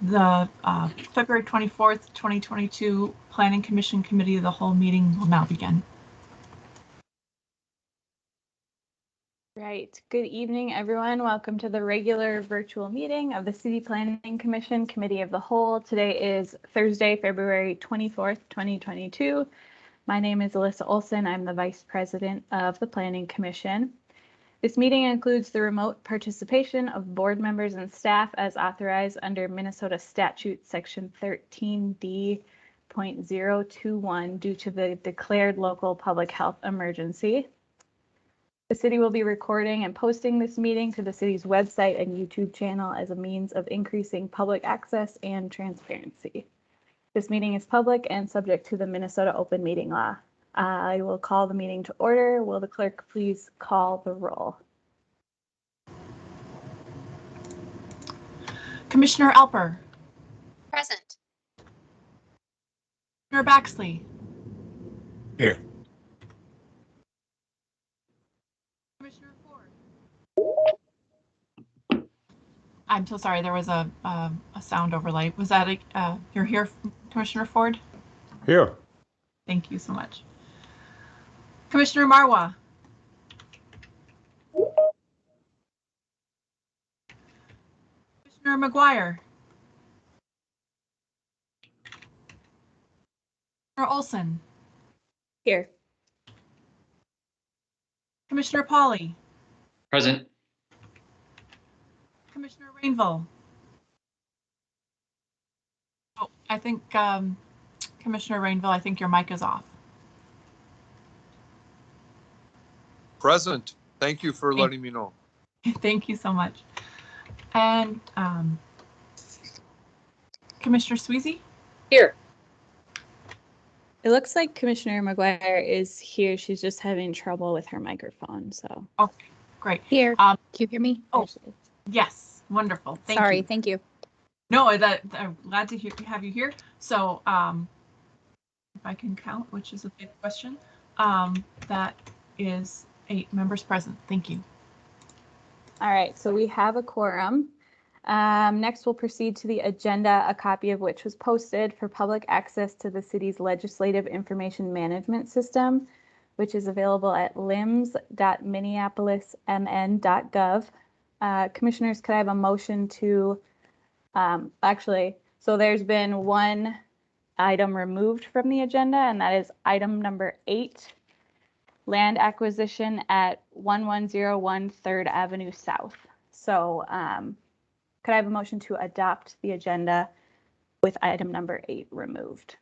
The February 24th, 2022 Planning Commission Committee of the Whole meeting will now begin. Right. Good evening, everyone. Welcome to the regular virtual meeting of the City Planning Commission Committee of the Whole. Today is Thursday, February 24th, 2022. My name is Alyssa Olson. I'm the Vice President of the Planning Commission. This meeting includes the remote participation of board members and staff as authorized under Minnesota Statute Section 13D.021 due to the declared local public health emergency. The city will be recording and posting this meeting to the city's website and YouTube channel as a means of increasing public access and transparency. This meeting is public and subject to the Minnesota Open Meeting Law. I will call the meeting to order. Will the clerk please call the roll? Commissioner Alper. Present. Commissioner Baxley. Here. Commissioner Ford. I'm so sorry, there was a sound overlay. Was that you're here, Commissioner Ford? Here. Thank you so much. Commissioner Marwa. Commissioner Mcguire. Commissioner Olson. Here. Commissioner Pauly. Present. Commissioner Rainville. Oh, I think Commissioner Rainville, I think your mic is off. Present. Thank you for letting me know. Thank you so much. And Commissioner Sweezy? Here. It looks like Commissioner Mcguire is here. She's just having trouble with her microphone, so. Okay, great. Here. Can you hear me? Oh, yes. Wonderful. Thank Sorry. you. Thank you. No, I'm glad to have you here. So if I can count, which is a big question, that is 8 members present. Thank you. All right, so we have a quorum. Next, we'll proceed to the agenda, a copy of which was posted for public access to the city's legislative information management system, which is available at lims.minneapolismn.gov. Commissioners, could I have a motion to, so there's been one item removed from the agenda, and that is item number 8, land acquisition at 1101 3rd Avenue South. So could I have a motion to adopt the agenda with item number 8 removed?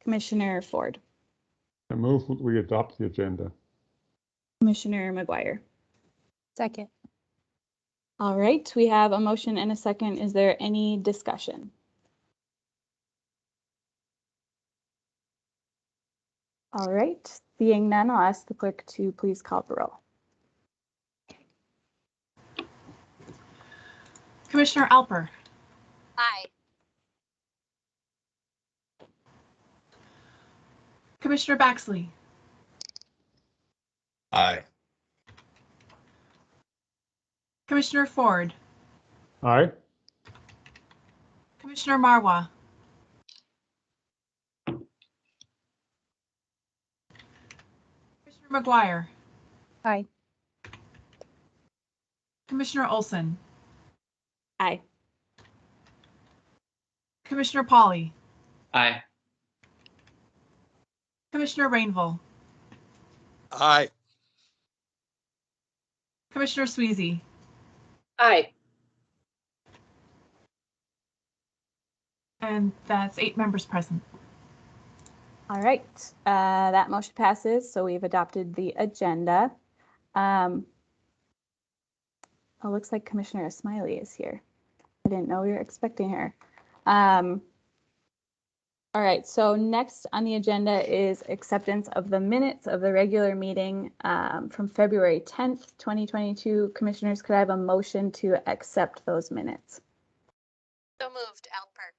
Commissioner Ford. I move we adopt the agenda. Commissioner Mcguire. Second. All right, we have a motion and a second. Is there any discussion? All right, seeing none, I'll ask the clerk to please call the roll. Commissioner Alper. Aye. Commissioner Baxley. Aye. Commissioner Ford. Aye. Commissioner Marwa. Commissioner Mcguire. Aye. Commissioner Olson. Aye. Commissioner Pauly. Aye. Commissioner Rainville. Aye. Commissioner Sweezy. Aye. And that's 8 members present. All right, that motion passes, so we've adopted the agenda. It looks like Commissioner Smiley is here. I didn't know we were expecting her. All right, so next on the agenda is acceptance of the minutes of the regular meeting from February 10th, 2022. Commissioners, could I have a motion to accept those minutes? So moved, Alper.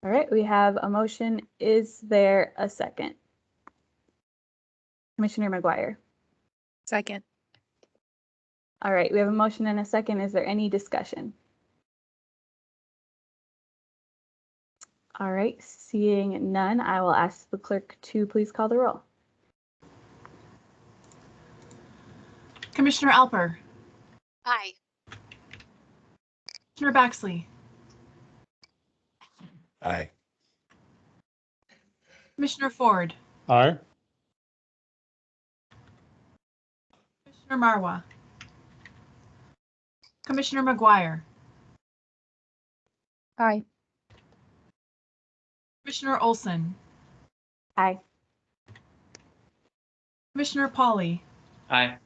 All right, we have a motion. Is there a second? Commissioner Mcguire. Second. All right, we have a motion and a second. Is there any discussion? All right, seeing none, I will ask the clerk to please call the roll. Commissioner Alper, Aye. Commissioner Baxley, Aye. Commissioner Ford, Aye. Commissioner Marwa, Commissioner Mcguire, Aye. Commissioner Olson, Aye. Commissioner Pauly, Aye.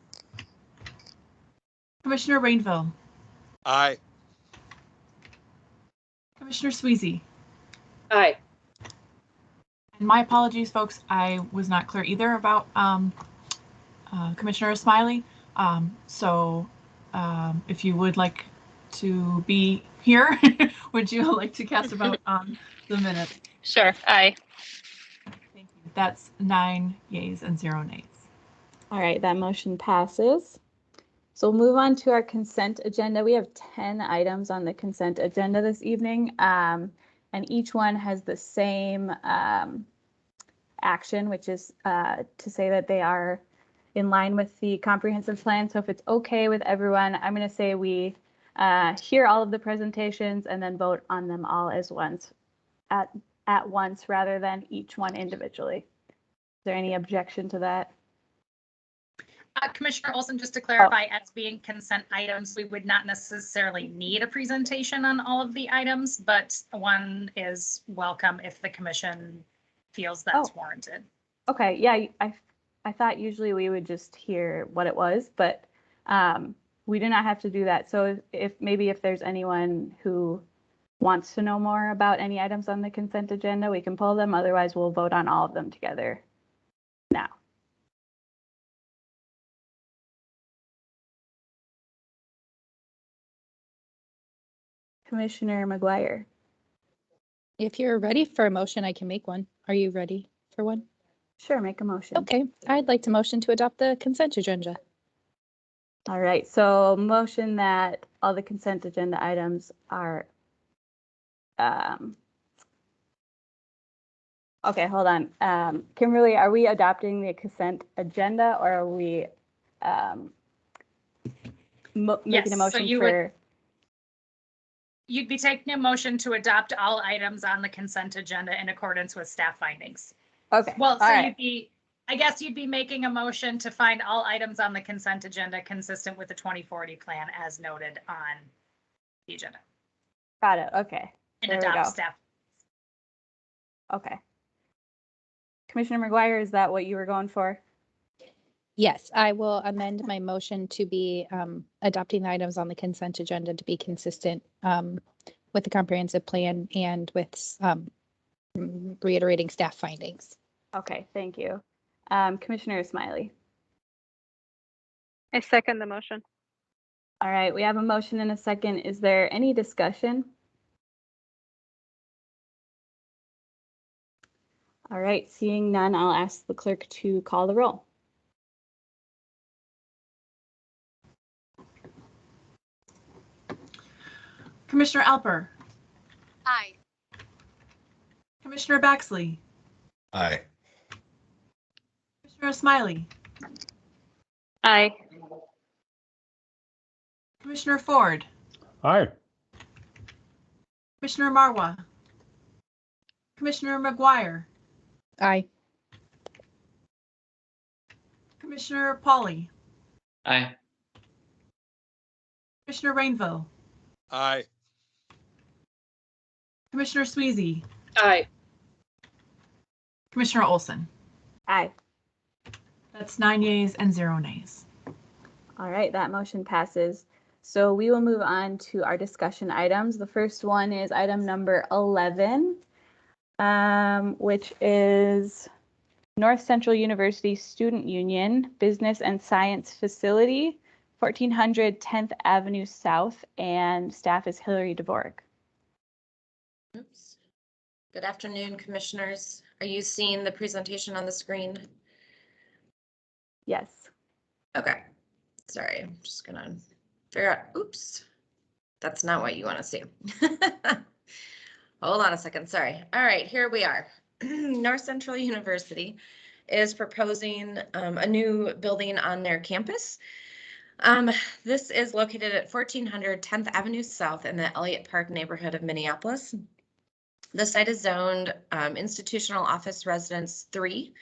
Commissioner Rainville, Aye. Commissioner Sweezy. Aye. And my apologies, folks. I was not clear either about Commissioner Smiley. If you would like to be here, would you like to cast a vote on the minutes? Sure. Aye. Thank you. That's 9 yeas and 0 nays. All right, that motion passes. So we'll move on to our consent agenda. We have 10 items on the consent agenda this evening, and each one has the same action, which is to say that they are in line with the comprehensive plan. So if it's okay with everyone, I'm going to say we hear all of the presentations and then vote on them all as once at once rather than each one individually. Is there any objection to that? Commissioner Olson, just to clarify, as being consent items, we would not necessarily need a presentation on all of the items, but one is welcome if the commission feels that's warranted. Okay, yeah, I thought usually we would just hear what it was, but we do not have to do that. So if there's anyone who wants to know more about any items on the consent agenda, we can pull them. Otherwise, we'll vote on all of them together now. Commissioner Mcguire. If you're ready for a motion, I can make one. Are you ready for one? Sure, make a motion. Okay, I'd like to motion to adopt the consent agenda. All right, so motion that all the consent agenda items are, okay, hold on. Kimberly, are we adopting the consent agenda or are we making a Yes, motion so you for? You'd be taking a motion to adopt all items on the consent agenda in accordance with staff findings. Okay, Well, all so right. I guess you'd be making a motion to find all items on the consent agenda consistent with the 2040 plan as noted on the agenda. Got it, okay. And There we adopt go. staff. Okay. Commissioner Mcguire, is that what you were going for? Yes, I will amend my motion to be adopting the items on the consent agenda to be consistent with the comprehensive plan and with reiterating staff findings. Okay, thank you. Commissioner Smiley. I second the motion. All right, we have a motion and a second. Is there any discussion? All right, seeing none, I'll ask the clerk to call the roll. Commissioner Alper, Aye. Commissioner Baxley, Aye. Commissioner Smiley, Aye. Commissioner Ford, Aye. Commissioner Marwa, Commissioner Mcguire, Aye. Commissioner Pauly, Aye. Commissioner Rainville, Aye. Commissioner Sweezy, Aye. Commissioner Olson. Aye. That's 9 yeas and 0 nays. All right, that motion passes. So we will move on to our discussion items. The first one is item number 11, which is North Central University Student Union Business and Science Facility, 1400 10th Avenue South, and staff is Hillary Dvorak. Oops. Good afternoon, commissioners. Are you seeing the presentation on the screen? Yes. Okay. Sorry, I'm just gonna figure out, oops. That's not what you want to see. Hold on a second, sorry. All right, here we are. North Central University is proposing a new building on their campus. This is located at 1400 10th Avenue South in the Alliant Park neighborhood of Minneapolis. The site is zoned Institutional Office Residence 3.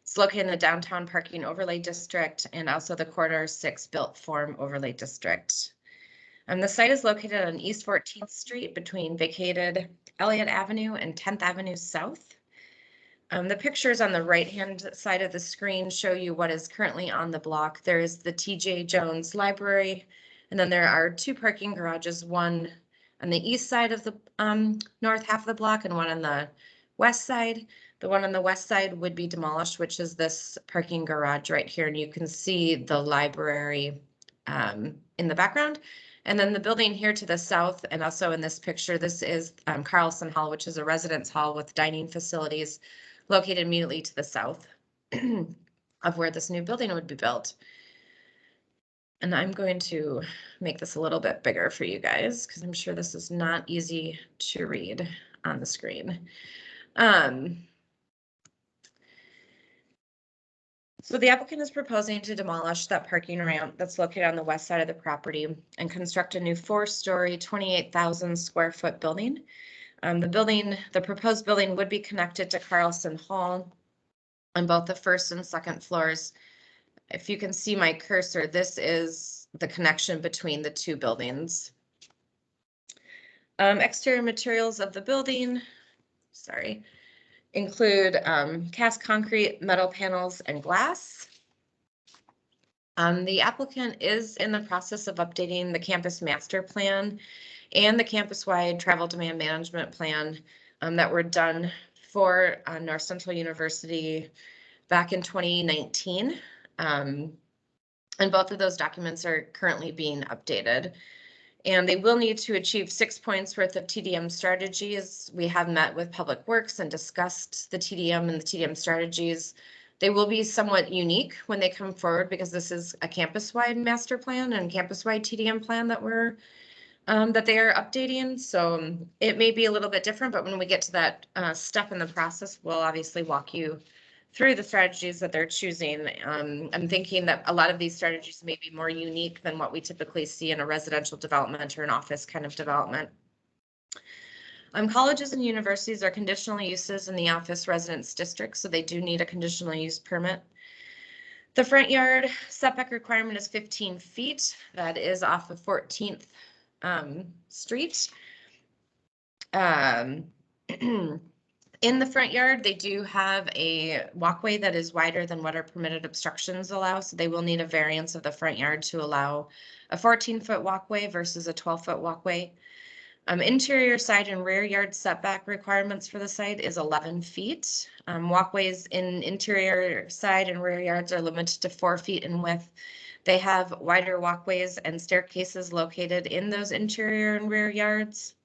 It's located in the Downtown Parking Overlay District and also the Corridor 6 Built Form Overlay District. The site is located on East 14th Street between vacated Elliott Avenue and 10th Avenue South. The pictures on the right-hand side of the screen show you what is currently on the block. There is the TJ Jones Library, and then there are 2 parking garages, one on the east side of the north half of the block and one on the west side. The one on the west side would be demolished, which is this parking garage right here, and you can see the library in the background. And then the building here to the south, and also in this picture, this is Carlson Hall, which is a residence hall with dining facilities located immediately to the south of where this new building would be built. And I'm going to make this a little bit bigger for you guys because I'm sure this is not easy to read on the screen. So the applicant is proposing to demolish that parking ramp that's located on the west side of the property and construct a new 4-story, 28,000 square foot building. The proposed building would be connected to Carlson Hall on both the first and second floors. If you can see my cursor, this is the connection between the 2 buildings. Exterior materials of the building, include cast concrete, metal panels, and glass. The applicant is in the process of updating the campus master plan and the campus-wide travel demand management plan that were done for North Central University back in 2019. And both of those documents are currently being updated. And they will need to achieve 6 points worth of TDM strategies. We have met with Public Works and discussed the TDM and the TDM strategies. They will be somewhat unique when they come forward because this is a campus-wide master plan and campus-wide TDM plan that they are updating. So it may be a little bit different, but when we get to that step in the process, we'll obviously walk you through the strategies that they're choosing. I'm thinking that a lot of these strategies may be more unique than what we typically see in a residential development or an office kind of development. Colleges and universities are conditional uses in the office residence district, so they do need a conditional use permit. The front yard setback requirement is 15 feet. That is off of 14th Street. In the front yard, they do have a walkway that is wider than what our permitted obstructions allow, so they will need a variance of the front yard to allow a 14-foot walkway versus a 12-foot walkway. Interior side and rear yard setback requirements for the site is 11 feet. Walkways in interior side and rear yards are limited to 4 feet in width. They have wider walkways and staircases located in those interior and rear yards.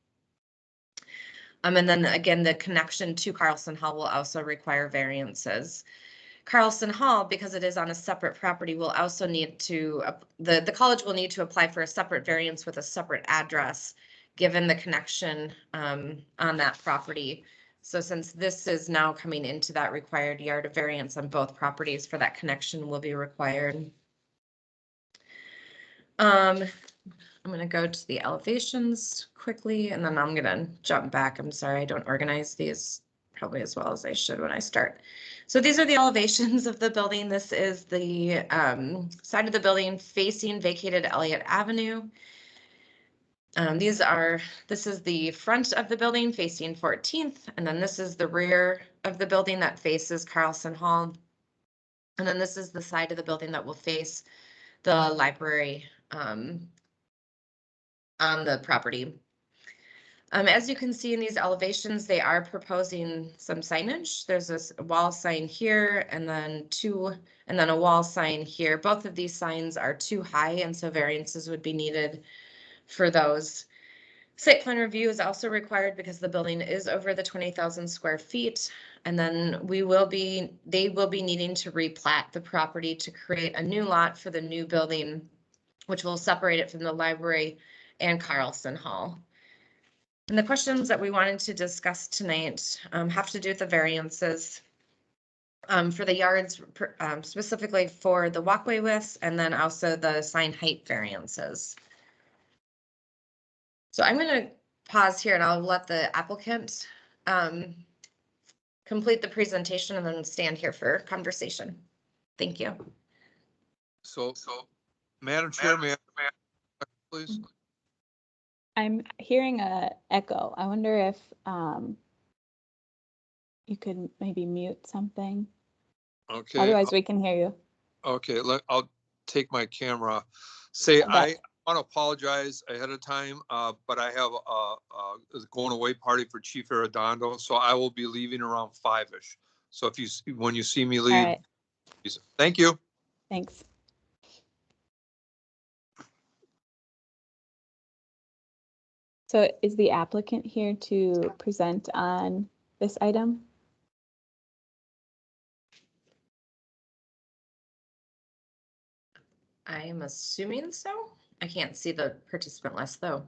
And then again, the connection to Carlson Hall will also require variances. Carlson Hall, because it is on a separate property, will also need to, the college will need to apply for a separate variance with a separate address, given the connection on that property. So since this is now coming into that required yard, a variance on both properties for that connection will be required. I'm going to go to the elevations quickly, and then I'm going to jump back. I'm sorry, I don't organize these probably as well as I should when I start. So these are the elevations of the building. This is the side of the building facing vacated Elliott Avenue. This is the front of the building facing 14th, and then this is the rear of the building that faces Carlson Hall. And then this is the side of the building that will face the library on the property. As you can see in these elevations, they are proposing some signage. There's this wall sign here and then a wall sign here. Both of these signs are too high, and so variances would be needed for those. Site plan review is also required because the building is over the 20,000 square feet. And then they will be needing to replat the property to create a new lot for the new building, which will separate it from the library and Carlson Hall. And the questions that we wanted to discuss tonight have to do with the variances for the yards, specifically for the walkway widths, and then also the sign height variances. So I'm going to pause here and I'll let the applicant complete the presentation and then stand here for conversation. Thank you. So Madam Chair, please. I'm hearing a echo. I wonder if you could maybe mute something. Okay. Otherwise, we can hear you. Okay, I'll take my camera. Say, Okay. I want to apologize ahead of time, but I have a going away party for Chief Arredondo, so I will be leaving around 5-ish. So if when you see me leave, All right. Thank you. Thanks. So is the applicant here to present on this item? I'm assuming so. I can't see the participant list though.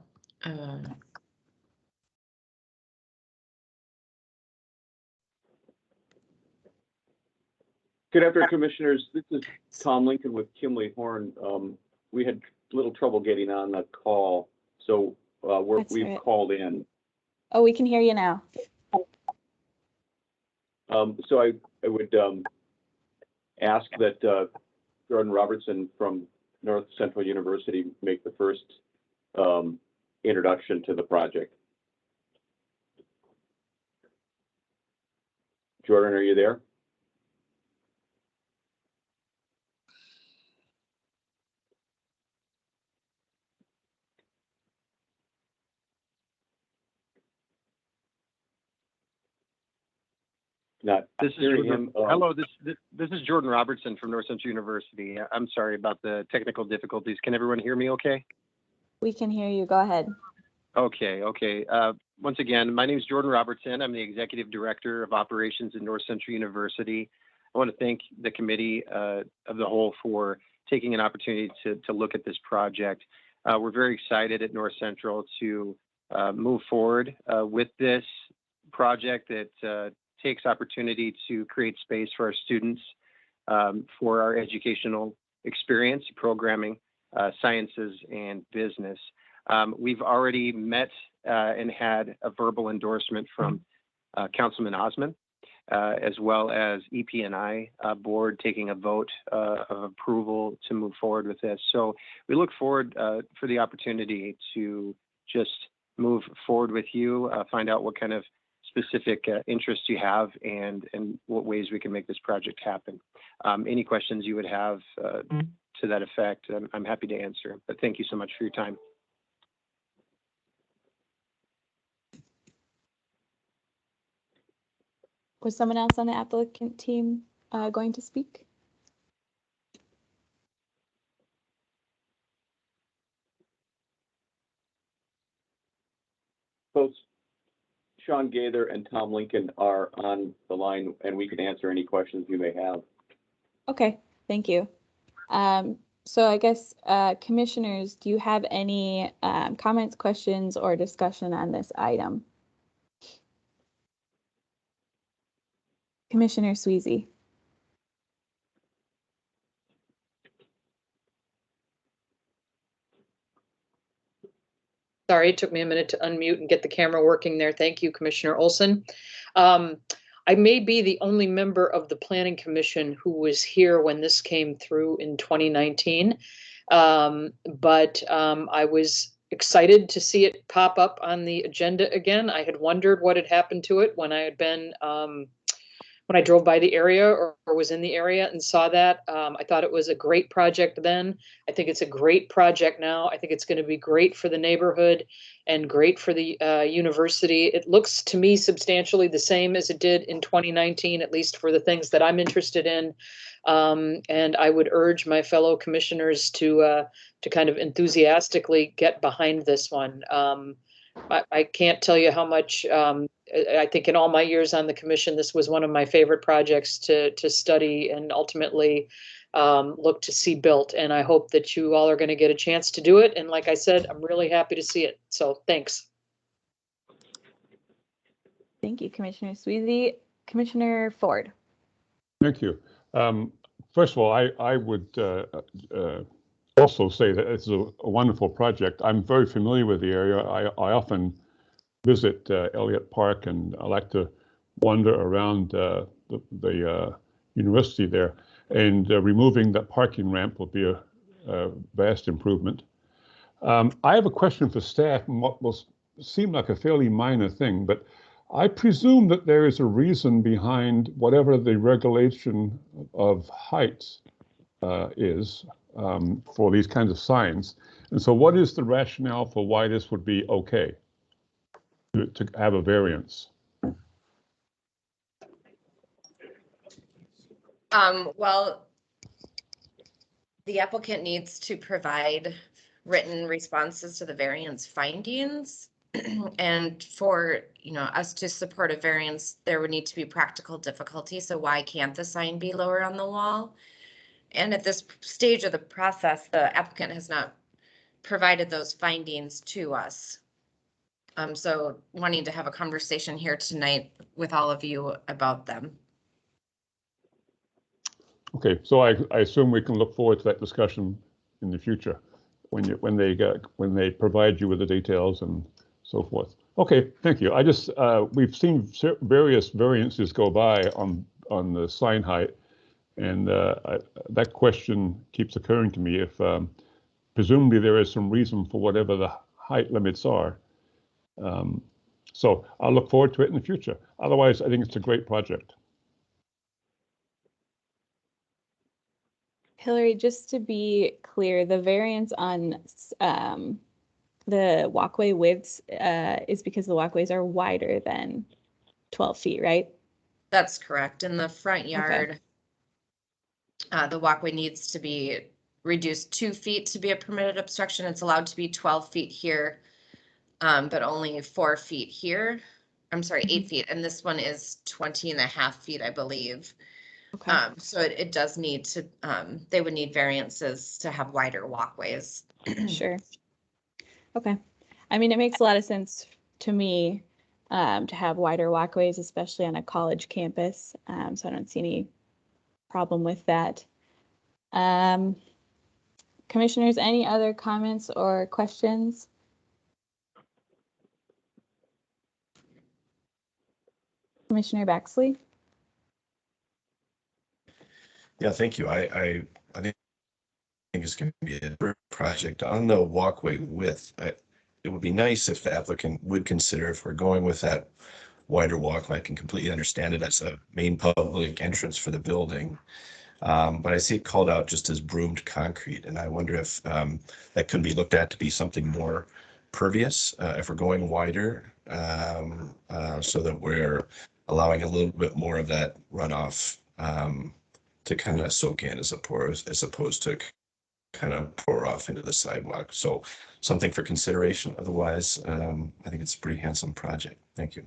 Good afternoon, Commissioners. This is Tom Lincoln with Kimley Horn. We had a little trouble getting on the call, so we've right. called in. Oh, we can hear you now. So I would ask that Jordan Robertson from North Central University make the first introduction to the project. Jordan, are you there? Not this is hearing Jordan. him. Hello, this is Jordan Robertson from North Central University. I'm sorry about the technical difficulties. Can everyone hear me okay? We can hear you. Go ahead. Okay. Once again, my name is Jordan Robertson. I'm the Executive Director of Operations at North Central University. I want to thank the committee of the whole for taking an opportunity to look at this project. We're very excited at North Central to move forward with this project that takes opportunity to create space for our students for our educational experience, programming, sciences, and business. We've already met and had a verbal endorsement from Councilman Osman, as well as EP&I board taking a vote of approval to move forward with this. So we look forward for the opportunity to just move forward with you, find out what kind of specific interests you have and what ways we can make this project happen. Any questions you would have to that effect, I'm happy to answer, but thank you so much for your time. Was someone else on the applicant team going to speak? Both Sean Gaither and Tom Lincoln are on the line, and we can answer any questions you may have. Okay, thank you. So I guess, commissioners, do you have any comments, questions, or discussion on this item? Commissioner Sweezy. Sorry, it took me a minute to unmute and get the camera working there. Thank you, Commissioner Olson. I may be the only member of the Planning Commission who was here when this came through in 2019. But I was excited to see it pop up on the agenda again. I had wondered what had happened to it when I had been when I drove by the area or was in the area and saw that. I thought it was a great project then. I think it's a great project now. I think it's going to be great for the neighborhood and great for the university. It looks to me substantially the same as it did in 2019, at least for the things that I'm interested in. And I would urge my fellow commissioners to kind of enthusiastically get behind this one. I can't tell you how much, I think in all my years on the commission, this was one of my favorite projects to study and ultimately look to see built. And I hope that you all are going to get a chance to do it. And like I said, I'm really happy to see it. So thanks. Thank you, Commissioner Sweezy. Commissioner Ford. Thank you. First of all, I would also say that it's a wonderful project. I'm very familiar with the area. I often visit Elliott Park, and I like to wander around the university there. And removing that parking ramp will be a vast improvement. I have a question for staff, and what will seem like a fairly minor thing, but I presume that there is a reason behind whatever the regulation of heights is for these kinds of signs. And so what is the rationale for why this would be okay to have a variance? Well, the applicant needs to provide written responses to the variance findings. And for, us to support a variance, there would need to be practical difficulty. So why can't the sign be lower on the wall? And at this stage of the process, the applicant has not provided those findings to us. So wanting to have a conversation here tonight with all of you about them. Okay, so I assume we can look forward to that discussion in the future when they provide you with the details and so forth. Okay, thank you. I just we've seen various variances go by on the sign height, and that question keeps occurring to me. If presumably there is some reason for whatever the height limits are. So I'll look forward to it in the future. Otherwise, I think it's a great project. Hillary, just to be clear, the variance on the walkway widths is because the walkways are wider than 12 feet, right? That's correct. In the front yard, the walkway needs to be reduced 2 feet to be a permitted obstruction. It's allowed to be 12 feet here, but only 4 feet here. I'm sorry, 8 feet. And this one is 20.5 feet, I believe. Okay. So it does need to, they would need variances to have wider walkways. Sure. Okay. I mean, it makes a lot of sense to me to have wider walkways, especially on a college campus. So I don't see any problem with that. Commissioners, any other comments or questions? Commissioner Baxley? Yeah, thank you. I think it's going to be a great project on the walkway width. It would be nice if the applicant would consider, if we're going with that wider walkway, I can completely understand it as a main public entrance for the building. But I see it called out just as broomed concrete, and I wonder if that could be looked at to be something more pervious if we're going wider, so that we're allowing a little bit more of that runoff to kind of soak in as opposed to kind of pour off into the sidewalk. So something for consideration. Otherwise, I think it's a pretty handsome project. Thank you.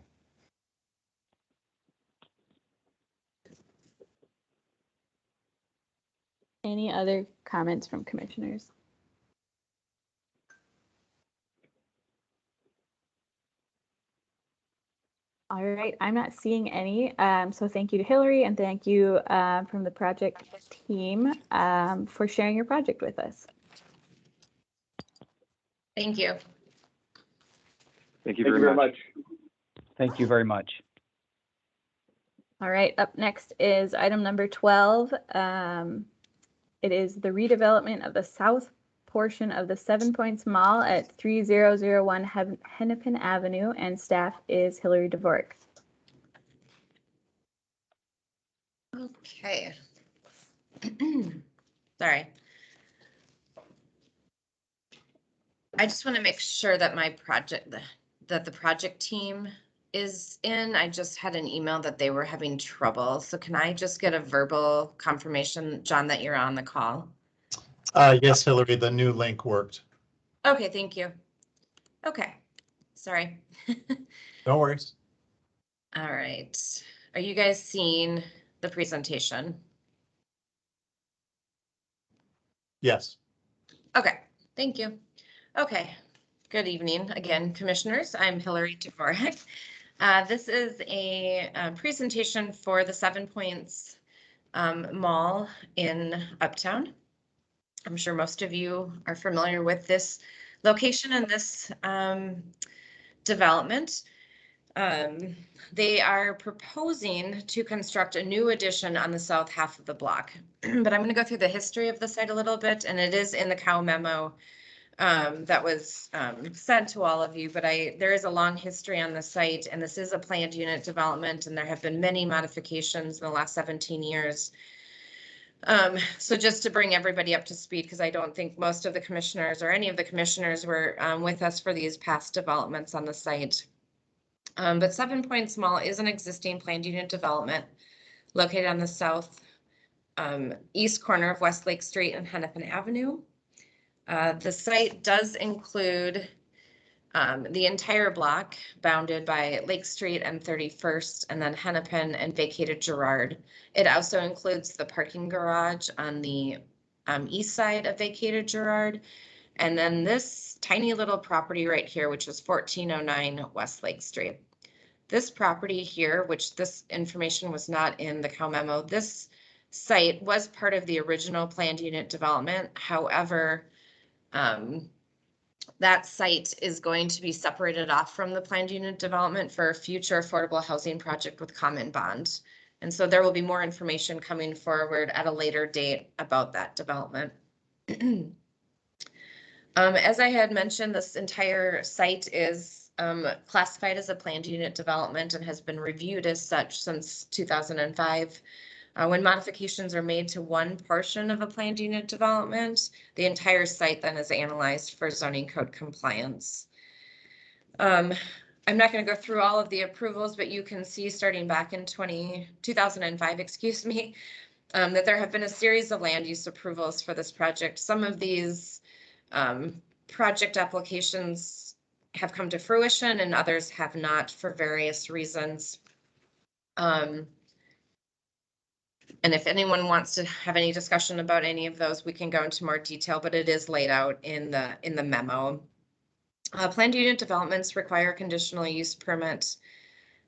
Any other comments from commissioners? All right, I'm not seeing any. So thank you to Hillary, and thank you from the project team for sharing your project with us. Thank you. Thank you very much. Thank you very much. All right, up next is item number 12. It is the redevelopment of the south portion of the 7 Points Mall at 3001 Hennepin Avenue, and staff is Hillary Dvorak. Okay. Sorry. I just want to make sure that that the project team is in. I just had an email that they were having trouble. So can I just get a verbal confirmation, John, that you're on the call? Yes, Hillary, the new link worked. Okay, thank you. Okay, sorry. No worries. All right. Are you guys seeing the presentation? Yes. Okay, thank you. Okay, good evening again, commissioners. I'm Hillary Dvorak. This is a presentation for the 7 Points Mall in Uptown. I'm sure most of you are familiar with this location and this development. They are proposing to construct a new addition on the south half of the block. But I'm going to go through the history of the site a little bit, and it is in the COW memo that was sent to all of you, but there is a long history on the site, and this is a planned unit development, and there have been many modifications in the last 17 years. So just to bring everybody up to speed, because I don't think most of the commissioners or any of the commissioners were with us for these past developments on the site. But 7 Points Mall is an existing planned unit development located on the south east corner of Westlake Street and Hennepin Avenue. The site does include the entire block bounded by Lake Street and 31st, and then Hennepin and vacated Girard. It also includes the parking garage on the east side of vacated Girard. And then this tiny little property right here, which is 1409 Westlake Street. This property here, which this information was not in the COW memo, this site was part of the original planned unit development. However, that site is going to be separated off from the planned unit development for a future affordable housing project with common bond. And so there will be more information coming forward at a later date about that development. As I had mentioned, this entire site is classified as a planned unit development and has been reviewed as such since 2005. When modifications are made to one portion of a planned unit development, the entire site then is analyzed for zoning code compliance. I'm not going to go through all of the approvals, but you can see starting back in 2005, excuse me, that there have been a series of land use approvals for this project. Some of these project applications have come to fruition and others have not for various reasons. And if anyone wants to have any discussion about any of those, we can go into more detail, but it is laid out in the memo. Planned unit developments require a conditional use permit.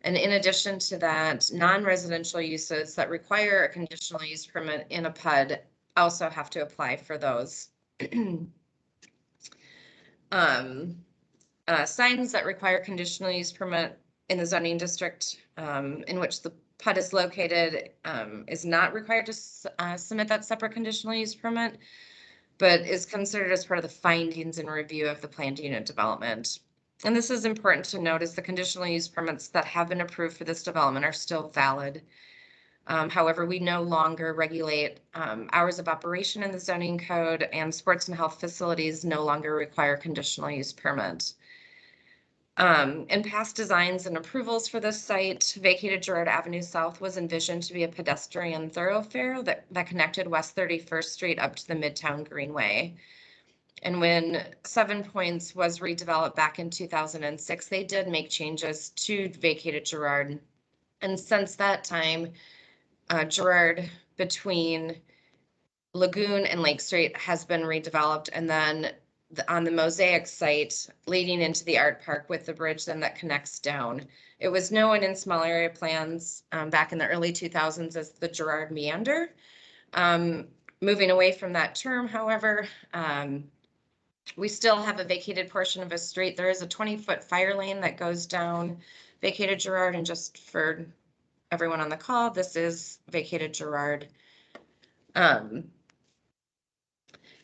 And in addition to that, non-residential uses that require a conditional use permit in a PUD also have to apply for those. Signs that require conditional use permit in the zoning district in which the PUD is located is not required to submit that separate conditional use permit, but is considered as part of the findings and review of the planned unit development. And this is important to note, as the conditional use permits that have been approved for this development are still valid. However, we no longer regulate hours of operation in the zoning code, and sports and health facilities no longer require conditional use permits. In past designs and approvals for this site, vacated Girard Avenue South was envisioned to be a pedestrian thoroughfare that connected West 31st Street up to the Midtown Greenway. And when 7 Points was redeveloped back in 2006, they did make changes to vacated Girard. And since that time, Girard between Lagoon and Lake Street has been redeveloped, and then on the Mosaic site leading into the art park with the bridge then that connects down. It was known in small area plans back in the early 2000s as the Girard Meander. Moving away from that term, however, we still have a vacated portion of a street. There is a 20-foot fire lane that goes down vacated Girard, and just for everyone on the call, this is vacated Girard.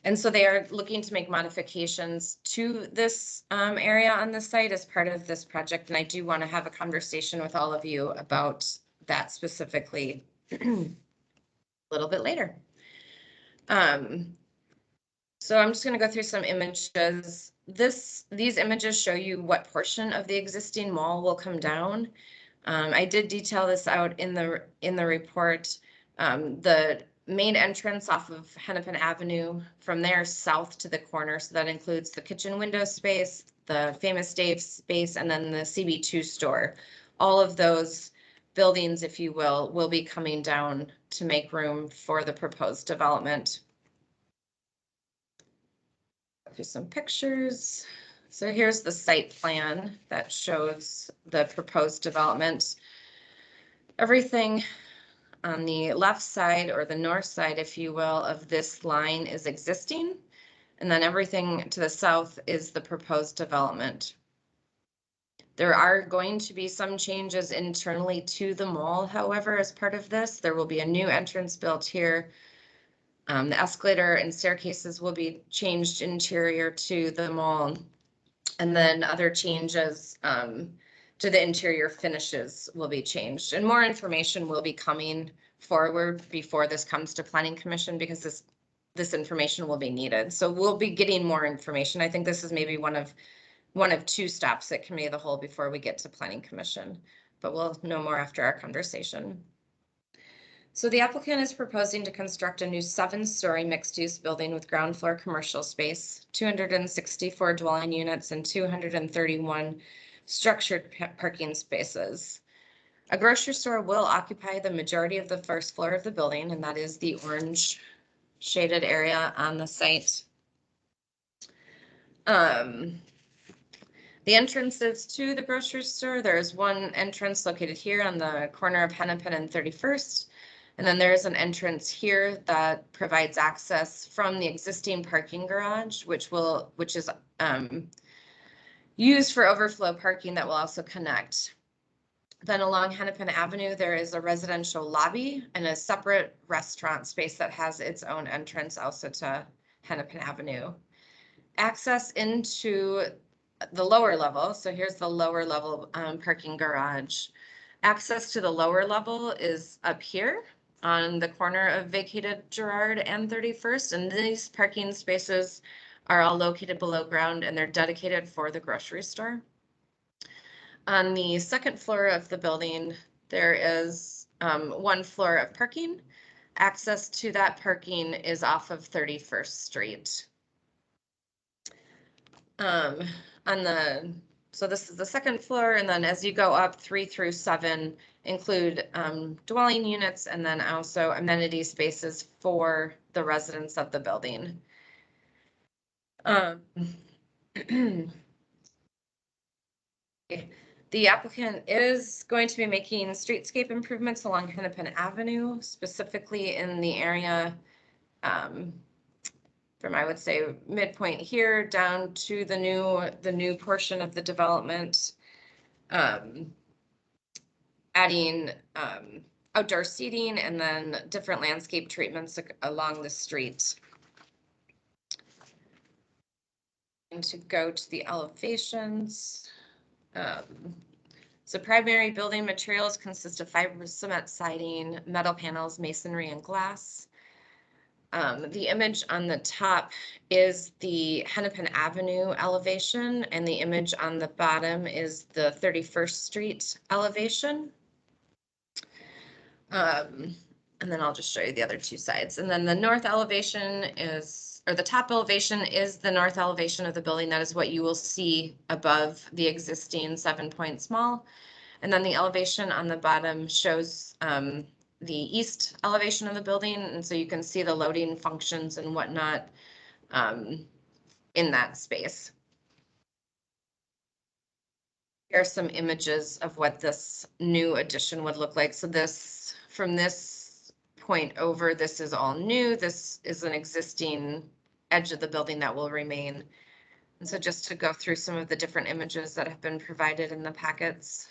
And so they are looking to make modifications to this area on the site as part of this project. And I do want to have a conversation with all of you about that specifically a little bit later. So I'm just going to go through some images. These images show you what portion of the existing mall will come down. I did detail this out in the report. The main entrance off of Hennepin Avenue, from there south to the corner. So that includes the kitchen window space, the Famous Dave's space, and then the CB2 store. All of those buildings, if you will be coming down to make room for the proposed development. Here's some pictures. So here's the site plan that shows the proposed development. Everything on the left side, or the north side, if you will, of this line is existing. And then everything to the south is the proposed development. There are going to be some changes internally to the mall, however, as part of this. There will be a new entrance built here. The escalator and staircases will be changed interior to the mall. And then other changes to the interior finishes will be changed. And more information will be coming forward before this comes to Planning Commission, because this information will be needed. So we'll be getting more information. I think this is maybe one of two stops at Committee of the Whole before we get to Planning Commission, but we'll know more after our conversation. So the applicant is proposing to construct a new 7-story mixed-use building with ground floor commercial space, 264 dwelling units, and 231 structured parking spaces. A grocery store will occupy the majority of the first floor of the building, and that is the orange shaded area on the site. The entrances to the grocery store, there's one entrance located here on the corner of Hennepin and 31st. And then there's an entrance here that provides access from the existing parking garage, which is used for overflow parking that will also connect. Then along Hennepin Avenue, there is a residential lobby and a separate restaurant space that has its own entrance also to Hennepin Avenue. Access into the lower level, so here's the lower level parking garage. Access to the lower level is up here on the corner of vacated Girard and 31st, and these parking spaces are all located below ground, and they're dedicated for the grocery store. On the second floor of the building, there is one floor of parking. Access to that parking is off of 31st Street. So this is the second floor, and then as you go up 3 through 7 include dwelling units, and then also amenity spaces for the residents of the building. The applicant is going to be making streetscape improvements along Hennepin Avenue, specifically in the area from, I would say, midpoint here down to the new portion of the development, adding outdoor seating and then different landscape treatments along the street. And to go to the elevations. So primary building materials consist of fiber cement siding, metal panels, masonry, and glass. The image on the top is the Hennepin Avenue elevation, and the image on the bottom is the 31st Street elevation. And then I'll just show you the other two sides. And then the north elevation is, or the top elevation is the north elevation of the building. That is what you will see above the existing 7-point mall. And then the elevation on the bottom shows the east elevation of the building, and so you can see the loading functions and whatnot in that space. Here are some images of what this new addition would look like. So this, from this point over, this is all new. This is an existing edge of the building that will remain. And so just to go through some of the different images that have been provided in the packets.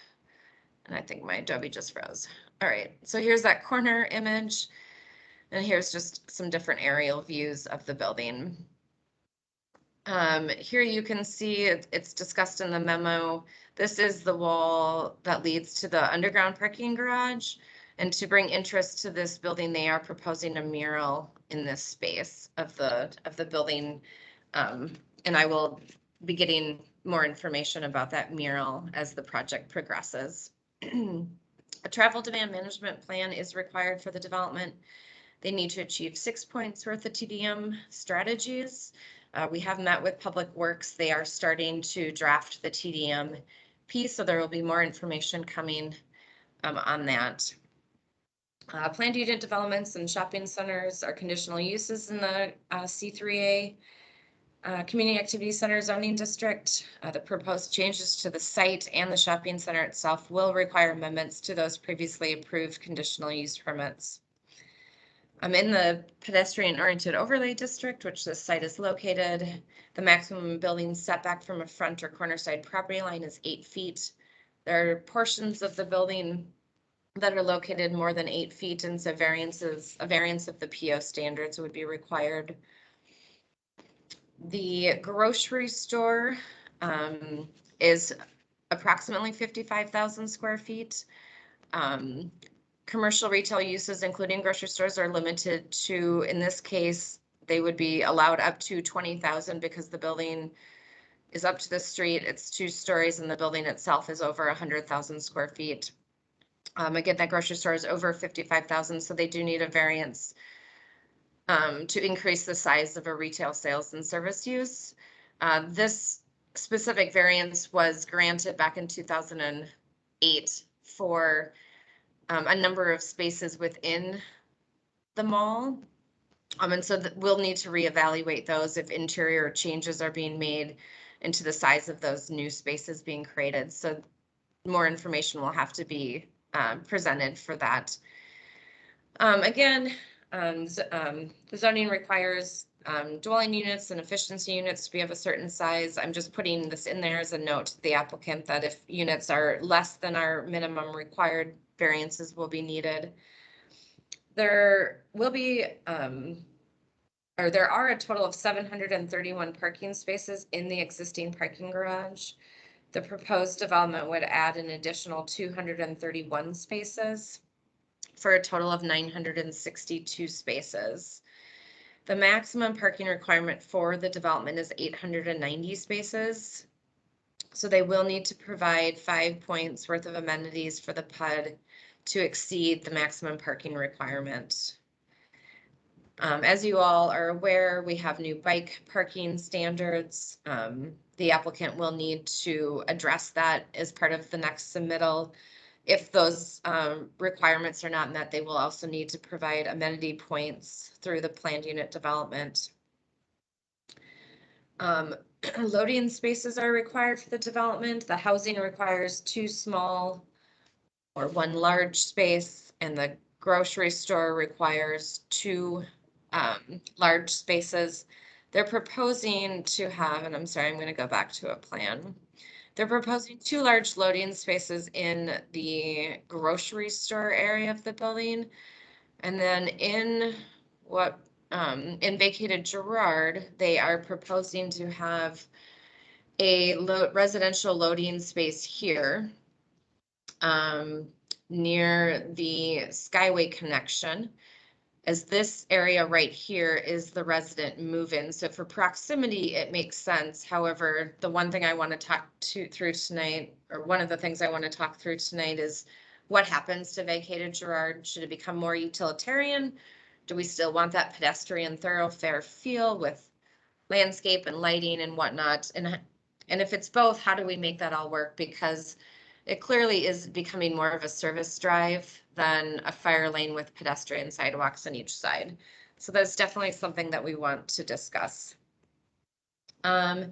And I think my Adobe just froze. All right, so here's that corner image. And here's just some different aerial views of the building. Here you can see it's discussed in the memo. This is the wall that leads to the underground parking garage. And to bring interest to this building, they are proposing a mural in this space of the building. And I will be getting more information about that mural as the project progresses. A travel demand management plan is required for the development. They need to achieve 6 points worth of TDM strategies. We have met with Public Works. They are starting to draft the TDM piece, so there will be more information coming on that. Planned unit developments and shopping centers are conditional uses in the C3A. Community Activity Center zoning district, the proposed changes to the site and the shopping center itself will require amendments to those previously approved conditional use permits. In the pedestrian oriented overlay district, which this site is located, the maximum building setback from a front or corner side property line is 8 feet. There are portions of the building that are located more than 8 feet, and so a variance of the PO standards would be required. The grocery store is approximately 55,000 square feet. Commercial retail uses, including grocery stores, are limited to, in this case, they would be allowed up to 20,000 because the building is up to the street. It's 2 stories and the building itself is over 100,000 square feet. Again, that grocery store is over 55,000, so they do need a variance to increase the size of a retail sales and service use. This specific variance was granted back in 2008 for a number of spaces within the mall. And so we'll need to reevaluate those if interior changes are being made into the size of those new spaces being created. So more information will have to be presented for that. Again, the zoning requires dwelling units and efficiency units to be of a certain size. I'm just putting this in there as a note to the applicant that if units are less than our minimum required, variances will be needed. There will be, there are a total of 731 parking spaces in the existing parking garage. The proposed development would add an additional 231 spaces for a total of 962 spaces. The maximum parking requirement for the development is 890 spaces. So they will need to provide 5 points worth of amenities for the PUD to exceed the maximum parking requirement. As you all are aware, we have new bike parking standards. The applicant will need to address that as part of the next submittal. If those requirements are not met, they will also need to provide amenity points through the planned unit development. Loading spaces are required for the development. The housing requires 2 small or 1 large space, and the grocery store requires 2 large spaces. They're proposing to have, and I'm sorry, I'm going to go back to a plan. They're proposing 2 large loading spaces in the grocery store area of the building. And then in vacated Girard, they are proposing to have a residential loading space here near the Skyway connection, as this area right here is the resident move-in. So for proximity, it makes sense. However, the one thing I want to talk through tonight, or one of the things I want to talk through tonight, is what happens to vacated Girard. Should it become more utilitarian? Do we still want that pedestrian thoroughfare feel with landscape and lighting and whatnot? And if it's both, how do we make that all work? Because it clearly is becoming more of a service drive than a fire lane with pedestrian sidewalks on each side. So that's definitely something that we want to discuss. In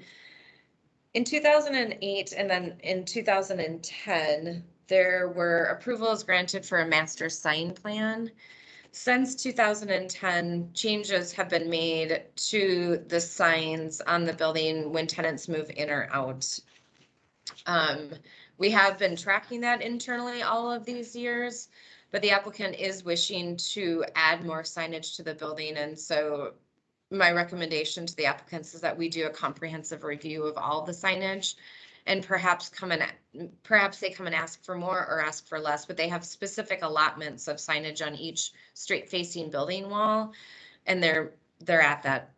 2008 and then in 2010, there were approvals granted for a master sign plan. Since 2010, changes have been made to the signs on the building when tenants move in or out. We have been tracking that internally all of these years, but the applicant is wishing to add more signage to the building. And so my recommendation to the applicants is that we do a comprehensive review of all the signage, and perhaps they come and ask for more or ask for less, but they have specific allotments of signage on each street facing building wall. And they're at that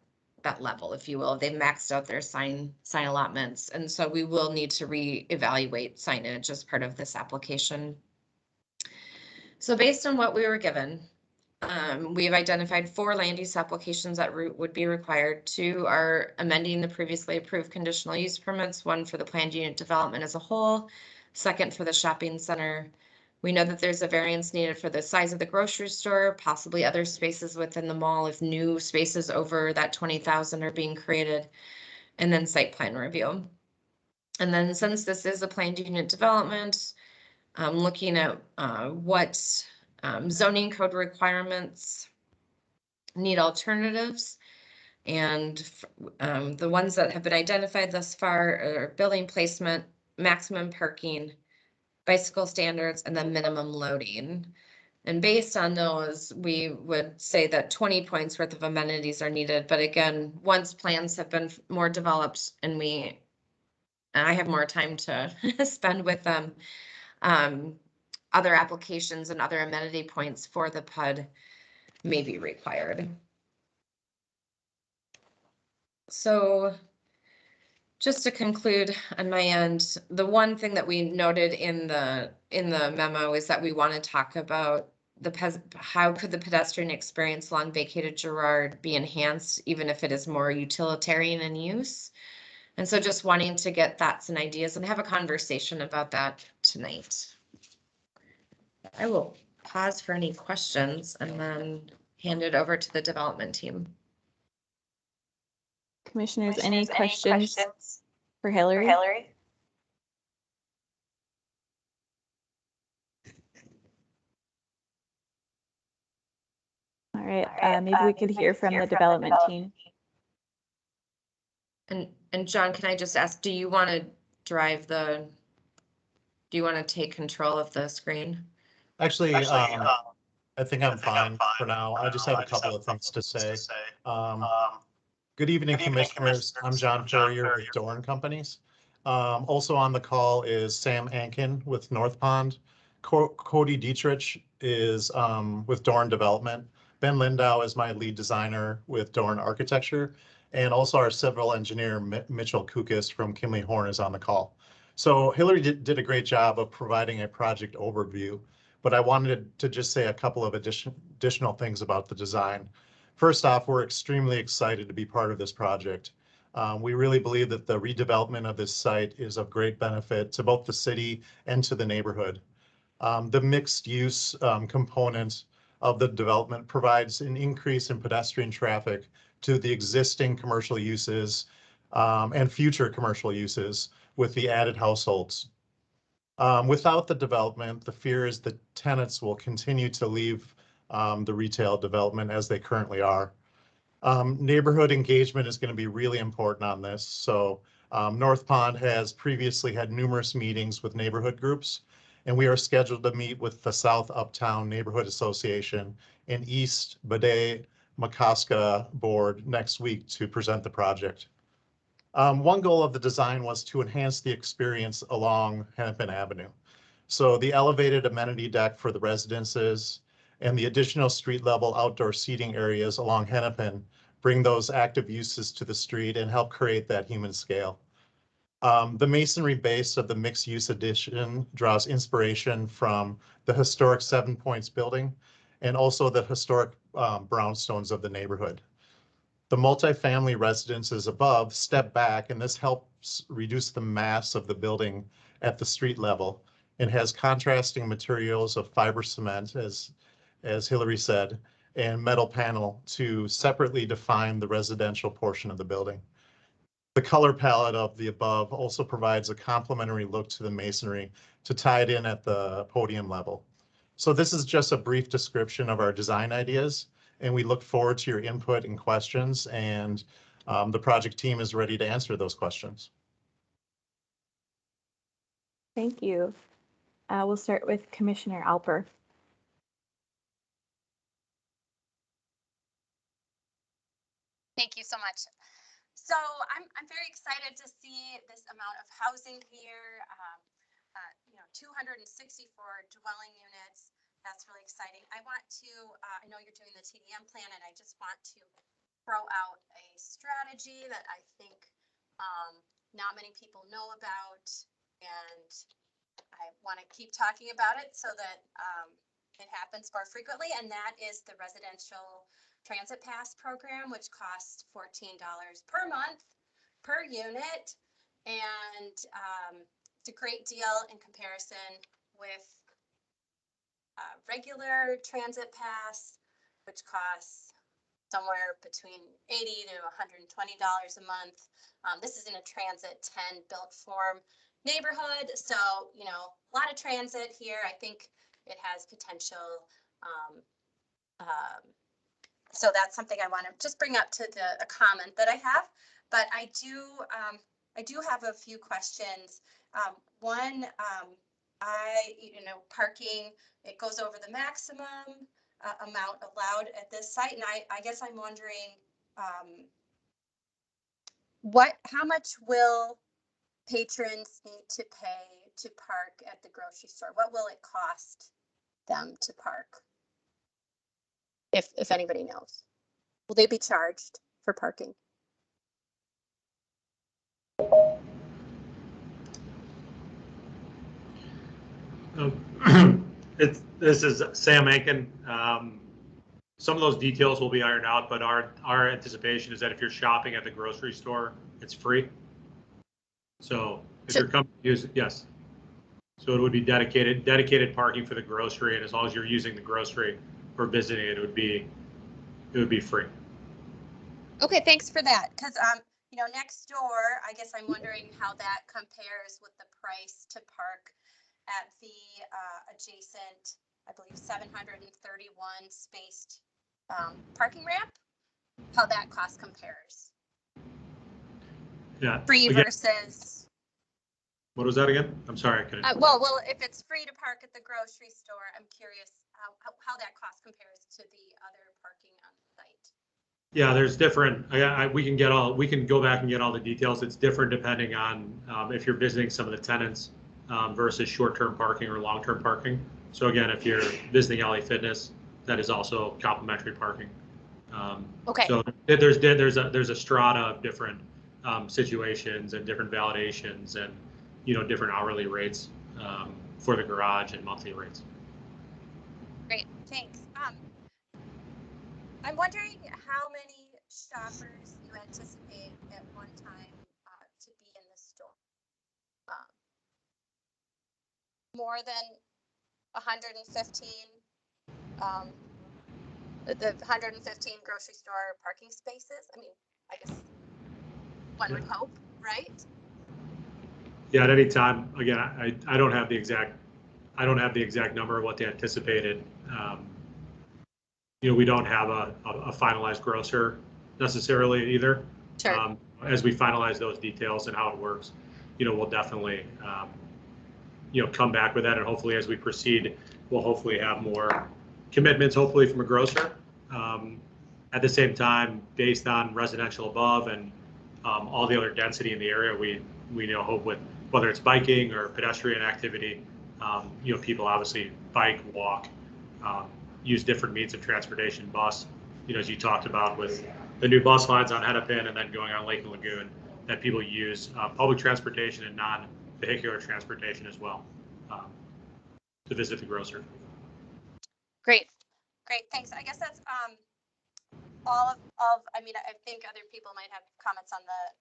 level, if you will. They've maxed out their sign allotments. And so we will need to reevaluate signage as part of this application. So based on what we were given, we have identified 4 land use applications that would be required. 2 are amending the previously approved conditional use permits, 1 for the planned unit development as a whole, 2nd for the shopping center. We know that there's a variance needed for the size of the grocery store, possibly other spaces within the mall if new spaces over that 20,000 are being created. and then site plan review. And then since this is a planned unit development, looking at what zoning code requirements need alternatives. And the ones that have been identified thus far are building placement, maximum parking, bicycle standards, and then minimum loading. And based on those, we would say that 20 points worth of amenities are needed. But again, once plans have been more developed and I have more time to spend with them, other applications and other amenity points for the PUD may be required. So just to conclude on my end, the one thing that we noted in the memo is that we want to talk about how could the pedestrian experience along vacated Girard be enhanced, even if it is more utilitarian in use. And so just wanting to get thoughts and ideas and have a conversation about that tonight. I will pause for any questions and then hand it over to the development team. Commissioners, any questions for Hillary? All right, maybe we could hear from the development team. And John, can I just ask, do you want to take control of the screen? Actually, I think I'm fine for now. I just have a couple of things to say. Good evening, commissioners. I'm John Ferrier with Dorn Companies. Also on the call is Sam Ankin with North Pond. Cody Dietrich is with Dorn Development. Ben Lindau is my lead designer with Dorn Architecture. And also our civil engineer, Mitchell Kukis from Kimley Horn, is on the call. So Hillary did a great job of providing a project overview, but I wanted to just say a couple of additional things about the design. First off, we're extremely excited to be part of this project. We really believe that the redevelopment of this site is of great benefit to both the city and to the neighborhood. The mixed use component of the development provides an increase in pedestrian traffic to the existing commercial uses and future commercial uses with the added households. Without the development, the fear is that tenants will continue to leave the retail development as they currently are. Neighborhood engagement is going to be really important on this. So North Pond has previously had numerous meetings with neighborhood groups, and we are scheduled to meet with the South Uptown Neighborhood Association and East Baday McCoska board next week to present the project. One goal of the design was to enhance the experience along Hennepin Avenue. So the elevated amenity deck for the residences and the additional street level outdoor seating areas along Hennepin bring those active uses to the street and help create that human scale. The masonry base of the mixed use addition draws inspiration from the historic 7 Points building and also the historic brownstones of the neighborhood. The multifamily residences above step back, and this helps reduce the mass of the building at the street level and has contrasting materials of fiber cement, as Hillary said, and metal panel to separately define the residential portion of the building. The color palette of the above also provides a complementary look to the masonry to tie it in at the podium level. So this is just a brief description of our design ideas, and we look forward to your input and questions, and the project team is ready to answer those questions. Thank you. We'll start with Commissioner Alper. Thank you so much. So I'm very excited to see this amount of housing here. 264 dwelling units. That's really exciting. I want to, I know you're doing the TDM plan, and I just want to throw out a strategy that I think not many people know about, and I want to keep talking about it so that it happens more frequently, and that is the residential transit pass program, which costs $14 per month per unit, and it's a great deal in comparison with regular transit pass, which costs somewhere between $80 to $120 a month. This is in a Transit 10 built form neighborhood, so a lot of transit here. I think it has potential. So that's something I want to just bring up to a comment that I have. But I do have a few questions. One, parking, it goes over the maximum amount allowed at this site, and I guess I'm wondering how much will patrons need to pay to park at the grocery store? What will it cost them to park? If anybody knows, will they be charged for parking? This is Sam Aiken. Some of those details will be ironed out, but our anticipation is that if you're shopping at the grocery store, it's free. So if you're coming to use it, yes. So it would be dedicated parking for the grocery, and as long as you're using the grocery or visiting it, it would be free. Okay, thanks for that. Because next door, I guess I'm wondering how that compares with the price to park at the adjacent, I believe 731 spaced parking ramp. How that cost compares. Yeah. Free again, versus. What was that again? I'm sorry, I couldn't. Well, if it's free to park at the grocery store, I'm curious how that cost compares to the other parking on site. Yeah, there's different. We can go back and get all the details. It's different depending on if you're visiting some of the tenants versus short-term parking or long-term parking. So again, if you're visiting LA Fitness, that is also complimentary parking. Okay. So there's a strata of different situations and different validations and different hourly rates for the garage and monthly rates. Great, thanks. I'm wondering how many shoppers you anticipate at one time to be in the store. More than 115, the 115 grocery store parking spaces. I mean, I guess one would hope, right? Yeah, at any time. Again, I don't have the exact number of what they anticipated. We don't have a finalized grocer necessarily either. Sure. As we finalize those details and how it works, we'll definitely come back with that, and hopefully as we proceed, we'll hopefully have more commitments, hopefully from a grocer. At the same time, based on residential above and all the other density in the area, we hope with whether it's biking or pedestrian activity, people obviously bike, walk, use different means of transportation, bus, as you talked about with the new bus lines on Hennepin and then going on Lake and Lagoon, that people use public transportation and non-vehicular transportation as well to visit the grocer. Great, thanks. I guess that's all of. I mean, I think other people might have comments on the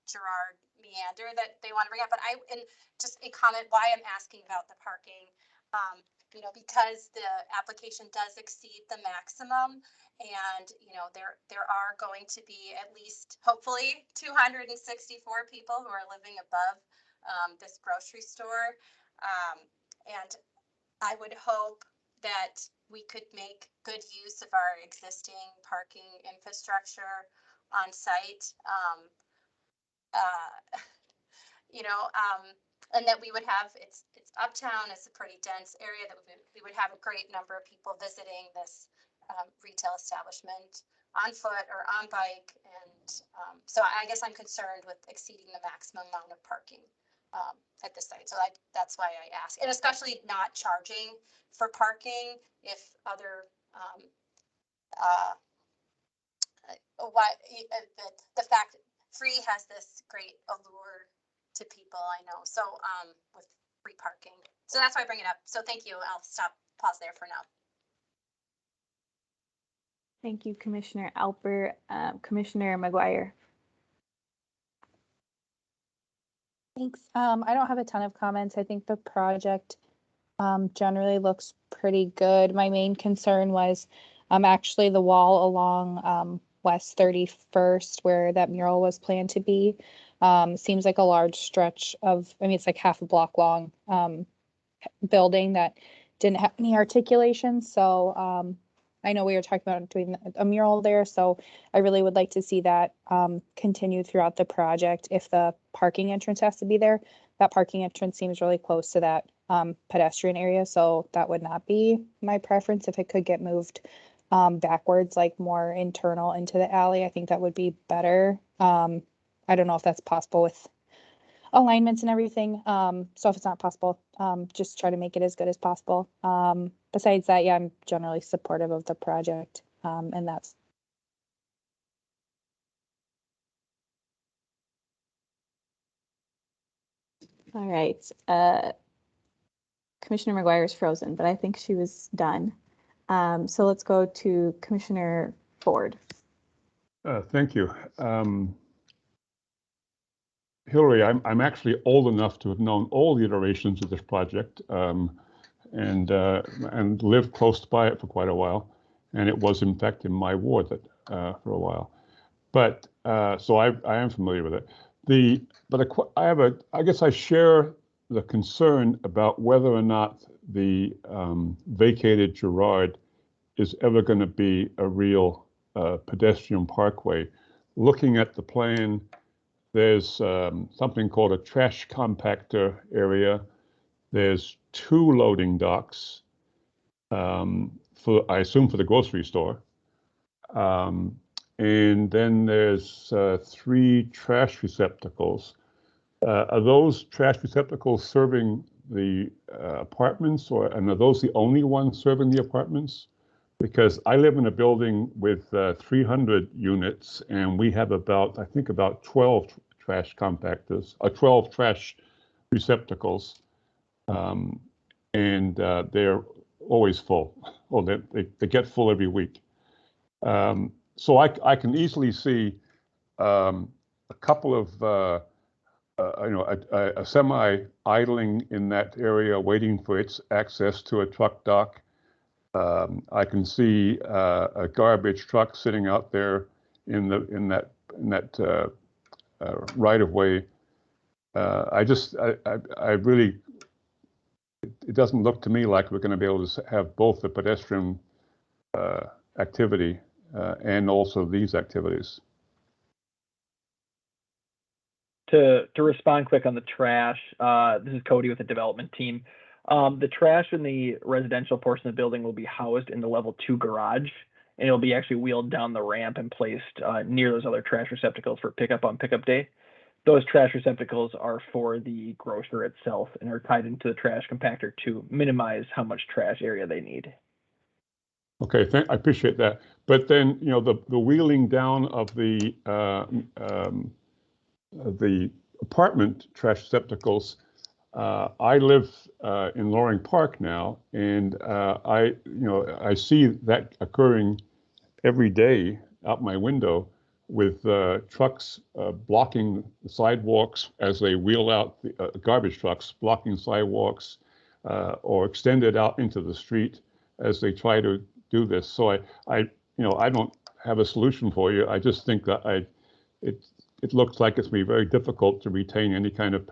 Gerard meander that they want to bring up, but just a comment why I'm asking about the parking. Because the application does exceed the maximum, and there are going to be at least hopefully 264 people who are living above this grocery store, and I would hope that we could make good use of our existing parking infrastructure on site. And that we would have, it's uptown, it's a pretty dense area, that we would have a great number of people visiting this retail establishment on foot or on bike. And so I guess I'm concerned with exceeding the maximum amount of parking at the site. So that's why I ask, and especially not charging for parking if other, the fact free has this great allure to people, I know. So with free parking. So that's why I bring it up. So thank you. I'll pause there for now. Thank you, Commissioner Alper. Commissioner Mcguire. Thanks. I don't have a ton of comments. I think the project generally looks pretty good. My main concern was Actually, the wall along West 31st, where that mural was planned to be, seems like a large stretch of, I mean, it's like half a block long building that didn't have any articulation. So I know we were talking about doing a mural there, so I really would like to see that continue throughout the project. If the parking entrance has to be there, that parking entrance seems really close to that pedestrian area, so that would not be my preference. If it could get moved backwards, like more internal into the alley, I think that would be better. I don't know if that's possible with alignments and everything. So if it's not possible, just try to make it as good as possible. Besides that, yeah, I'm generally supportive of the project, and that's. All right. Commissioner Mcguire is frozen, but I think she was done. So let's go to Commissioner Ford. Thank you. Hillary, I'm actually old enough to have known all the iterations of this project and lived close by it for quite a while. And it was, in fact, in my ward that, for a while. But so I am familiar with it. I guess I share the concern about whether or not the vacated Girard is ever going to be a real pedestrian parkway. Looking at the plan, there's something called a trash compactor area. There's 2 loading docks, I assume for the grocery store. And then there's 3 trash receptacles. Are those trash receptacles serving the apartments, and are those the only ones serving the apartments? Because I live in a building with 300 units, and we have I think about 12 trash compactors, 12 trash receptacles, and they're always full. Well, they get full every week. So I can easily see a couple of a semi idling in that area, waiting for its access to a truck dock. I can see a garbage truck sitting out there in that right of way. I really, it doesn't look to me like we're going to be able to have both the pedestrian activity and also these activities. To respond quick on the trash, this is Cody with the development team. The trash in the residential portion of the building will be housed in the level 2 garage, and it'll be actually wheeled down the ramp and placed near those other trash receptacles for pickup on pickup day. Those trash receptacles are for the grocer itself and are tied into the trash compactor to minimize how much trash area they need. Okay, I appreciate that. But then, the wheeling down of the apartment trash receptacles. I live in Loring Park now, and I see that occurring every day out my window with trucks blocking the sidewalks as they wheel out the garbage trucks, blocking sidewalks or extended out into the street as they try to do this. So I don't have a solution for you. I just think that it looks like it's going to be very difficult to retain any kind of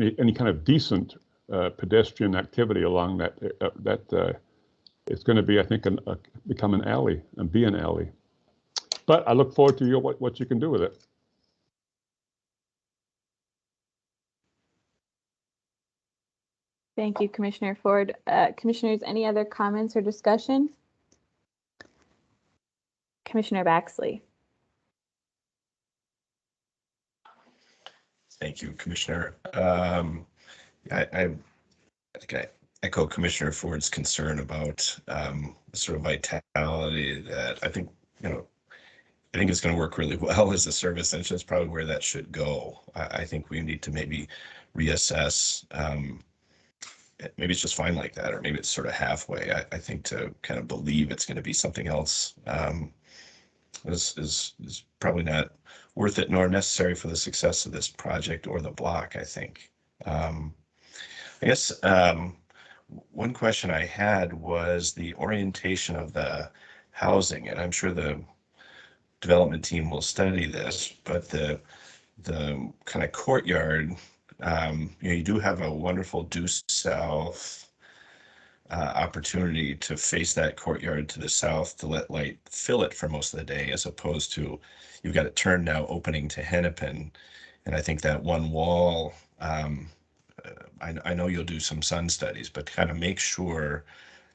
any kind of decent pedestrian activity along that. It's going to be, I think, become an alley and be an alley. But I look forward to what you can do with it. Thank you, Commissioner Ford. Commissioners, any other comments or discussion? Commissioner Baxley. Thank you, Commissioner. I think I echo Commissioner Ford's concern about sort of vitality that I think it's going to work really well as a service, and it's probably where that should go. I think we need to maybe reassess. Maybe it's just fine like that, or maybe it's sort of halfway. I think to kind of believe it's going to be something else is probably not worth it nor necessary for the success of this project or the block, I think. I guess one question I had was the orientation of the housing, and I'm sure the development team will study this, but the kind of courtyard, you do have a wonderful due south opportunity to face that courtyard to the south to let light fill it for most of the day, as opposed to you've got it turned now opening to Hennepin. And I think that one wall, I know you'll do some sun studies, but kind of make sure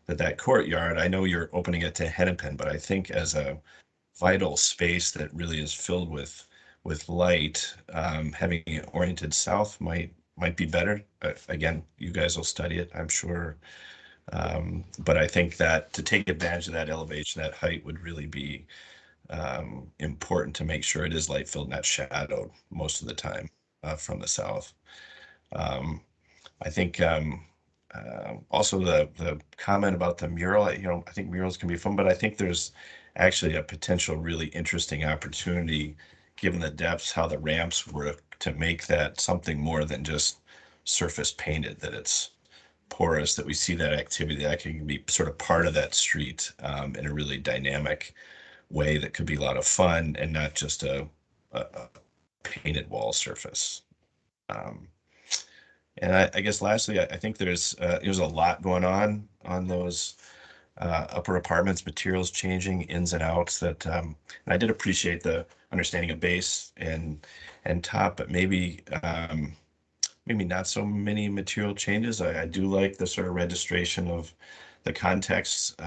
that courtyard, I know you're opening it to Hennepin, but I think as a vital space that really is filled with light, having it oriented south might be better. Again, you guys will study it, I'm sure. But I think that to take advantage of that elevation, that height would really be important to make sure it is light filled, not shadowed most of the time from the south. I think also the comment about the mural, I think murals can be fun, but I think there's actually a potential really interesting opportunity, given the depths, how the ramps work, to make that something more than just surface painted, that it's porous, that we see that activity that can be sort of part of that street in a really dynamic way that could be a lot of fun and not just a painted wall surface. And I guess lastly, I think there's a lot going on those upper apartments, materials changing, ins and outs, that and I did appreciate the understanding of base and top, but maybe not so many material changes. I do like the sort of registration of the context,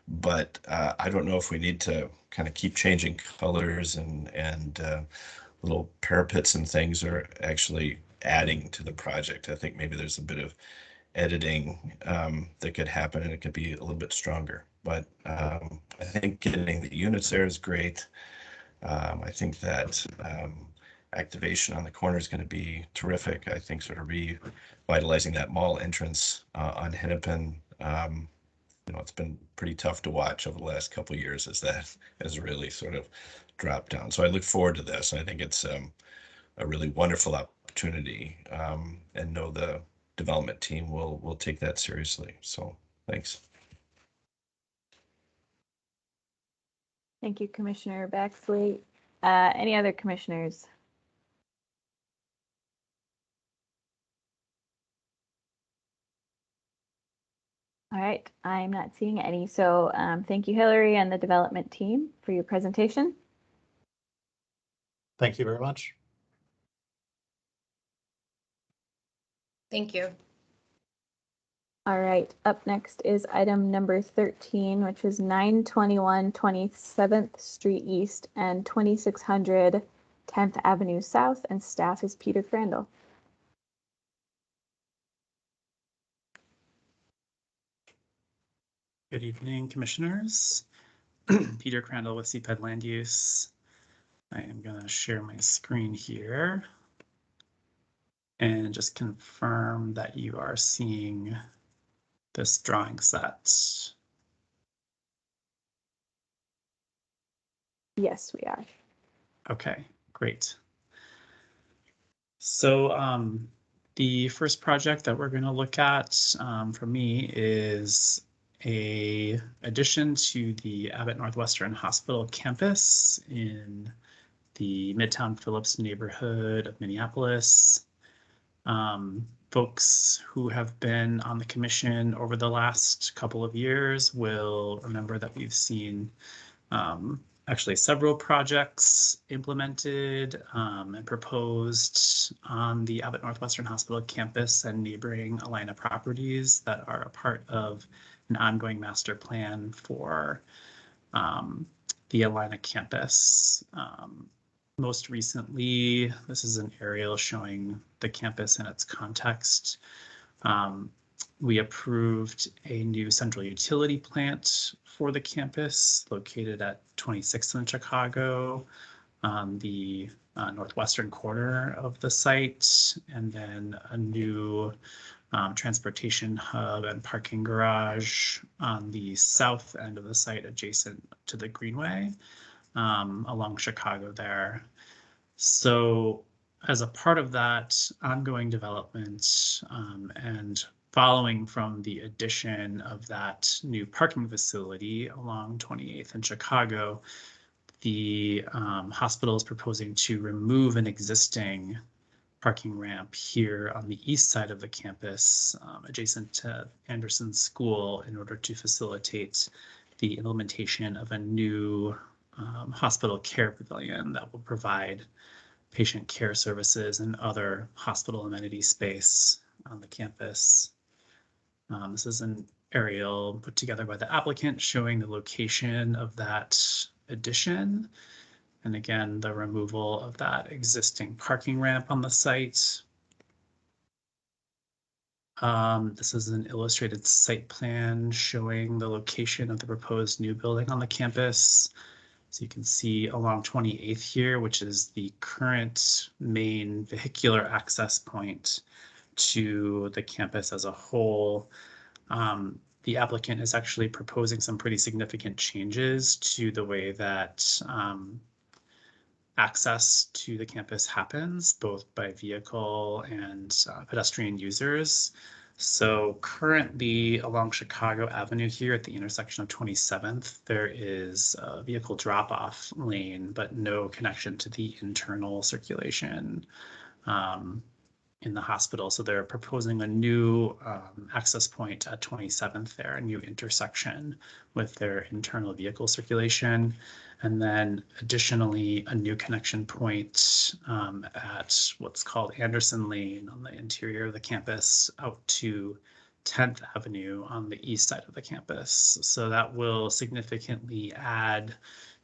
but I don't know if we need to kind of keep changing colors and little parapets and things are actually adding to the project. I think maybe there's a bit of editing that could happen, and it could be a little bit stronger. But I think getting the units there is great. I think that activation on the corner is going to be terrific. I think sort of revitalizing that mall entrance on Hennepin. It's been pretty tough to watch over the last couple of years as that has really sort of dropped down. So I look forward to this. I think it's a really wonderful opportunity, and know the development team will take that seriously. So thanks. Thank you, Commissioner Baxley. Any other commissioners? All right, I'm not seeing any. So thank you, Hillary, and the development team for your presentation. Thank you very much. Thank you. All right, up next is item number 13, which is 921 27th Street East and 2600 10th Avenue South, and staff is Peter Crandall. Good evening, commissioners. Peter Crandall with CPED Land Use. I am going to share my screen here and just confirm that you are seeing this drawing set. Yes, we are. Okay, great. So the first project that we're going to look at for me is a addition to the Abbot Northwestern Hospital campus in the Midtown Phillips neighborhood of Minneapolis. Folks who have been on the commission over the last couple of years will remember that we've seen actually several projects implemented and proposed on the Abbot Northwestern Hospital campus and neighboring Alliant properties that are a part of an ongoing master plan for the Alliant campus. Most recently, this is an aerial showing the campus in its context. We approved a new central utility plant for the campus located at 26th and Chicago on the northwestern corner of the site, and then a new transportation hub and parking garage on the south end of the site adjacent to the Greenway along Chicago there. So as a part of that ongoing development and following from the addition of that new parking facility along 28th and Chicago, the hospital is proposing to remove an existing parking ramp here on the east side of the campus, adjacent to Anderson School, in order to facilitate the implementation of a new hospital care pavilion that will provide patient care services and other hospital amenity space on the campus. This is an aerial put together by the applicant showing the location of that addition. And again, the removal of that existing parking ramp on the site. This is an illustrated site plan showing the location of the proposed new building on the campus. So you can see along 28th here, which is the current main vehicular access point to the campus as a whole. The applicant is actually proposing some pretty significant changes to the way that access to the campus happens, both by vehicle and pedestrian users. So currently along Chicago Avenue here at the intersection of 27th, there is a vehicle drop-off lane, but no connection to the internal circulation in the hospital. So they're proposing a new access point at 27th there, a new intersection with their internal vehicle circulation. And then additionally, a new connection point at what's called Anderson Lane on the interior of the campus out to 10th Avenue on the east side of the campus. So that will significantly add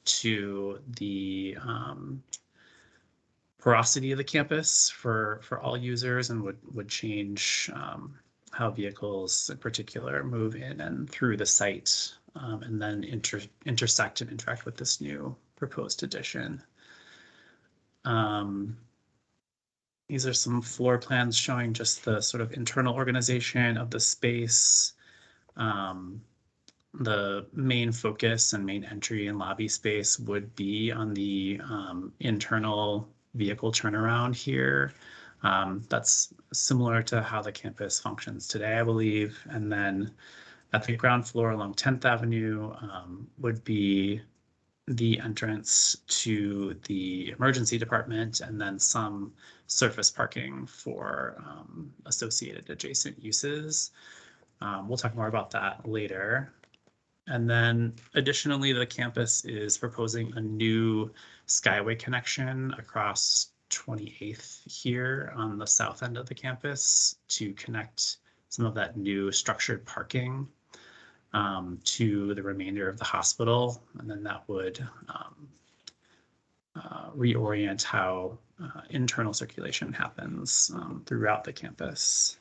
to the porosity of the campus for all users, and would change how vehicles in particular move in and through the site, and then intersect and interact with this new proposed addition. These are some floor plans showing just the sort of internal organization of the space. The main focus and main entry and lobby space would be on the internal vehicle turnaround here. That's similar to how the campus functions today, I believe. And then at the ground floor along 10th Avenue would be the entrance to the emergency department, and then some surface parking for associated adjacent uses. We'll talk more about that later. And then additionally, the campus is proposing a new Skyway connection across 28th here on the south end of the campus to connect some of that new structured parking to the remainder of the hospital. And then that would reorient how internal circulation happens throughout the campus.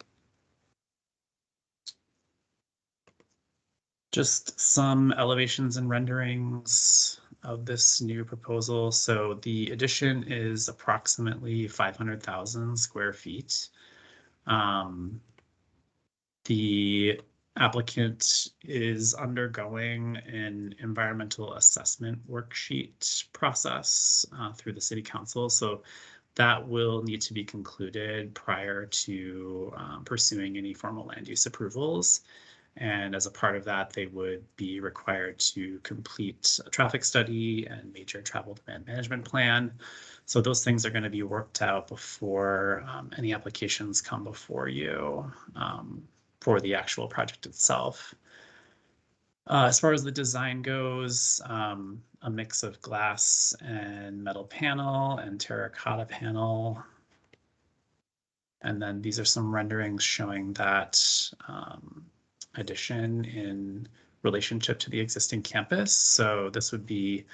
Just some elevations and renderings of this new proposal. So the addition is approximately 500,000 square feet. The applicant is undergoing an environmental assessment worksheet process through the city council. So that will need to be concluded prior to pursuing any formal land use approvals. And as a part of that, they would be required to complete a traffic study and major travel demand management plan. So those things are going to be worked out before any applications come before you for the actual project itself. As far as the design goes, a mix of glass and metal panel and terracotta panel. And then these are some renderings showing that addition in relationship to the existing campus. So this would be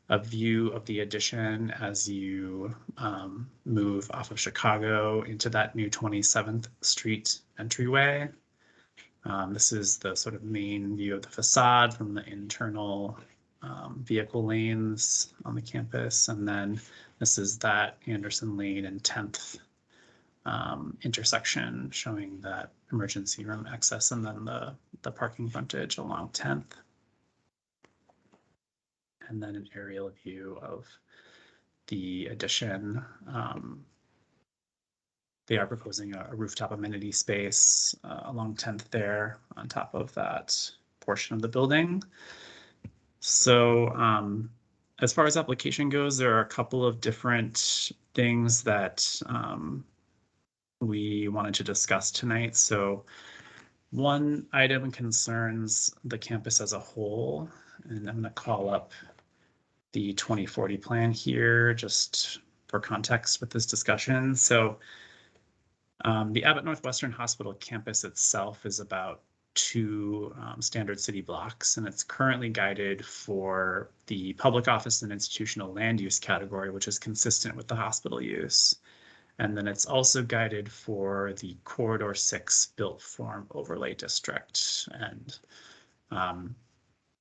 a view of the addition as you move off of Chicago into that new 27th Street entryway. This is the sort of main view of the facade from the internal vehicle lanes on the campus. And then this is that Anderson Lane and 10th intersection showing that emergency room access, and then the parking frontage along 10th. And then an aerial view of the addition they are proposing a rooftop amenity space along 10th there on top of that portion of the building. So as far as application goes, there are a couple of different things that we wanted to discuss tonight. So one item concerns the campus as a whole, and I'm going to call up the 2040 plan here just for context with this discussion. So the Abbot Northwestern Hospital campus itself is about 2 standard city blocks, and it's currently guided for the public office and institutional land use category, which is consistent with the hospital use. And then it's also guided for the Corridor 6 built form overlay district. And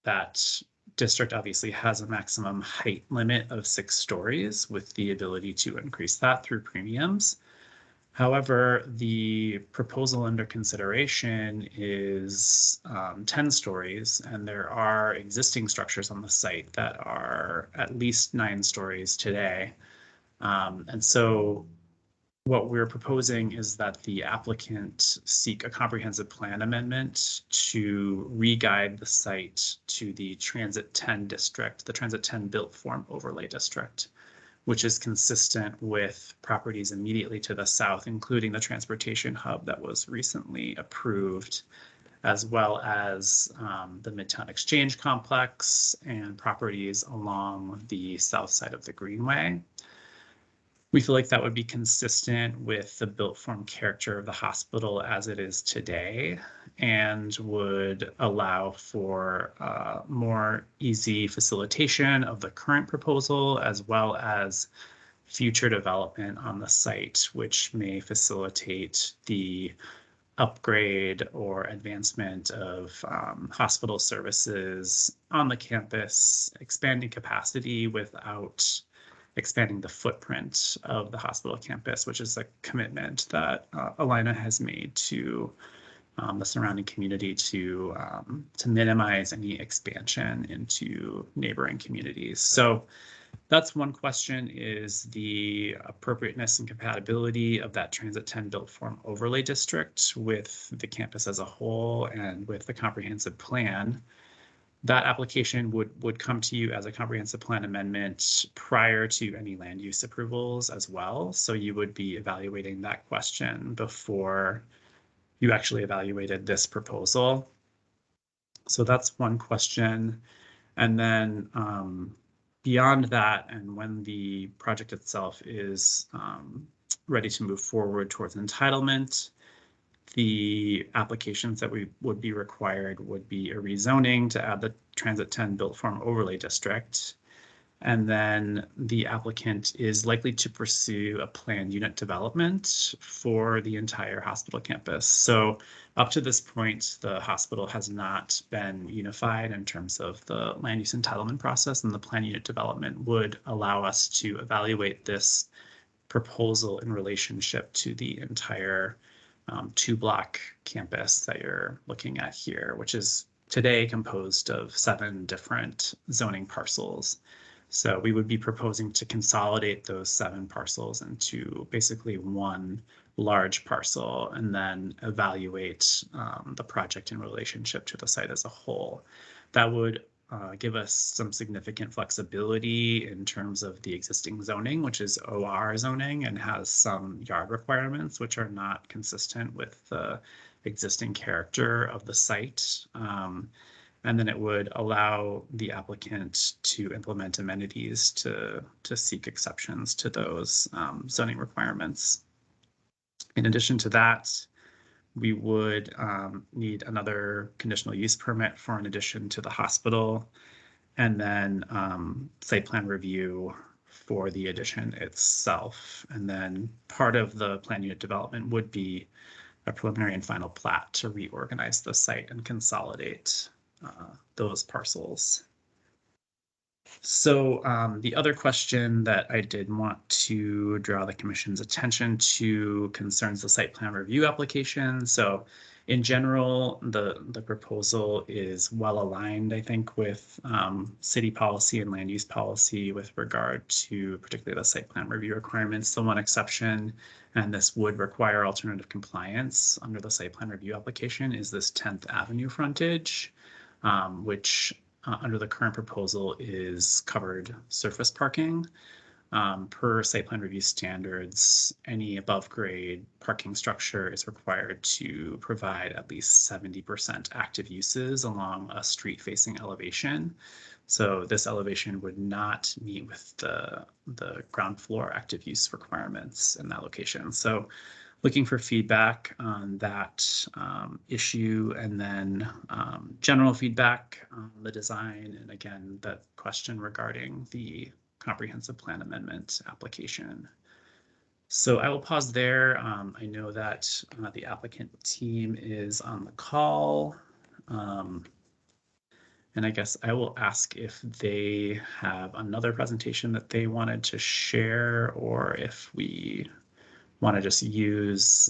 that district obviously has a maximum height limit of 6 stories with the ability to increase that through premiums. However, the proposal under consideration is 10 stories, and there are existing structures on the site that are at least 9 stories today. And so what we're proposing is that the applicant seek a comprehensive plan amendment to re-guide the site to the Transit 10 district, the Transit 10 built form overlay district, which is consistent with properties immediately to the south, including the transportation hub that was recently approved, as well as the Midtown Exchange Complex and properties along the south side of the Greenway. We feel like that would be consistent with the built form character of the hospital as it is today, and would allow for more easy facilitation of the current proposal, as well as future development on the site, which may facilitate the upgrade or advancement of hospital services on the campus, expanding capacity without expanding the footprint of the hospital campus, which is a commitment that Alliant has made to the surrounding community to minimize any expansion into neighboring communities. So that's one question, is the appropriateness and compatibility of that Transit 10 built form overlay district with the campus as a whole and with the comprehensive plan. That application would come to you as a comprehensive plan amendment prior to any land use approvals as well. So you would be evaluating that question before you actually evaluated this proposal. So that's one question. And then beyond that, and when the project itself is ready to move forward towards entitlement, the applications that would be required would be a rezoning to add the Transit 10 built form overlay district. And then the applicant is likely to pursue a planned unit development for the entire hospital campus. So up to this point, the hospital has not been unified in terms of the land use entitlement process, and the planned unit development would allow us to evaluate this proposal in relationship to the entire 2-block campus that you're looking at here, which is today composed of 7 different zoning parcels. So we would be proposing to consolidate those 7 parcels into basically one large parcel, and then evaluate the project in relationship to the site as a whole. That would give us some significant flexibility in terms of the existing zoning, which is OR zoning and has some yard requirements, which are not consistent with the existing character of the site. And then it would allow the applicant to implement amenities to seek exceptions to those zoning requirements. In addition to that, we would need another conditional use permit for an addition to the hospital, and then site plan review for the addition itself. And then part of the plan unit development would be a preliminary and final plat to reorganize the site and consolidate those parcels. So the other question that I did want to draw the commission's attention to concerns the site plan review application. So In general, the proposal is well aligned, I think, with city policy and land use policy with regard to particularly the site plan review requirements. The one exception, and this would require alternative compliance under the site plan review application, is this 10th Avenue frontage, which under the current proposal is covered surface parking. Per site plan review standards, any above grade parking structure is required to provide at least 70% active uses along a street facing elevation. So this elevation would not meet with the ground floor active use requirements in that location. So looking for feedback on that issue, and then general feedback on the design, and again, that question regarding the comprehensive plan amendment application. So I will pause there. I know that the applicant team is on the call. And I guess I will ask if they have another presentation that they wanted to share, or if we want to just use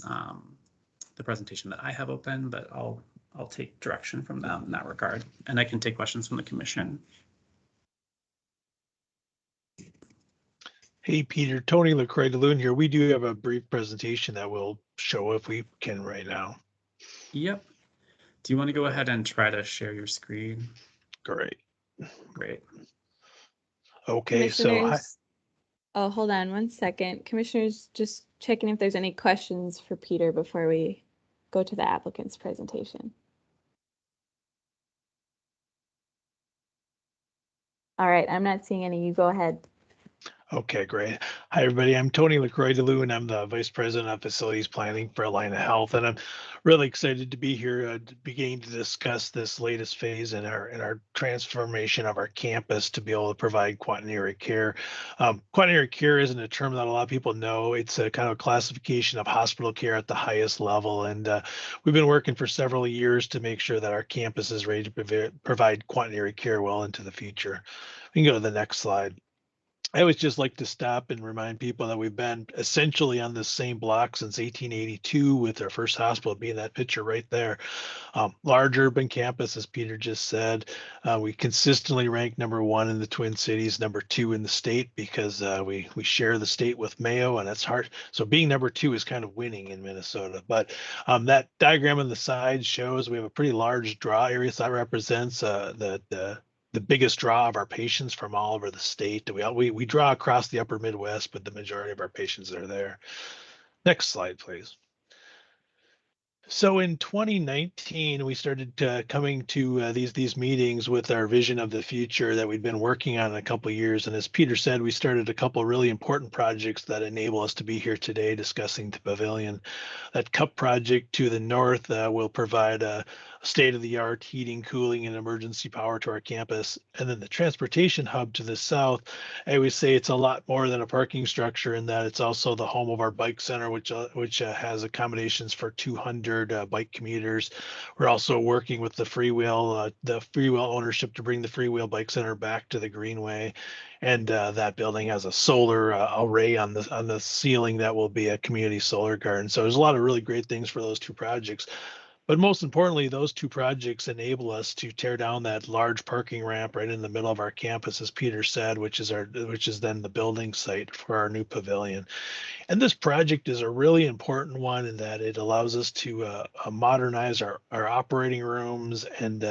the presentation that I have open, but I'll take direction from them in that regard. And I can take questions from the commission. Hey, Peter, Tony LaCroix DeLune here. We do have a brief presentation that we'll show if we can right now. Yep. Do you want to go ahead and try to share your screen? Great. Great. Okay, so oh, hold on one second. Commissioners, just checking if there's any questions for Peter before we go to the applicant's presentation. All right, I'm not seeing any. You go ahead. Okay, great. Hi, everybody. I'm Tony LaCroix DeLune. I'm the Vice President of Facilities Planning for Alliant Health, and I'm really excited to be here beginning to discuss this latest phase in our transformation of our campus to be able to provide quaternary care. Quaternary care isn't a term that a lot of people know. It's a kind of classification of hospital care at the highest level, and we've been working for several years to make sure that our campus is ready to provide quaternary care well into the future. We can go to the next slide. I always just like to stop and remind people that we've been essentially on this same block since 1882, with our first hospital being that picture right there. Large urban campus, as Peter just said. We consistently rank #1 in the Twin Cities, #2 in the state, because we share the state with Mayo, and it's hard. So being #2 is kind of winning in Minnesota. But that diagram on the side shows we have a pretty large draw area. So that represents the biggest draw of our patients from all over the state. We draw across the upper Midwest, but the majority of our patients are there. Next slide, please. So in 2019, we started coming to these meetings with our vision of the future that we'd been working on in a couple of years. And as Peter said, we started a couple of really important projects that enable us to be here today discussing the pavilion. That CUP project to the north will provide a state-of-the-art heating, cooling, and emergency power to our campus. And then the transportation hub to the south, I always say it's a lot more than a parking structure, in that it's also the home of our bike center, which has accommodations for 200 bike commuters. We're also working with the freewheel ownership to bring the freewheel bike center back to the Greenway. And that building has a solar array on the ceiling that will be a community solar garden. So there's a lot of really great things for those two projects. But most importantly, those two projects enable us to tear down that large parking ramp right in the middle of our campus, as Peter said, which is then the building site for our new pavilion. And this project is a really important one in that it allows us to modernize our operating rooms and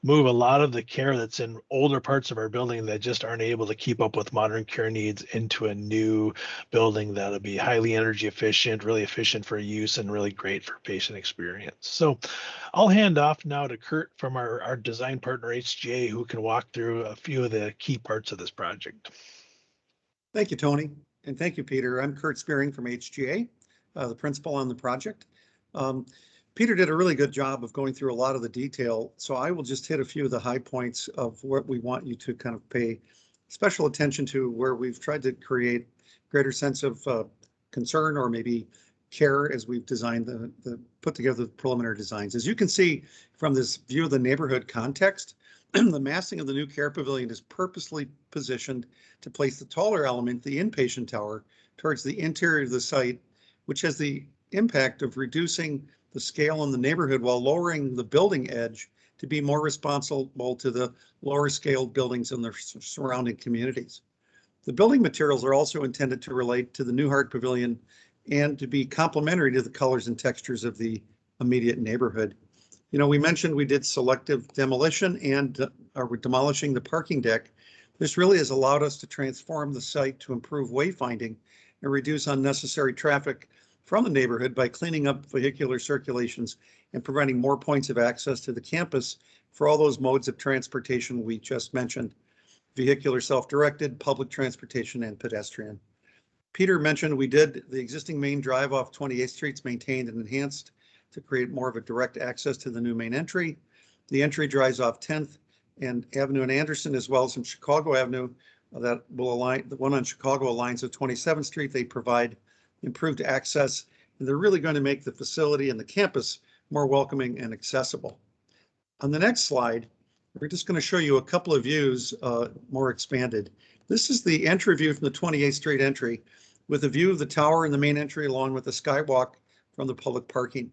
move a lot of the care that's in older parts of our building that just aren't able to keep up with modern care needs into a new building that'll be highly energy efficient, really efficient for use, and really great for patient experience. So I'll hand off now to Kurt from our design partner HGA, who can walk through a few of the key parts of this project. Thank you, Tony. And thank you, Peter. I'm Kurt Spearing from HGA, the principal on the project. Peter did a really good job of going through a lot of the detail, so I will just hit a few of the high points of what we want you to kind of pay special attention to, where we've tried to create greater sense of concern, or maybe care, as we've designed put together the preliminary designs. As you can see from this view of the neighborhood context, the massing of the new care pavilion is purposely positioned to place the taller element, the inpatient tower, towards the interior of the site, which has the impact of reducing the scale in the neighborhood while lowering the building edge to be more responsible to the lower scaled buildings in the surrounding communities. The building materials are also intended to relate to the Newhart Pavilion and to be complementary to the colors and textures of the immediate neighborhood. You know, we mentioned we did selective demolition and we're demolishing the parking deck. This really has allowed us to transform the site to improve wayfinding and reduce unnecessary traffic from the neighborhood by cleaning up vehicular circulations and providing more points of access to the campus for all those modes of transportation we just mentioned: vehicular, self-directed, public transportation, and pedestrian. Peter mentioned we did the existing main drive off 28th Street's maintained and enhanced to create more of a direct access to the new main entry. The entry drives off 10th and Avenue and Anderson, as well as from Chicago Avenue. That will align, the one on Chicago aligns with 27th Street. They provide improved access, and they're really going to make the facility and the campus more welcoming and accessible. On the next slide, we're just going to show you a couple of views more expanded. This is the entry view from the 28th Street entry with a view of the tower and the main entry along with the skywalk from the public parking.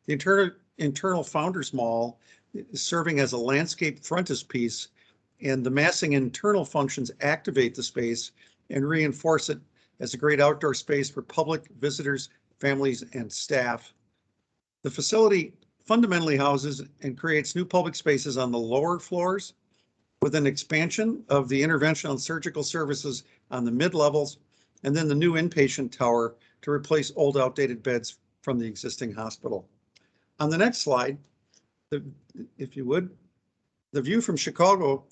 The internal Founders Mall is serving as a landscape frontispiece, and the massing internal functions activate the space and reinforce it as a great outdoor space for public, visitors, families, and staff. The facility fundamentally houses and creates new public spaces on the lower floors with an expansion of the interventional and surgical services on the mid-levels, and then the new inpatient tower to replace old outdated beds from the existing hospital. On the next slide, if you would, the view from Chicago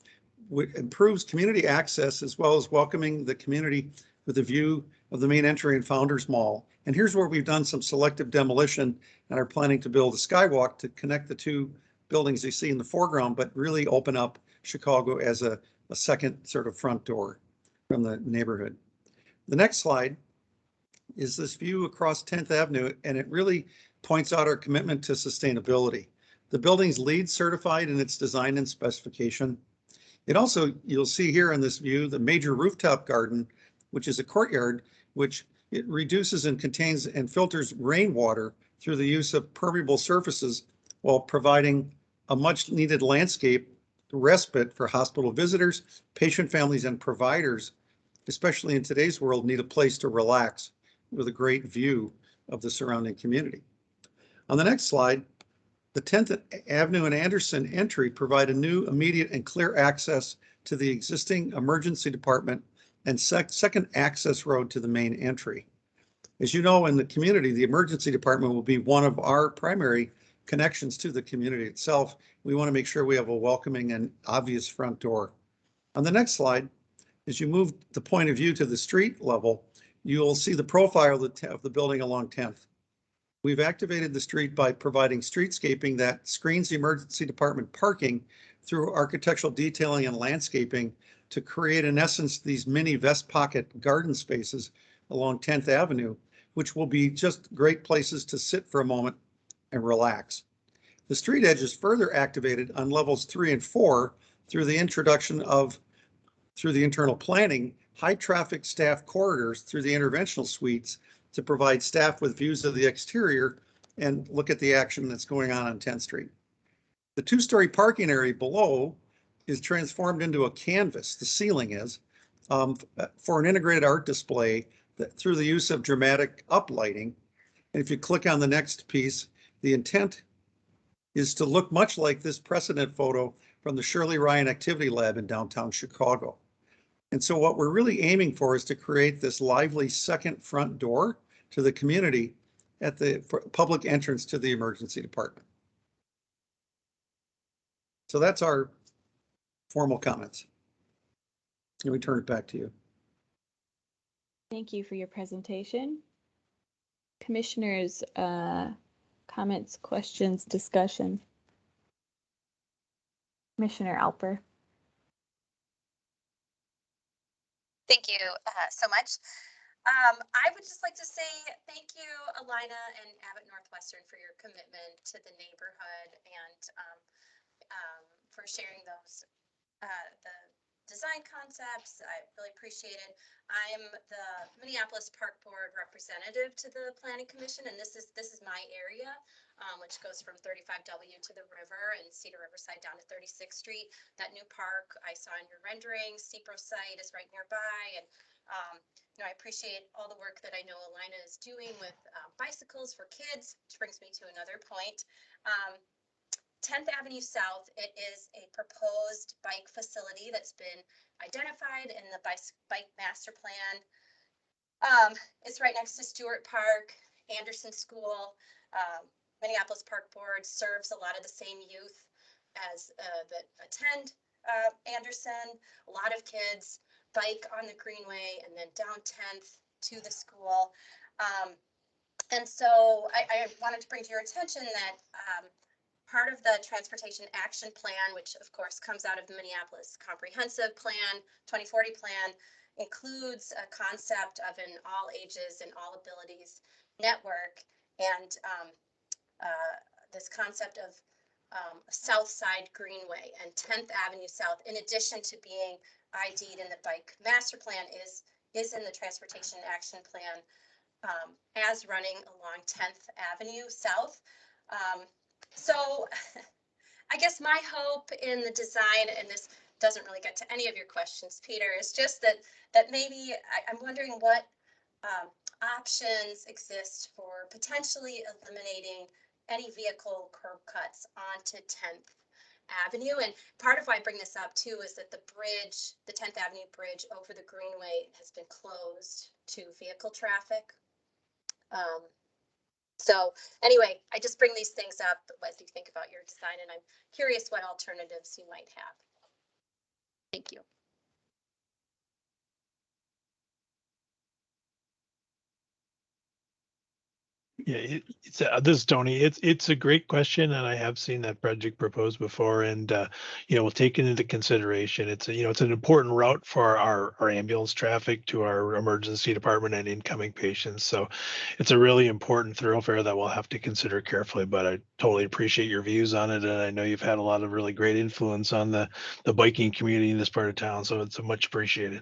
improves community access as well as welcoming the community with a view of the main entry and Founders Mall. And here's where we've done some selective demolition and are planning to build a skywalk to connect the two buildings you see in the foreground, but really open up Chicago as a second sort of front door from the neighborhood. The next slide is this view across 10th Avenue, and it really points out our commitment to sustainability. The building's LEED certified in its design and specification. It also, you'll see here in this view, the major rooftop garden, which is a courtyard, which it reduces and contains and filters rainwater through the use of permeable surfaces while providing a much needed landscape respite for hospital visitors, patient families, and providers, especially in today's world, need a place to relax with a great view of the surrounding community. On the next slide, the 10th Avenue and Anderson entry provide a new, immediate, and clear access to the existing emergency department and second access road to the main entry. As you know, in the community, the emergency department will be one of our primary connections to the community itself. We want to make sure we have a welcoming and obvious front door. On the next slide, as you move the point of view to the street level, you'll see the profile of the building along 10th. We've activated the street by providing streetscaping that screens the emergency department parking through architectural detailing and landscaping to create, in essence, these mini vest pocket garden spaces along 10th Avenue, which will be just great places to sit for a moment and relax. The street edge is further activated on levels 3 and 4 through the introduction of, through the internal planning, high traffic staff corridors through the interventional suites to provide staff with views of the exterior and look at the action that's going on 10th Street. The two-story parking area below is transformed into a canvas, the ceiling is, for an integrated art display through the use of dramatic uplighting. And if you click on the next piece, the intent is to look much like this precedent photo from the Shirley Ryan Activity Lab in downtown Chicago. And so what we're really aiming for is to create this lively second front door to the community at the public entrance to the emergency department. So that's our formal comments. Let me turn it back to you. Thank you for your presentation. Commissioners, comments, questions, discussion. Commissioner Alper. Thank you so much. I would just like to say thank you, Alina and Abbot Northwestern, for your commitment to the neighborhood and for sharing those the design concepts. I really appreciate it. I'm the Minneapolis Park Board representative to the Planning Commission, and this is my area. which goes from 35W to the river and Cedar Riverside down to 36th Street. That new park I saw in your renderings, CPRO site is right nearby. And, I appreciate all the work that I know Alliant is doing with bicycles for kids, which brings me to another point. 10th Avenue South, it is a proposed bike facility that's been identified in the bike master plan. It's right next to Stewart Park, Anderson School. Minneapolis Park Board serves a lot of the same youth as that attend Anderson. A lot of kids bike on the Greenway and then down 10th to the school. And so I wanted to bring to your attention that part of the Transportation Action Plan, which of course comes out of the Minneapolis Comprehensive Plan, 2040 Plan, includes a concept of an all ages and all abilities network. And this concept of South Side Greenway and 10th Avenue South, in addition to being ID'd in the bike master plan, is in the Transportation Action Plan as running along 10th Avenue South. So I guess my hope in the design, and this doesn't really get to any of your questions, Peter, is just that maybe I'm wondering what options exist for potentially eliminating any vehicle curb cuts onto 10th Avenue. And part of why I bring this up too is that the bridge, the 10th Avenue bridge over the Greenway, has been closed to vehicle traffic. So anyway, I just bring these things up as you think about your design, and I'm curious what alternatives you might have. Thank you. Yeah, this is Tony. It's a great question, and I have seen that project proposed before, and we'll take it into consideration. It's it's an important route for our ambulance traffic to our emergency department and incoming patients. So it's a really important thoroughfare that we'll have to consider carefully. But I totally appreciate your views on it, and I know you've had a lot of really great influence on the biking community in this part of town. So it's much appreciated.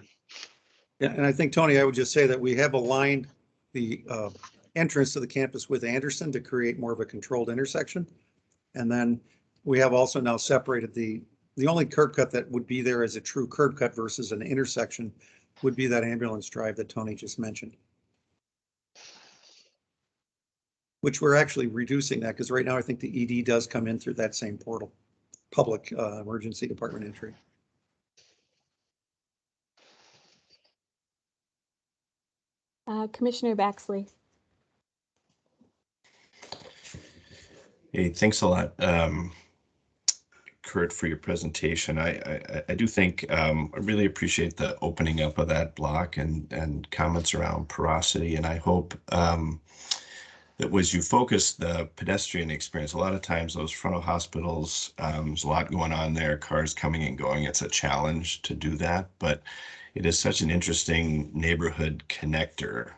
Yeah, and I think, Tony, I would just say that we have aligned the entrance to the campus with Anderson to create more of a controlled intersection. And then we have also now separated the only curb cut that would be there as a true curb cut versus an intersection would be that ambulance drive that Tony just mentioned. Which we're actually reducing that, because right now I think the ED does come in through that same portal, public emergency department entry. Commissioner Baxley. Hey, thanks a lot, Kurt, for your presentation. I do think I really appreciate the opening up of that block and comments around porosity, and I hope that as you focus the pedestrian experience, a lot of times those frontal hospitals, there's a lot going on there, cars coming and going. It's a challenge to do that, but it is such an interesting neighborhood connector.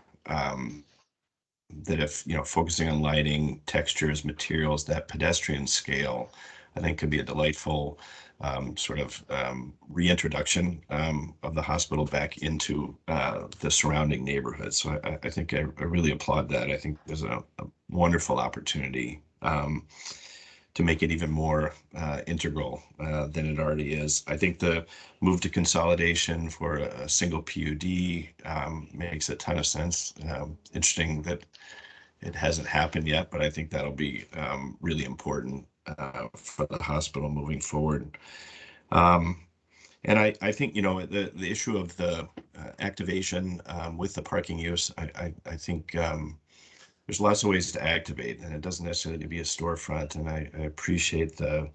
That if, focusing on lighting, textures, materials, that pedestrian scale, I think could be a delightful reintroduction of the hospital back into the surrounding neighborhood. So I think I really applaud that. I think there's a wonderful opportunity to make it even more integral than it already is. I think the move to consolidation for a single PUD makes a ton of sense. Interesting that it hasn't happened yet, but I think that'll be really important for the hospital moving forward. And I think, the issue of the activation with the parking use, I think there's lots of ways to activate, and it doesn't necessarily need to be a storefront. And I appreciate the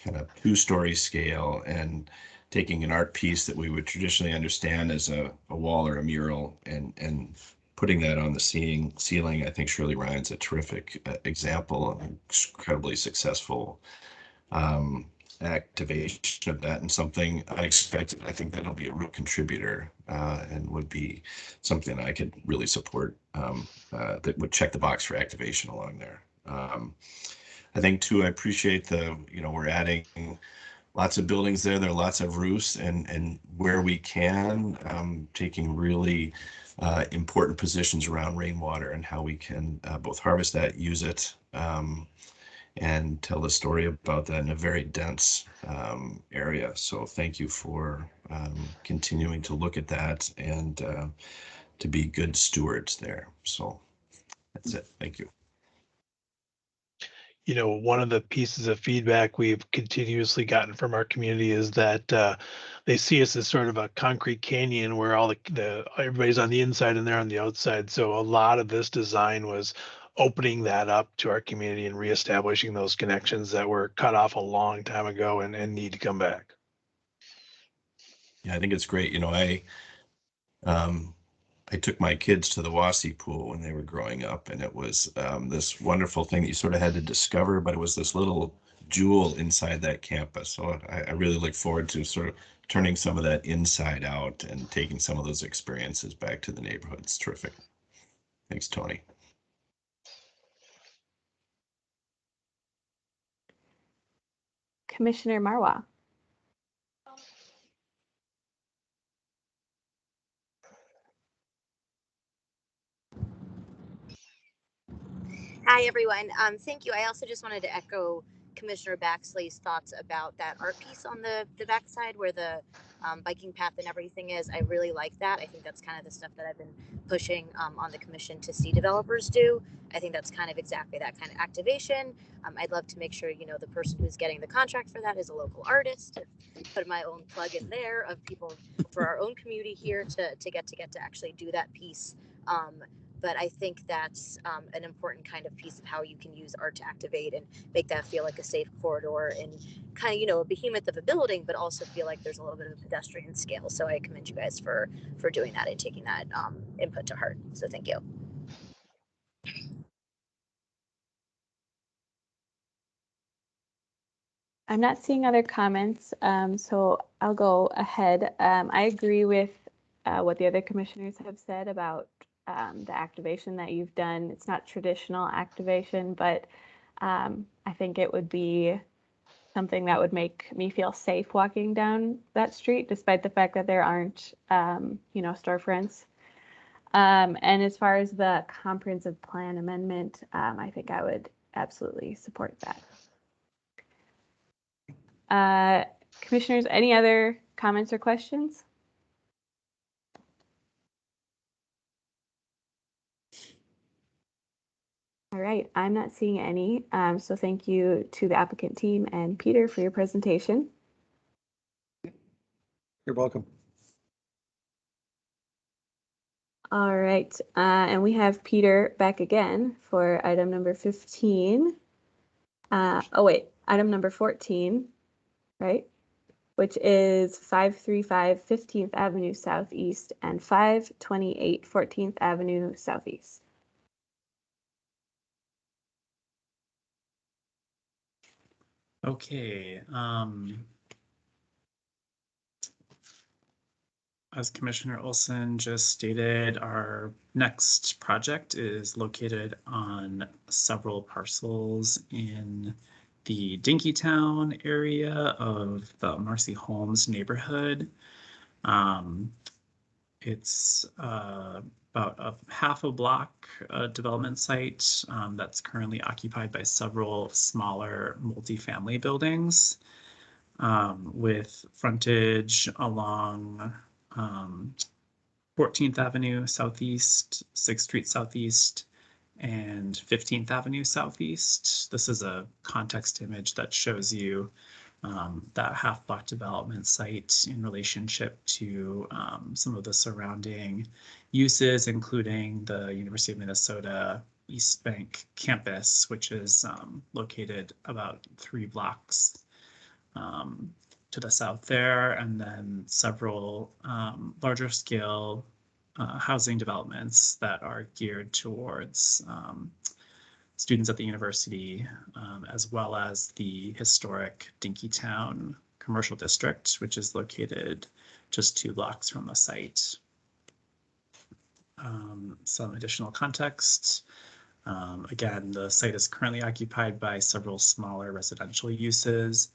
kind of 2-story scale and taking an art piece that we would traditionally understand as a wall or a mural and putting that on the ceiling. I think Shirley Ryan's a terrific example of an incredibly successful activation of that, and something unexpected. I think that'll be a real contributor and would be something I could really support that would check the box for activation along there. I think too, I appreciate we're adding lots of buildings there. There are lots of roofs, and where we can, taking really important positions around rainwater and how we can both harvest that, use it, and tell the story about that in a very dense area. So thank you for continuing to look at that and to be good stewards there. So that's it. Thank you. You know, one of the pieces of feedback we've continuously gotten from our community is that they see us as sort of a concrete canyon where all the everybody's on the inside and they're on the outside. So a lot of this design was opening that up to our community and reestablishing those connections that were cut off a long time ago and need to come back. Yeah, I think it's great. You know, I took my kids to the Wassee pool when they were growing up, and it was this wonderful thing that you sort of had to discover, but it was this little jewel inside that campus. So I really look forward to sort of turning some of that inside out and taking some of those experiences back to the neighborhood. It's terrific. Thanks, Tony. Commissioner Marwa. Hi, everyone. Thank you. I also just wanted to echo Commissioner Baxley's thoughts about that art piece on the backside where the biking path and everything is. I really like that. I think that's kind of the stuff that I've been pushing on the commission to see developers do. I think that's kind of exactly that kind of activation. I'd love to make sure, you know, the person who's getting the contract for that is a local artist. Put my own plug in there of people for our own community here to get to actually do that piece. But I think that's an important kind of piece of how you can use art to activate and make that feel like a safe corridor and kind of, you know, a behemoth of a building, but also feel like there's a little bit of a pedestrian scale. So I commend you guys for doing that and taking that input to heart. So thank you. I'm not seeing other comments, so I'll go ahead. I agree with what the other commissioners have said about the activation that you've done. It's not traditional activation, but I think it would be something that would make me feel safe walking down that street, despite the fact that there aren't, you know, storefronts. And as far as the comprehensive plan amendment, I think I would absolutely support that. Commissioners, any other comments or questions? All right, I'm not seeing any, so thank you to the applicant team and Peter for your presentation. You're welcome. All right, and we have Peter back again for item number 15. Oh wait, item number 14, right? Which is 535 15th Avenue Southeast and 528 14th Avenue Southeast. Okay. As Commissioner Olson just stated, our next project is located on several parcels in the Dinkytown area of the Marcy Holmes neighborhood. It's about a half a block development site that's currently occupied by several smaller multifamily buildings with frontage along 14th Avenue Southeast, 6th Street Southeast, and 15th Avenue Southeast. This is a context image that shows you that half block development site in relationship to some of the surrounding uses, including the University of Minnesota East Bank campus, which is located about 3 blocks to the south there, and then several larger scale housing developments that are geared towards students at the university, as well as the historic Dinkytown Commercial District, which is located just 2 blocks from the site. Some additional context. Again, the site is currently occupied by several smaller residential uses.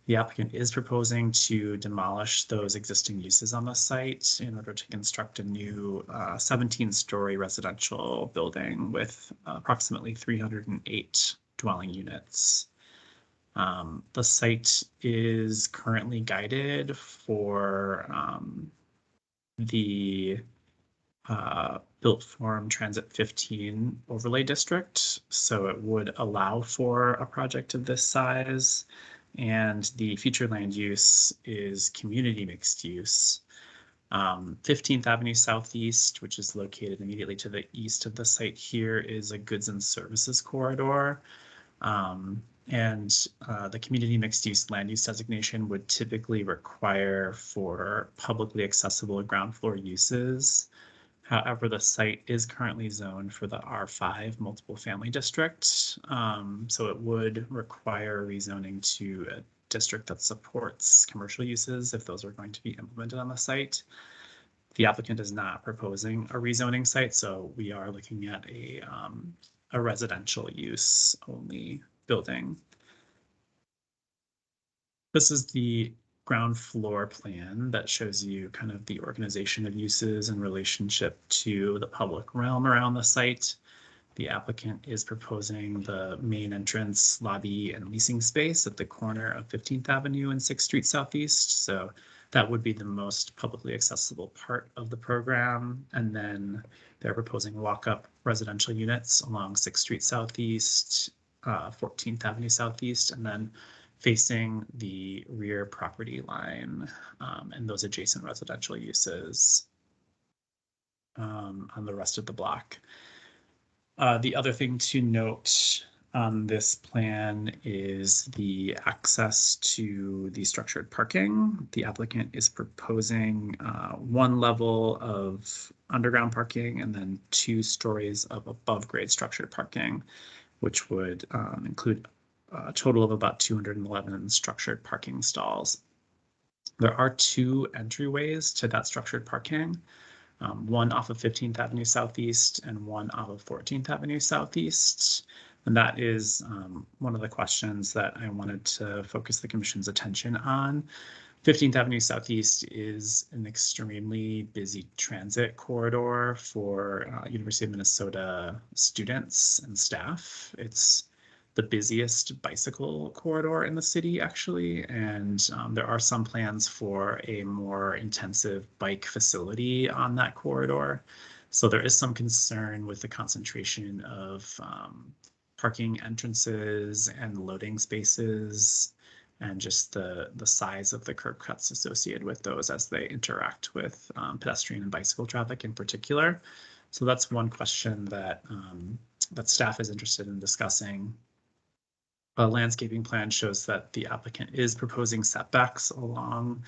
The applicant is proposing to demolish those existing uses on the site in order to construct a new 17-story residential building with approximately 308 dwelling units. The site is currently guided for the Built Form Transit 15 overlay district, so it would allow for a project of this size. And the future land use is community mixed use. 15th Avenue Southeast, which is located immediately to the east of the site here, is a goods and services corridor. The community mixed use land use designation would typically require for publicly accessible ground floor uses. However, the site is currently zoned for the R5 multiple family district. So it would require rezoning to a district that supports commercial uses if those are going to be implemented on the site. The applicant is not proposing a rezoning site, so we are looking at a residential use only building. This is the ground floor plan that shows you kind of the organization of uses in relationship to the public realm around the site. The applicant is proposing the main entrance, lobby, and leasing space at the corner of 15th Avenue and 6th Street Southeast. So that would be the most publicly accessible part of the program. And then they're proposing walk-up residential units along 6th Street Southeast, 14th Avenue Southeast, and then facing the rear property line and those adjacent residential uses on the rest of the block. The other thing to note on this plan is the access to the structured parking. The applicant is proposing one level of underground parking and then 2 stories of above grade structured parking, which would include a total of about 211 structured parking stalls. There are 2 entryways to that structured parking, one off of 15th Avenue Southeast and one off of 14th Avenue Southeast. And that is one of the questions that I wanted to focus the commission's attention on. 15th Avenue Southeast is an extremely busy transit corridor for University of Minnesota students and staff. It's the busiest bicycle corridor in the city, actually, and there are some plans for a more intensive bike facility on that corridor. So there is some concern with the concentration of parking entrances and loading spaces and just the size of the curb cuts associated with those as they interact with pedestrian and bicycle traffic in particular. So that's one question that, that staff is interested in discussing. A landscaping plan shows that the applicant is proposing setbacks along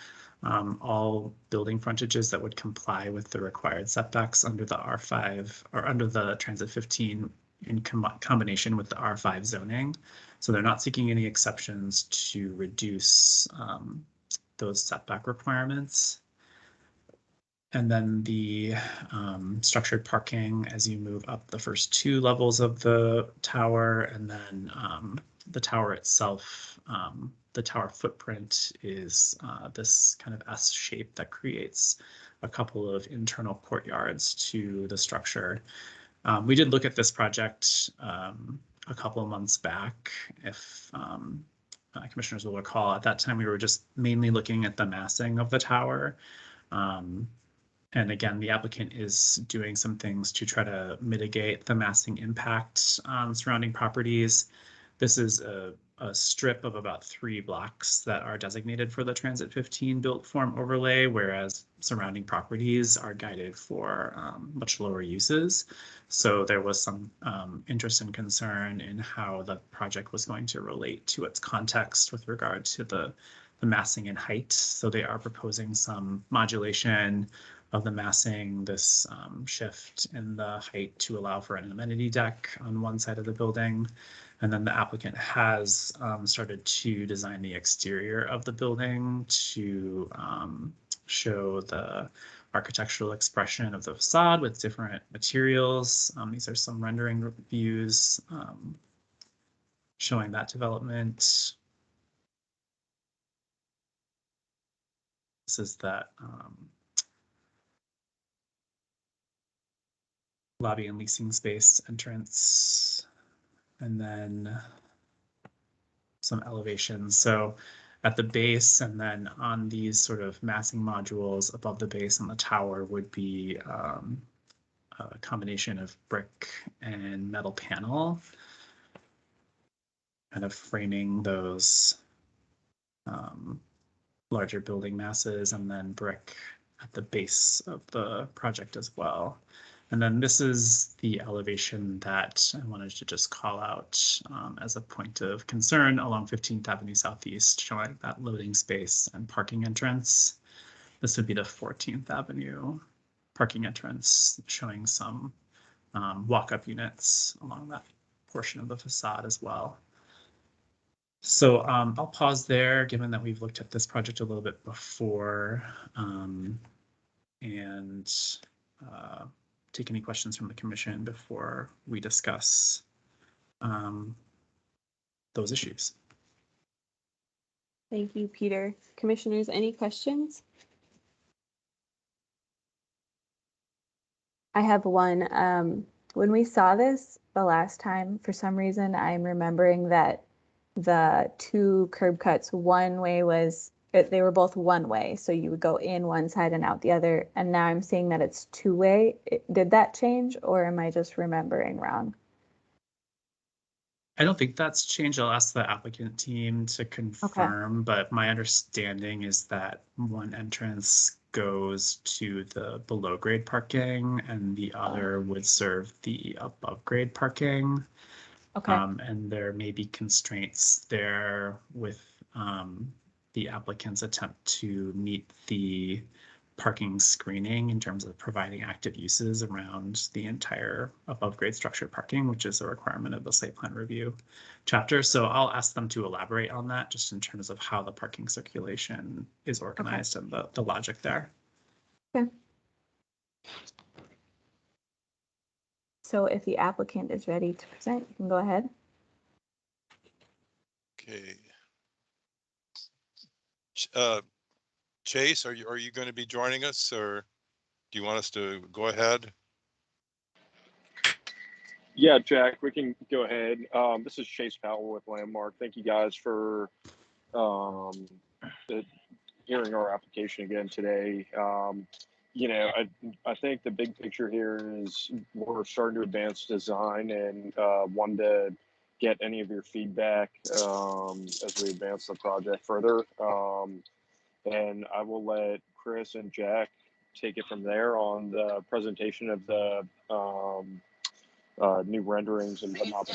all building frontages that would comply with the required setbacks under the R5 or under the Transit 15 in combination with the R5 zoning. So they're not seeking any exceptions to reduce those setback requirements. And then the structured parking as you move up the first 2 levels of the tower, and then the tower itself, the tower footprint is this kind of S shape that creates a couple of internal courtyards to the structure. We did look at this project a couple of months back. If commissioners will recall, at that time we were just mainly looking at the massing of the tower. And again, the applicant is doing some things to try to mitigate the massing impact on surrounding properties. This is a strip of about 3 blocks that are designated for the Transit 15 built form overlay, whereas surrounding properties are guided for much lower uses. So there was some interest and concern in how the project was going to relate to its context with regard to the massing and height. So they are proposing some modulation of the massing, this shift in the height to allow for an amenity deck on one side of the building. And then the applicant has started to design the exterior of the building to show the architectural expression of the facade with different materials. These are some rendering views showing that development. this is that lobby and leasing space entrance, and then some elevations. So at the base and then on these sort of massing modules above the base and the tower would be a combination of brick and metal panel, kind of framing those larger building masses, and then brick at the base of the project as well. And then this is the elevation that I wanted to just call out as a point of concern along 15th Avenue Southeast, showing that loading space and parking entrance. This would be the 14th Avenue parking entrance, showing some walk-up units along that portion of the facade as well. So I'll pause there, given that we've looked at this project a little bit before, and take any questions from the commission before we discuss those issues. Thank you, Peter. Commissioners, any questions? I have one. When we saw this the last time, for some reason, I'm remembering that the two curb cuts, one way was, they were both one way. So you would go in one side and out the other. And now I'm seeing that it's two way. Did that change, or am I just remembering wrong? I don't think that's changed. I'll ask the applicant team to confirm, but my understanding is that one entrance goes to the below grade parking and the other would serve the above grade parking. Okay. And there may be constraints there with the applicant's attempt to meet the parking screening in terms of providing active uses around the entire above grade structured parking, which is a requirement of the site plan review chapter. So I'll ask them to elaborate on that just in terms of how the parking circulation is organized and the logic there. Okay. So if the applicant is ready to present, you can go ahead. Okay. Chase, are you going to be joining us, or do you want us to go ahead? Yeah, Jack, we can go ahead. This is Chase Powell with Landmark. Thank you guys for hearing our application again today. You know, I think the big picture here is we're starting to advance design and wanted to get any of your feedback as we advance the project further. And I will let Chris and Jack take it from there on the presentation of the new renderings and whatnot.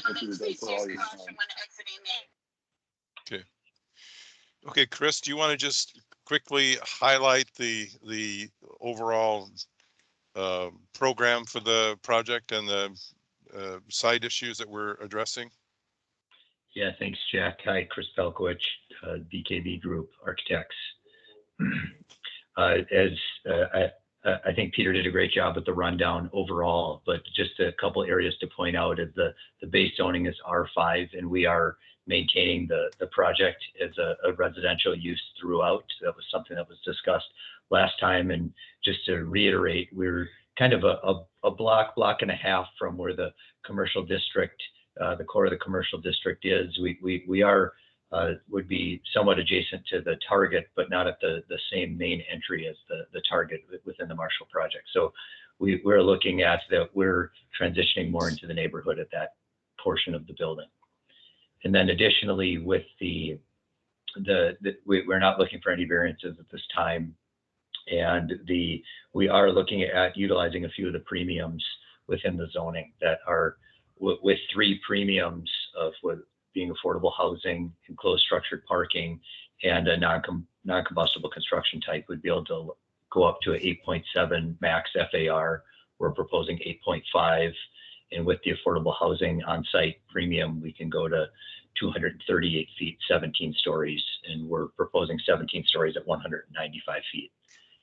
Okay. Okay, Chris, do you want to just quickly highlight the overall program for the project and the site issues that we're addressing? Yeah, thanks, Jack. Hi, Chris Pelkowicz, BKB Group Architects. I think Peter did a great job with the rundown overall, but just a couple areas to point out is the base zoning is R5, and we are maintaining the project as a residential use throughout. That was something that was discussed last time. And just to reiterate, we're kind of a block and a half from where the commercial district, the core of the commercial district is. We are would be somewhat adjacent to the target, but not at the same main entry as the target within the Marshall project. So we're looking at that we're transitioning more into the neighborhood at that portion of the building. And then additionally, with we're not looking for any variances at this time. And we are looking at utilizing a few of the premiums within the zoning that are with 3 premiums of being affordable housing, enclosed structured parking, and a non-combustible construction type would be able to go up to an 8.7 max FAR. We're proposing 8.5. And with the affordable housing on-site premium, we can go to 238 feet, 17 stories. And we're proposing 17 stories at 195 feet.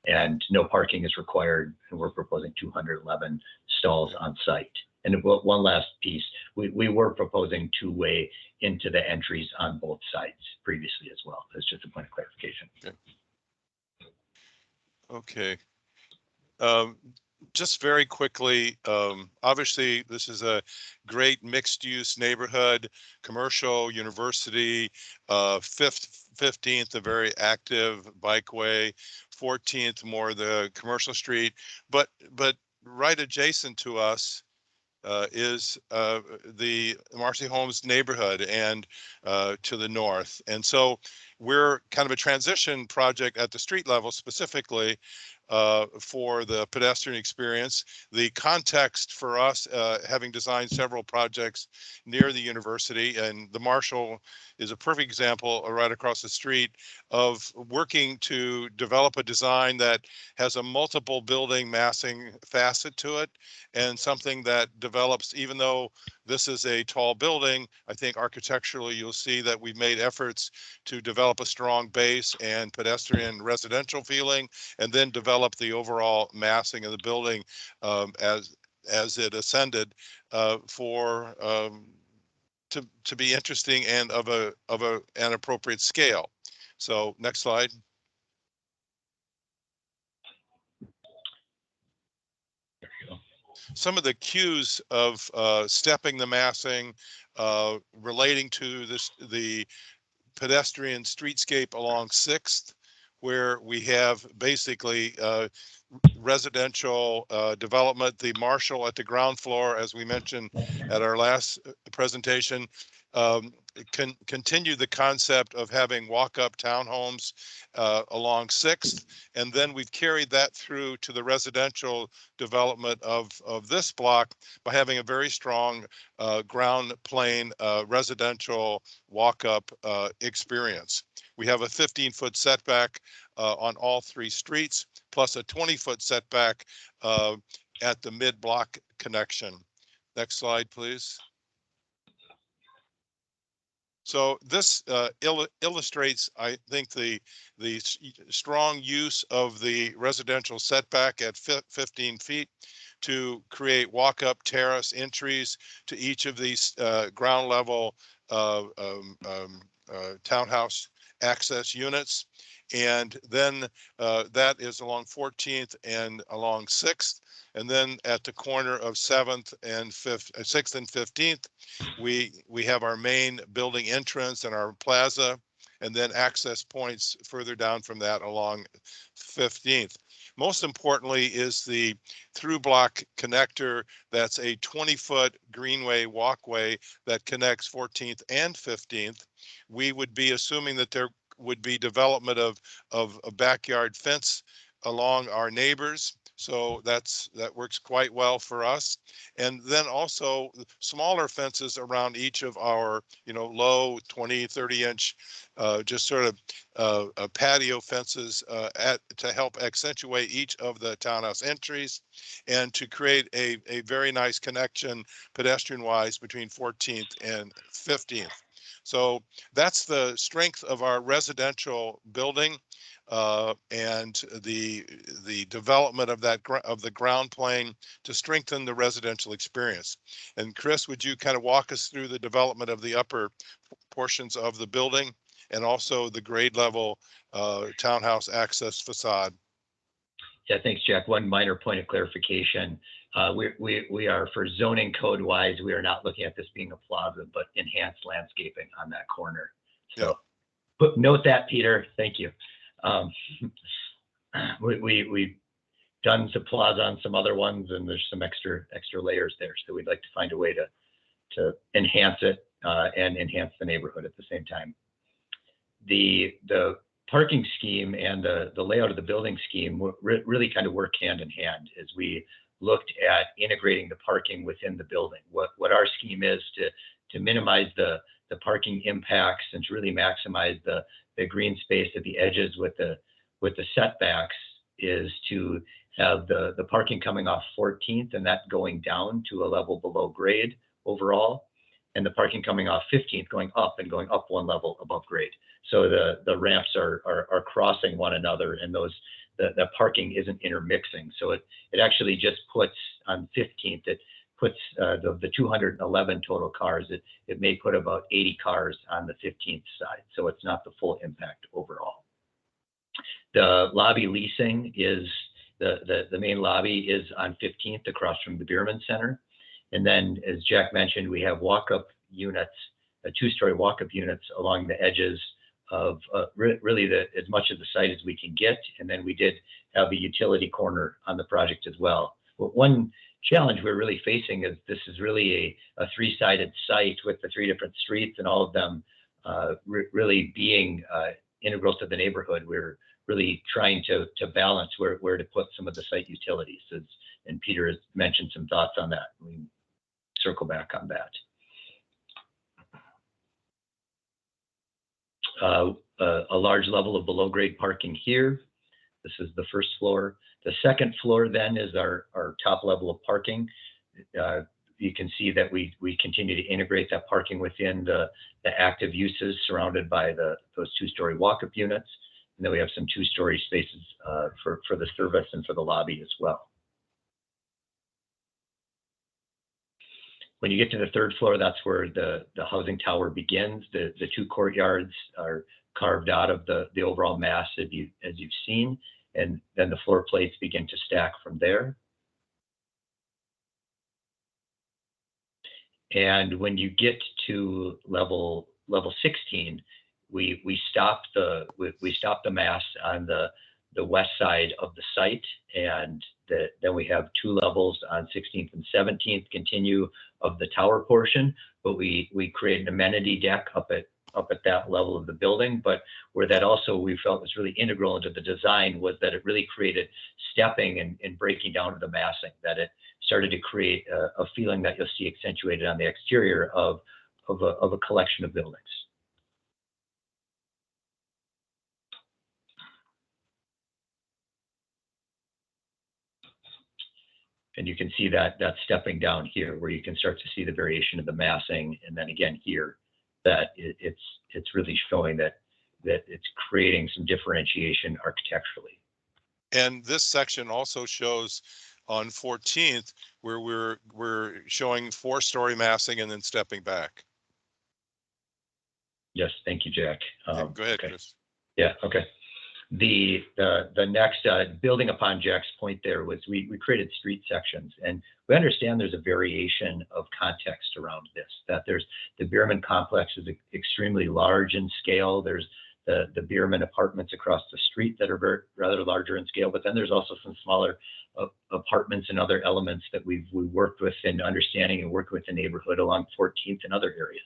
And no parking is required. And we're proposing 211 stalls on site. And one last piece, we were proposing 2-way into the entries on both sides previously as well. That's just a point of clarification. Okay. Okay. Just very quickly, obviously this is a great mixed use neighborhood, commercial, university, 15th, a very active bikeway, 14th, more the commercial street, but right adjacent to us is the Marcy Holmes neighborhood and to the north. And so we're kind of a transition project at the street level specifically for the pedestrian experience. The context for us, having designed several projects near the university, and the Marshall is a perfect example right across the street of working to develop a design that has a multiple building massing facet to it, and something that develops, even though this is a tall building, I think architecturally you'll see that we've made efforts to develop a strong base and pedestrian residential feeling, and then develop the overall massing of the building as it ascended to be interesting and of an appropriate scale. So next slide. Some of the cues of stepping the massing relating to the pedestrian streetscape along 6th, where we have basically residential development, the Marshall at the ground floor, as we mentioned at our last presentation, continue the concept of having walk-up townhomes along 6th, and then we've carried that through to the residential development of this block by having a very strong ground plane residential walk-up experience. We have a 15-foot setback on all 3 streets, plus a 20-foot setback at the mid-block connection. Next slide, please. So this illustrates, I think, the strong use of the residential setback at 15 feet to create walk-up terrace entries to each of these ground level townhouse access units. And then that is along 14th and along 6th. And then at the corner of 6th and 15th, we have our main building entrance and our plaza, and then access points further down from that along 15th. Most importantly is the through block connector. That's a 20-foot greenway walkway that connects 14th and 15th. We would be assuming that there would be development of a backyard fence along our neighbors. So that works quite well for us. And then also smaller fences around each of our, low 20, 30 inch, just sort of patio fences to help accentuate each of the townhouse entries and to create a very nice connection pedestrian wise between 14th and 15th. So that's the strength of our residential building. And the development of the ground plane to strengthen the residential experience. And Chris, would you kind of walk us through the development of the upper portions of the building and also the grade level townhouse access facade? Yeah, thanks, Jack. One minor point of clarification. We are, for zoning code wise, we are not looking at this being a plaza, but enhanced landscaping on that corner. So note that, Peter. Thank you. We've done some plaza on some other ones, and there's some extra layers there. So we'd like to find a way to enhance it and enhance the neighborhood at the same time. The parking scheme and the layout of the building scheme really kind of work hand in hand as we looked at integrating the parking within the building. What our scheme is to minimize the parking impacts and to really maximize the green space at the edges with the setbacks is to have the parking coming off 14th and that going down to a level below grade overall, and the parking coming off 15th going up and going up one level above grade. So the ramps are crossing one another, and the parking isn't intermixing. So it actually just puts on 15th, it puts the 211 total cars, it may put about 80 cars on the 15th side. So it's not the full impact overall. The lobby leasing is, the main lobby is on 15th across from the Bierman Center. And then, as Jack mentioned, we have walk-up units, 2-story walk-up units along the edges of really as much of the site as we can get. And then we did have a utility corner on the project as well. But one challenge we're really facing is this is really a 3-sided site with the 3 different streets and all of them really being integral to the neighborhood. We're really trying to balance where to put some of the site utilities. And Peter has mentioned some thoughts on that. We can circle back on that. A large level of below grade parking here. This is the first floor. The second floor then is our top level of parking. You can see that we continue to integrate that parking within the active uses surrounded by those 2-story walk-up units. And then we have some 2-story spaces for the service and for the lobby as well. When you get to the third floor, that's where the housing tower begins. The 2 courtyards are carved out of the overall mass as you've seen, and then the floor plates begin to stack from there. And when you get to level 16, we stop the mass on the west side of the site, and then we have 2 levels on 16th and 17th continue of the tower portion, but we create an amenity deck up at that level of the building. But where that also we felt was really integral into the design was that it really created stepping and breaking down of the massing, that it started to create a feeling that you'll see accentuated on the exterior of a collection of buildings. And you can see that stepping down here, where you can start to see the variation of the massing, and then again here, that it's really showing that it's creating some differentiation architecturally. And this section also shows on 14th where we're showing 4-story massing and then stepping back. Yes, thank you, Jack. Go ahead, okay. Chris. Yeah, okay. The next, building upon Jack's point there, was we created street sections, and we understand there's a variation of context around this, that there's the Bierman complex is extremely large in scale. There's the Bierman apartments across the street that are rather larger in scale, but then there's also some smaller apartments and other elements that we worked with in understanding and worked with the neighborhood along 14th and other areas.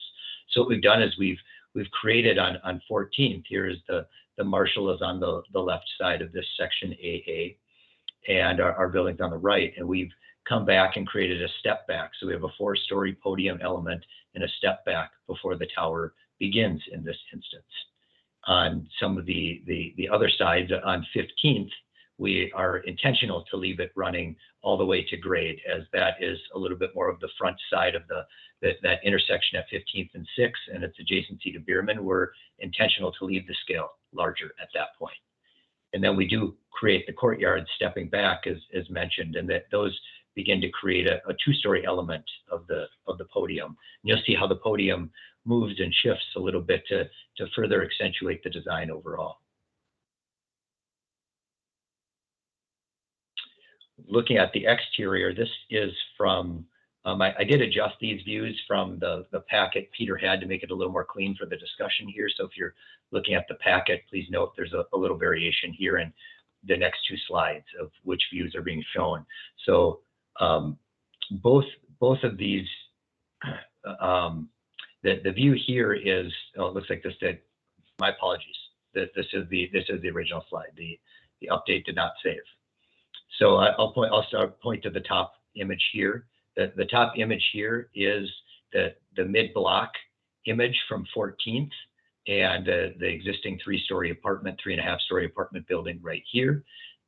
So what we've done is we've created on 14th, here is the Marshall is on the left side of this section AA, and our building's on the right. And we've come back and created a step back. So we have a 4-story podium element and a step back before the tower begins in this instance. On some of the other sides, on 15th, we are intentional to leave it running all the way to grade, as that is a little bit more of the front side of that intersection at 15th and 6th, and its adjacency to Bierman. We're intentional to leave the scale larger at that point. And then we do create the courtyard stepping back, as mentioned, and that those begin to create a 2-story element of the podium. And you'll see how the podium moves and shifts a little bit to further accentuate the design overall. Looking at the exterior, this is from, I did adjust these views from the packet Peter had to make it a little more clean for the discussion here. So if you're looking at the packet, please note there's a little variation here in the next 2 slides of which views are being shown. So both of these, the view here is, oh, it looks like this did, my apologies. This is the original slide. The update did not save. So I'll point to the top image here. The top image here is the mid-block image from 14th, and the existing 3-story apartment, 3.5-story apartment building right here.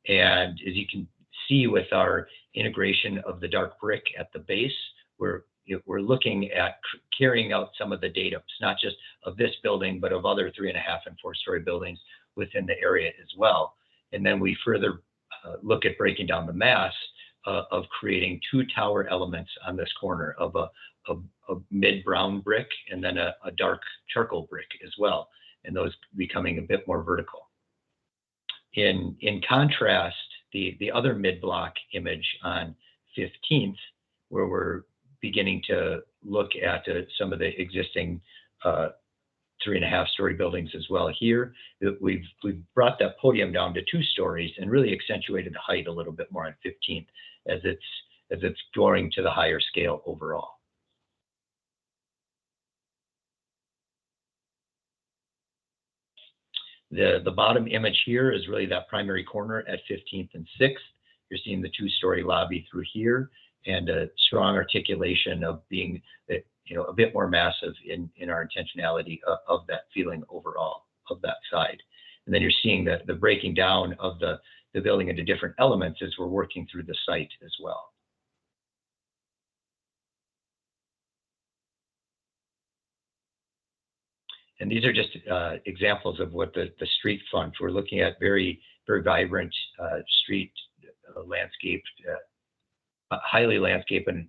And as you can see with our integration of the dark brick at the base, we're looking at carrying out some of the data, not just of this building, but of other 3.5 and 4-story buildings within the area as well. And then we further look at breaking down the mass of creating 2 tower elements on this corner of a mid-brown brick and then a dark charcoal brick as well, and those becoming a bit more vertical. In contrast, the other mid-block image on 15th, where we're beginning to look at some of the existing 3.5-story buildings as well here, we've brought that podium down to 2 stories and really accentuated the height a little bit more on 15th as it's going to the higher scale overall. The bottom image here is really that primary corner at 15th and 6th. You're seeing the 2-story lobby through here and a strong articulation of being, a bit more massive in our intentionality of that feeling overall of that side. And then you're seeing the breaking down of the building into different elements as we're working through the site as well. And these are just examples of what the street front. We're looking at very, very vibrant street landscape, highly landscape and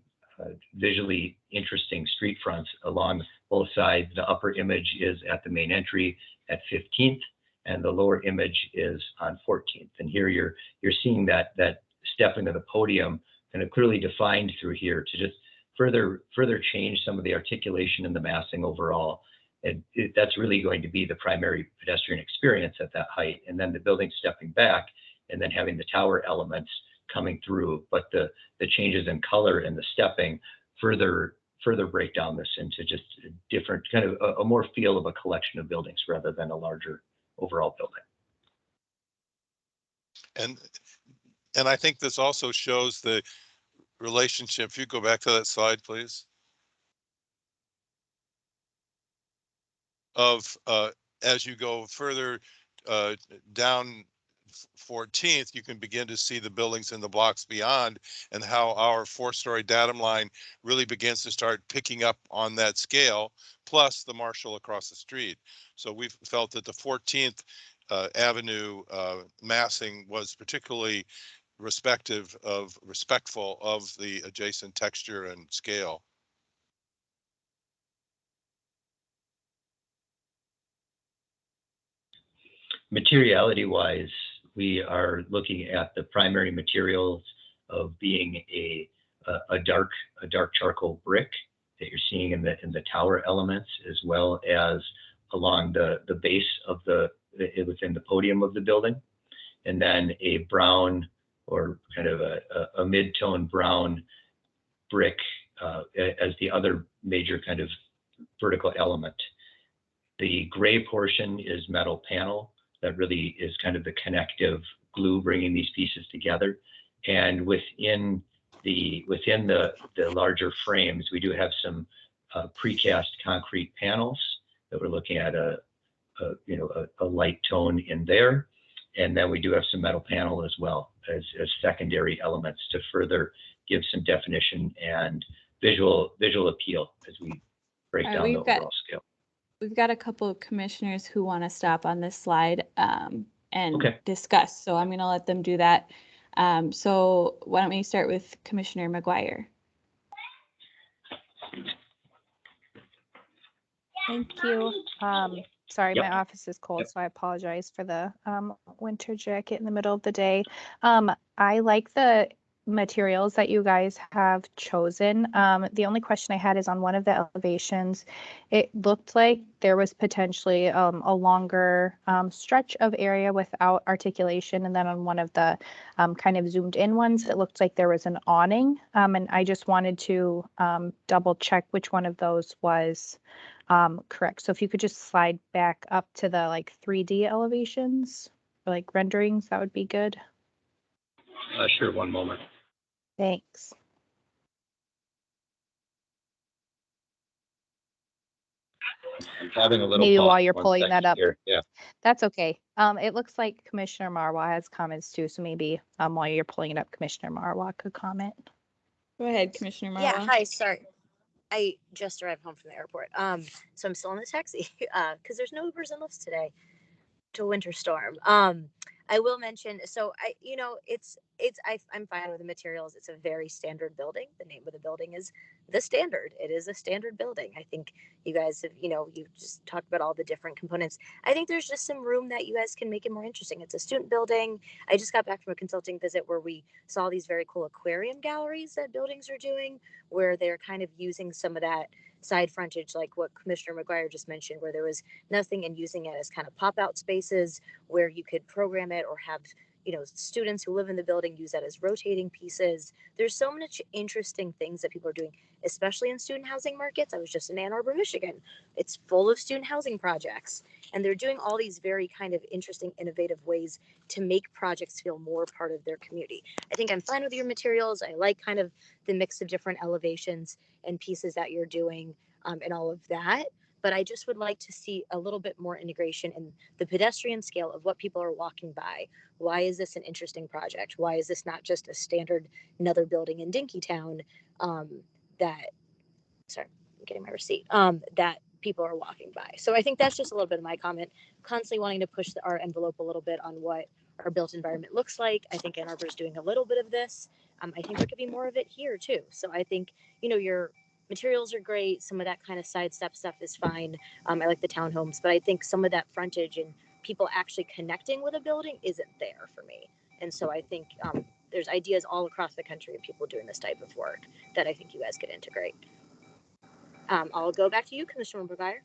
visually interesting street fronts along both sides. The upper image is at the main entry at 15th, and the lower image is on 14th. And here you're seeing that stepping of the podium kind of clearly defined through here to just further change some of the articulation and the massing overall. And that's really going to be the primary pedestrian experience at that height. And then the building stepping back and then having the tower elements coming through. But the changes in color and the stepping further break down this into just a different kind of a more feel of a collection of buildings rather than a larger overall building. And I think this also shows the relationship. If you go back to that slide, please. Of as you go further down 14th, you can begin to see the buildings in the blocks beyond and how our 4-story datum line really begins to start picking up on that scale, plus the Marshall across the street. So we felt that the 14th Avenue massing was particularly respectful of the adjacent texture and scale. Materiality wise, we are looking at the primary materials of being a dark charcoal brick that you're seeing in the tower elements, as well as along the base of within the podium of the building, and then a brown or kind of a mid-tone brown brick as the other major kind of vertical element. The gray portion is metal panel. That really is kind of the connective glue bringing these pieces together. And within the larger frames, we do have some precast concrete panels that we're looking at a light tone in there. And then we do have some metal panel as well as secondary elements to further give some definition and visual appeal as we break down the overall scale. We've got a couple of commissioners who want to stop on this slide and discuss. So I'm going to let them do that. So why don't we start with Commissioner Mcguire? Thank you. Sorry, my office is cold, so I apologize for the winter jacket in the middle of the day. I like the materials that you guys have chosen. The only question I had is on one of the elevations. It looked like there was potentially a longer stretch of area without articulation, and then on one of the kind of zoomed in ones, it looked like there was an awning. And I just wanted to double check which one of those was correct. So if you could just slide back up to the like 3D elevations or like renderings, that would be good. Sure, one moment. Thanks. I'm having a little maybe pause. while you're One pulling second that up. here. Yeah. That's okay. It looks like Commissioner Marwa has comments too, so maybe while you're pulling it up, Commissioner Marwa could comment. Go ahead, Commissioner Marwa. Yeah, hi, sorry. I just arrived home from the airport. So I'm still in the taxi because there's no Ubers and Lyfts today to winter storm. I will mention, so it's I'm fine with the materials. It's a very standard building. The name of the building is The Standard. It is a standard building. I think you guys have, you just talked about all the different components. I think there's just some room that you guys can make it more interesting. It's a student building. I just got back from a consulting visit where we saw these very cool aquarium galleries that buildings are doing, where they're kind of using some of that side frontage, like what Commissioner Mcguire just mentioned, where there was nothing, and using it as kind of pop-out spaces where you could program it or have students who live in the building use that as rotating pieces. There's so much interesting things that people are doing, especially in student housing markets. I was just in Ann Arbor, Michigan. It's full of student housing projects, and they're doing all these very kind of interesting, innovative ways to make projects feel more part of their community. I think I'm fine with your materials. I like kind of the mix of different elevations and pieces that you're doing, and all of that. But I just would like to see a little bit more integration in the pedestrian scale of what people are walking by. Why is this an interesting project? Why is this not just a standard another building in Dinkytown sorry, I'm getting my receipt, that people are walking by? So I think that's just a little bit of my comment. Constantly wanting to push our envelope a little bit on what our built environment looks like. I think Ann Arbor is doing a little bit of this. I think there could be more of it here too. So I think, your materials are great. Some of that kind of sidestep stuff is fine. I like the townhomes, but I think some of that frontage and people actually connecting with a building isn't there for me. And so I think there's ideas all across the country of people doing this type of work that I think you guys could integrate. I'll go back to you, Commissioner Mcguire.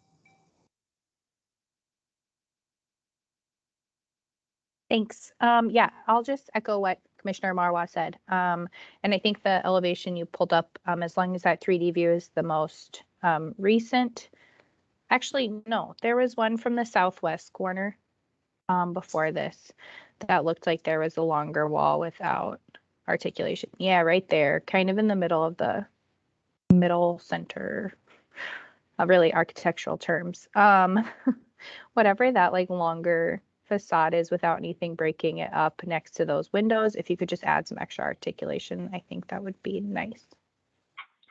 Thanks. Yeah, I'll just echo what Commissioner Marwa said. And I think the elevation you pulled up, as long as that 3D view is the most recent. Actually, no, there was one from the southwest corner before this that looked like there was a longer wall without articulation. Yeah, right there, kind of in the middle of the middle center of really architectural terms. Whatever that like longer facade is without anything breaking it up next to those windows, if you could just add some extra articulation, I think that would be nice.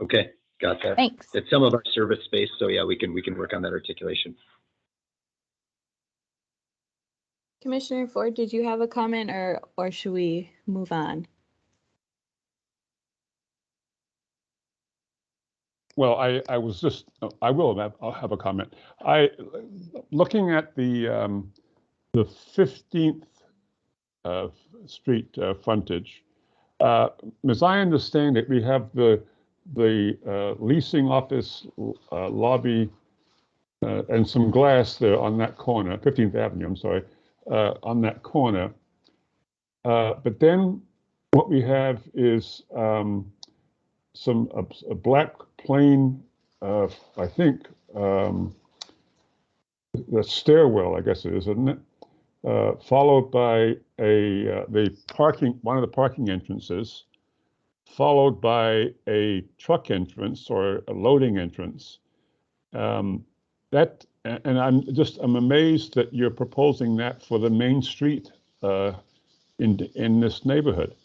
Okay, got that. Thanks. It's some of our service space, so yeah, we can work on that articulation. Commissioner Ford, did you have a comment or should we move on? Well, I was just, I'll have a comment. Looking at the 15th Street frontage, as I understand it, we have the leasing office lobby and some glass there on that corner, 15th Avenue, I'm sorry, on that corner. But then what we have is a black plain, I think, the stairwell, I guess it is, isn't it? Followed by one of the parking entrances, followed by a truck entrance or a loading entrance. And I'm amazed that you're proposing that for the main street in this neighborhood.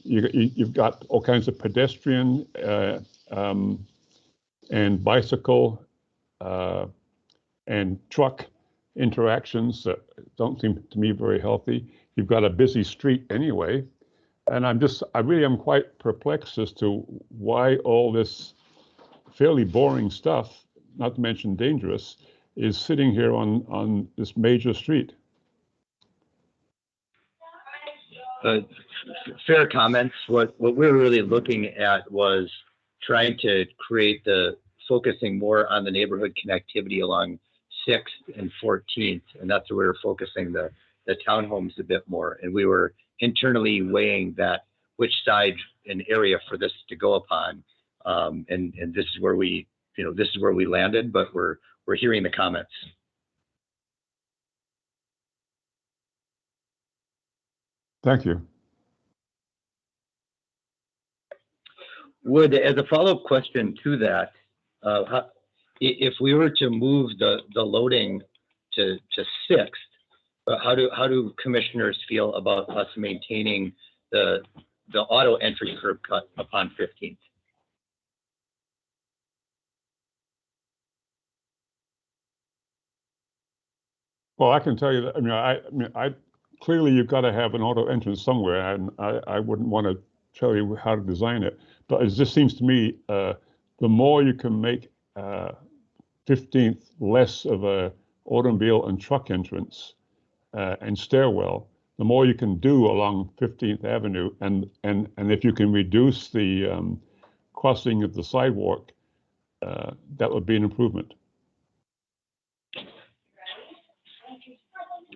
You've got all kinds of pedestrian and bicycle and truck interactions that don't seem to me very healthy. You've got a busy street anyway. And I really am quite perplexed as to why all this fairly boring stuff, not to mention dangerous, is sitting here on this major street. Fair comments. What we're really looking at was trying to create focusing more on the neighborhood connectivity along 6th and 14th, and that's where we're focusing the townhomes a bit more. And we were internally weighing which side and area for this to go upon, and this is where we landed. But we're hearing the comments. Thank you. As a follow-up question to that, if we were to move the loading to 6th, how do commissioners feel about us maintaining the auto entry curb cut upon 15th? Well, I can tell you that. I clearly you've got to have an auto entrance somewhere, and I wouldn't want to tell you how to design it. But it just seems to me the more you can make 15th less of a automobile and truck entrance and stairwell, the more you can do along 15th Avenue, and if you can reduce the crossing of the sidewalk, that would be an improvement.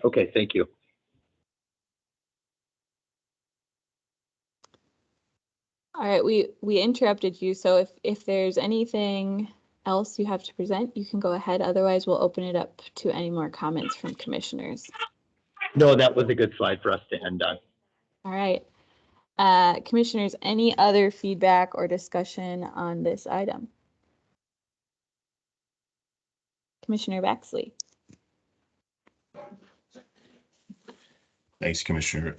Okay, thank you. All right, we interrupted you, so if there's anything else you have to present, you can go ahead. Otherwise, we'll open it up to any more comments from commissioners. No, that was a good slide for us to end on. All right. Commissioners, any other feedback or discussion on this item? Commissioner Baxley. Thanks, Commissioner.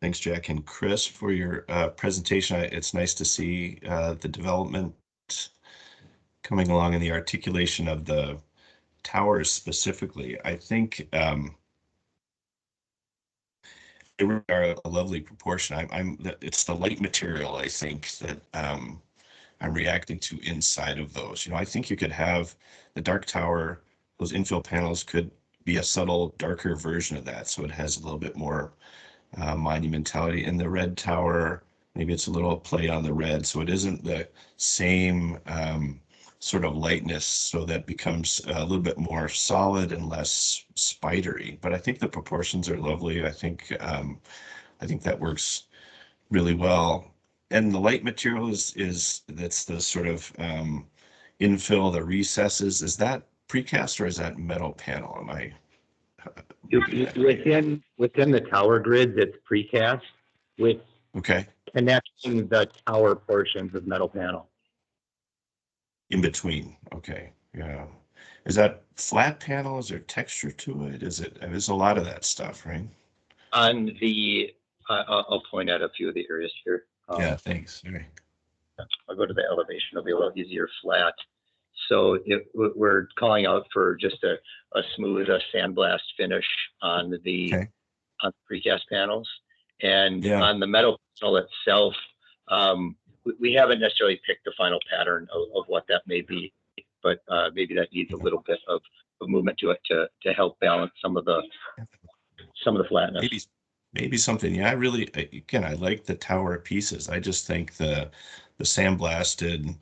Thanks, Jack and Chris, for your presentation. It's nice to see the development coming along in the articulation of the towers specifically. I think they are a lovely proportion. It's the light material, I think, that I'm reacting to inside of those. You know, I think you could have the dark tower, those infill panels could be a subtle, darker version of that. So it has a little bit more monumentality. In the red tower, maybe it's a little play on the red. So it isn't the same sort of lightness. So that becomes a little bit more solid and less spidery. But I think the proportions are lovely. I think that works really well. And the light material that's the sort of infill, the recesses. Is that precast or is that metal panel? Am I within the tower grids? It's precast with connecting the tower portions of metal panel. In between, okay, yeah. Is that flat panel? Is there texture to it? There's a lot of that stuff, right? On the, I'll point out a few of the areas here. Yeah, thanks. Okay. I'll go to the elevation. It'll be a little easier flat. So we're calling out for just a smooth sandblast finish on the on precast panels, and on the metal panel itself, we haven't necessarily picked the final pattern of what that may be, but maybe that needs a little bit of movement to it to help balance some of the flatness. Maybe something. Yeah, I like the tower pieces. I just think the sandblasted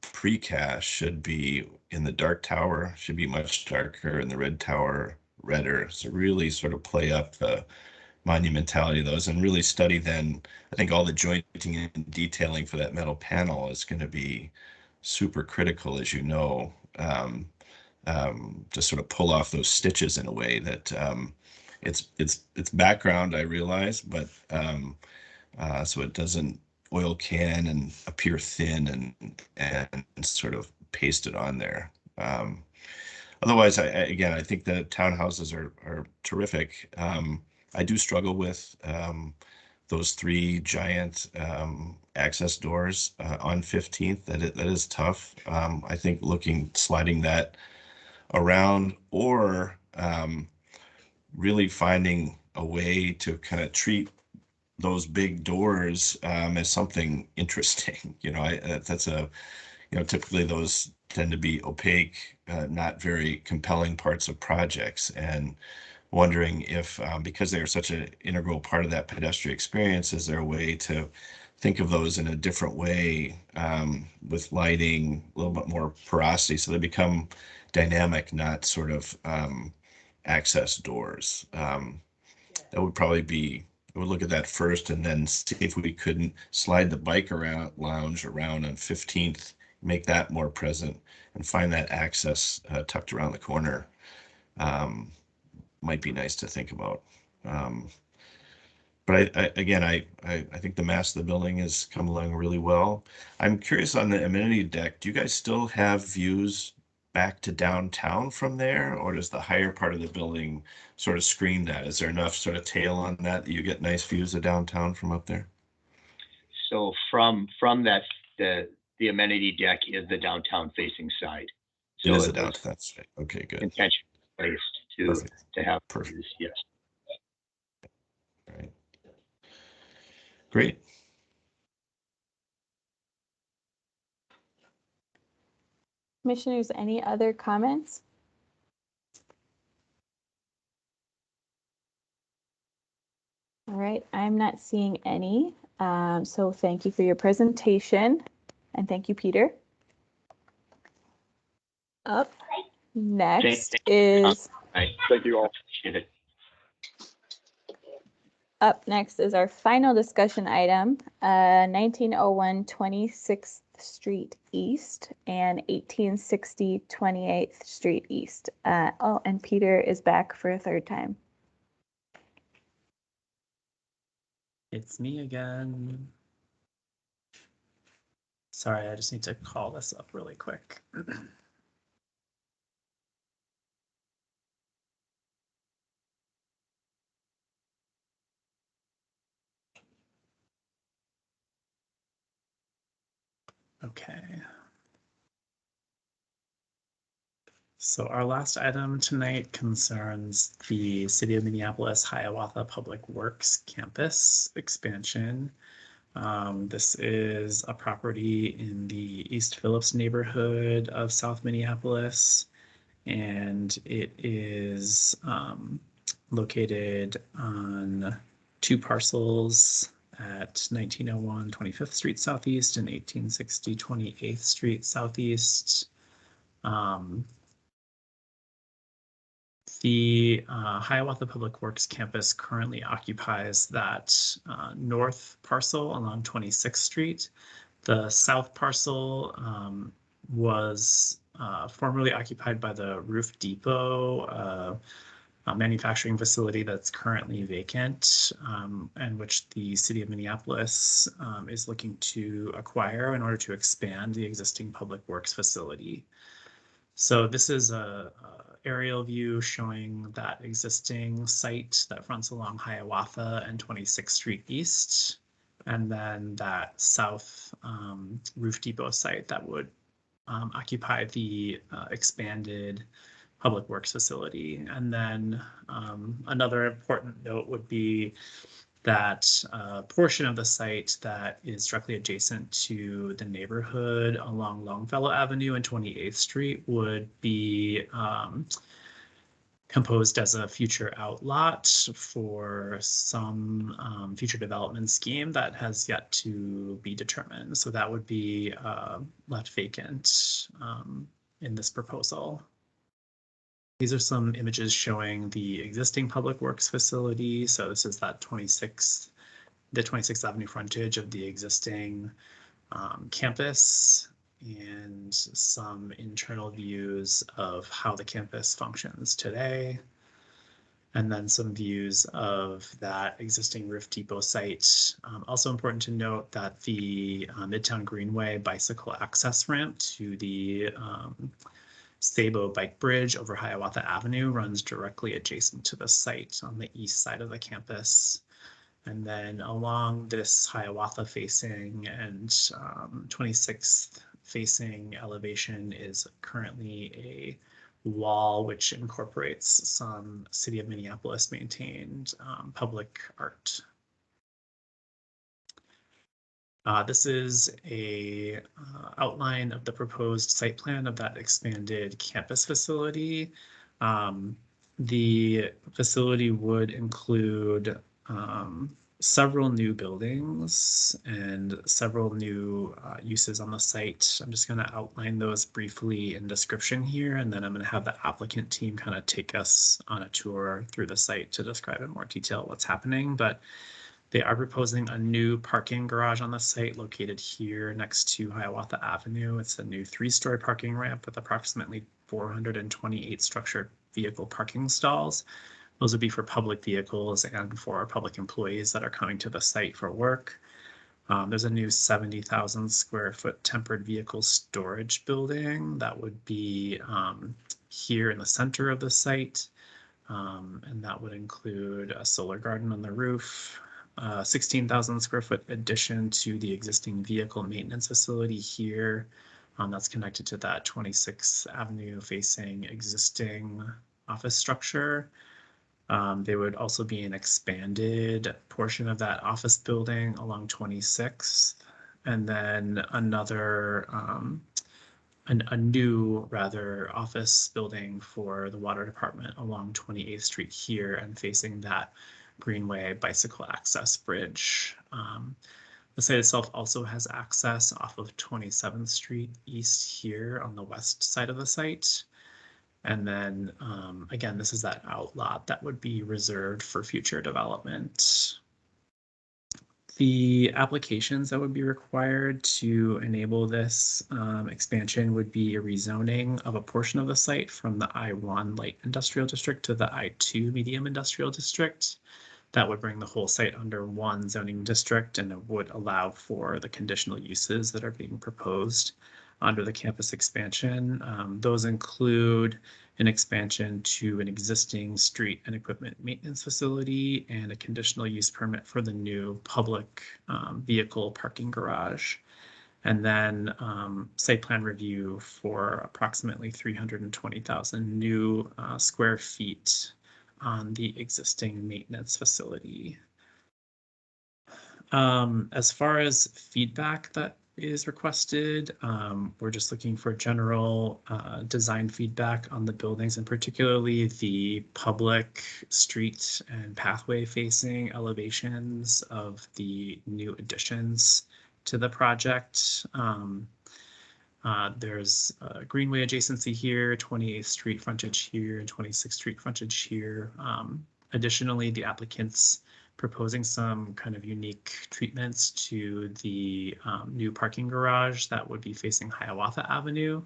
precast should be in the dark tower, should be much darker, in the red tower redder. So really sort of play up the monumentality of those and really study then. I think all the jointing and detailing for that metal panel is going to be super critical, as you know, to sort of pull off those stitches in a way that it's background, I realize, but so it doesn't oil can and appear thin and sort of paste it on there. Otherwise, I think the townhouses are terrific. I do struggle with those three giant access doors on 15th. That is tough. I think sliding that around, or really finding a way to kind of treat those big doors as something interesting. Typically those tend to be opaque, not very compelling parts of projects, and wondering if, because they're such an integral part of that pedestrian experience, is there a way to think of those in a different way, with lighting, a little bit more porosity, so they become dynamic, not sort of access doors. That would probably be, I would look at that first and then see if we couldn't slide the bike lounge around on 15th, make that more present, and find that access tucked around the corner. Might be nice to think about. But I think the mass of the building has come along really well. I'm curious on the amenity deck. Do you guys still have views back to downtown from there, or does the higher part of the building sort of screen that? Is there enough sort of tail on that you get nice views of downtown from up there? So from that, the amenity deck is the downtown facing side. So it is the downtown side. Okay, good. Intention placed to have perfect. Yes. Great. Commissioners, any other comments? All right, I'm not seeing any. So thank you for your presentation and thank you, Peter. Up next is Thank you all. Up next is our final discussion item, 1901 26th Street East and 1860 28th Street East. Oh, and Peter is back for a third time. It's me again. Sorry, I just need to call this up really quick. Okay. So our last item tonight concerns the City of Minneapolis Hiawatha Public Works campus expansion. This is a property in the East Phillips neighborhood of South Minneapolis, and it is located on two parcels at 1901 25th Street Southeast and 1860 28th Street Southeast. The Hiawatha Public Works campus currently occupies that north parcel along 26th Street. The south parcel was formerly occupied by the Roof Depot, a manufacturing facility that's currently vacant, and which the City of Minneapolis is looking to acquire in order to expand the existing public works facility. So this is a aerial view showing that existing site that fronts along Hiawatha and 26th Street East, and then that south Roof Depot site that would occupy the expanded public works facility. And then another important note would be that portion of the site that is directly adjacent to the neighborhood along Longfellow Avenue and 28th Street would be composed as a future outlot for some future development scheme that has yet to be determined. So that would be left vacant in this proposal. These are some images showing the existing public works facility. So this is that the 26th Avenue frontage of the existing campus, and some internal views of how the campus functions today. And then some views of that existing Roof Depot site. Also important to note that the Midtown Greenway bicycle access ramp to the Sabo bike bridge over Hiawatha Avenue runs directly adjacent to the site on the east side of the campus. And then along this Hiawatha facing and 26th facing elevation is currently a wall which incorporates some City of Minneapolis maintained public art. This is a outline of the proposed site plan of that expanded campus facility. The facility would include several new buildings and several new uses on the site. I'm just going to outline those briefly in description here, and then I'm going to have the applicant team kind of take us on a tour through the site to describe in more detail what's happening. But they are proposing a new parking garage on the site located here next to Hiawatha Avenue. It's a new 3-story parking ramp with approximately 428 structured vehicle parking stalls. Those would be for public vehicles and for public employees that are coming to the site for work. There's a new 70,000 square foot tempered vehicle storage building that would be here in the center of the site. And that would include a solar garden on the roof, 16,000 square foot addition to the existing vehicle maintenance facility here. That's connected to that 26th Avenue facing existing office structure. There would also be an expanded portion of that office building along 26th, and then another, a new rather office building for the water department along 28th Street here and facing that Greenway bicycle access bridge. The site itself also has access off of 27th Street East here on the west side of the site. And then again, this is that outlot that would be reserved for future development. The applications that would be required to enable this expansion would be a rezoning of a portion of the site from the I-1 light industrial district to the I-2 medium industrial district. That would bring the whole site under one zoning district, and it would allow for the conditional uses that are being proposed under the campus expansion. Those include an expansion to an existing street and equipment maintenance facility and a conditional use permit for the new public vehicle parking garage. And then site plan review for approximately 320,000 new square feet on the existing maintenance facility. As far as feedback that is requested, we're just looking for general design feedback on the buildings, and particularly the public street and pathway facing elevations of the new additions to the project. There's Greenway adjacency here, 28th Street frontage here, and 26th Street frontage here. Additionally, the applicant's proposing some kind of unique treatments to the new parking garage that would be facing Hiawatha Avenue.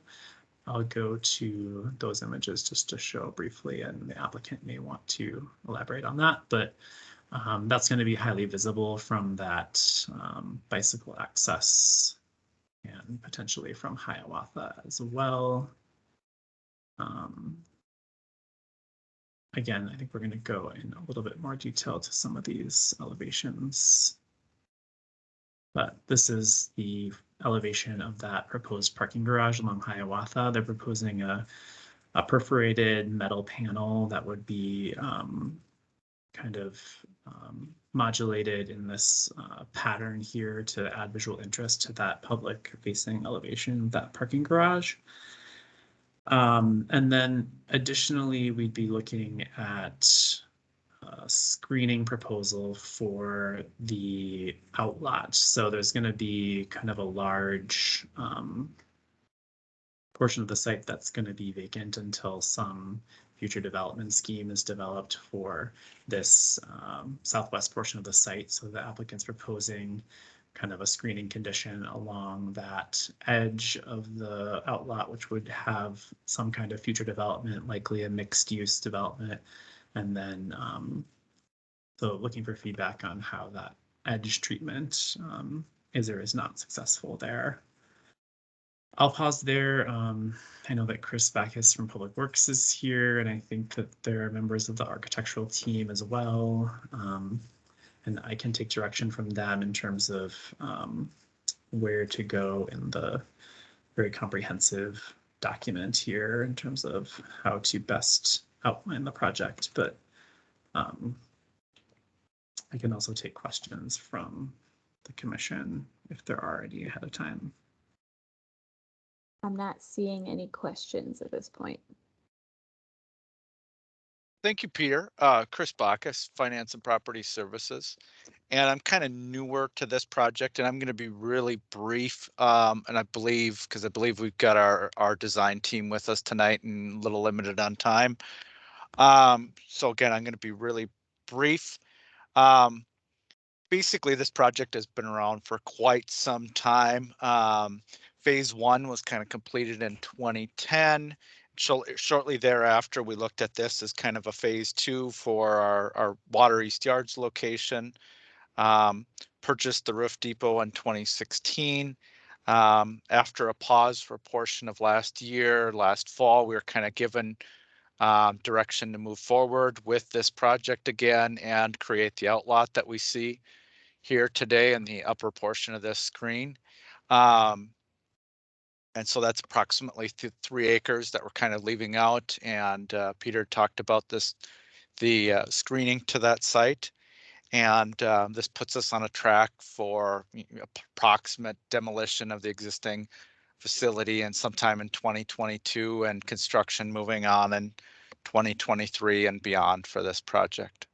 I'll go to those images just to show briefly, and the applicant may want to elaborate on that, but that's going to be highly visible from that bicycle access and potentially from Hiawatha as well. Again, I think we're going to go in a little bit more detail to some of these elevations. But this is the elevation of that proposed parking garage along Hiawatha. They're proposing a perforated metal panel that would be kind of modulated in this pattern here to add visual interest to that public facing elevation of that parking garage. And then additionally, we'd be looking at a screening proposal for the outlot. So there's going to be kind of a large portion of the site that's going to be vacant until some future development scheme is developed for this southwest portion of the site. So the applicant's proposing kind of a screening condition along that edge of the outlot, which would have some kind of future development, likely a mixed use development. And then, so looking for feedback on how that edge treatment is or is not successful there. I'll pause there. I know that Chris Backus from Public Works is here, and I think that there are members of the architectural team as well. And I can take direction from them in terms of where to go in the very comprehensive document here in terms of how to best outline the project. But I can also take questions from the commission if there are any ahead of time. I'm not seeing any questions at this point. Thank you, Peter. Chris Backus, Finance and Property Services. And I'm kind of newer to this project, and I'm going to be really brief. And I believe, because I believe we've got our design team with us tonight and a little limited on time. So again, I'm going to be really brief. Basically, this project has been around for quite some time. Phase 1 was kind of completed in 2010. Shortly thereafter, we looked at this as kind of a phase 2 for our Water East Yards location. Purchased the roof depot in 2016. After a pause for a portion of last fall, we were kind of given direction to move forward with this project again and create the outlot that we see here today in the upper portion of this screen. And so that's approximately 3 acres that we're kind of leaving out. And Peter talked about this the screening to that site. And this puts us on a track for approximate demolition of the existing facility and sometime in 2022, and construction moving on in 2023 and beyond for this project.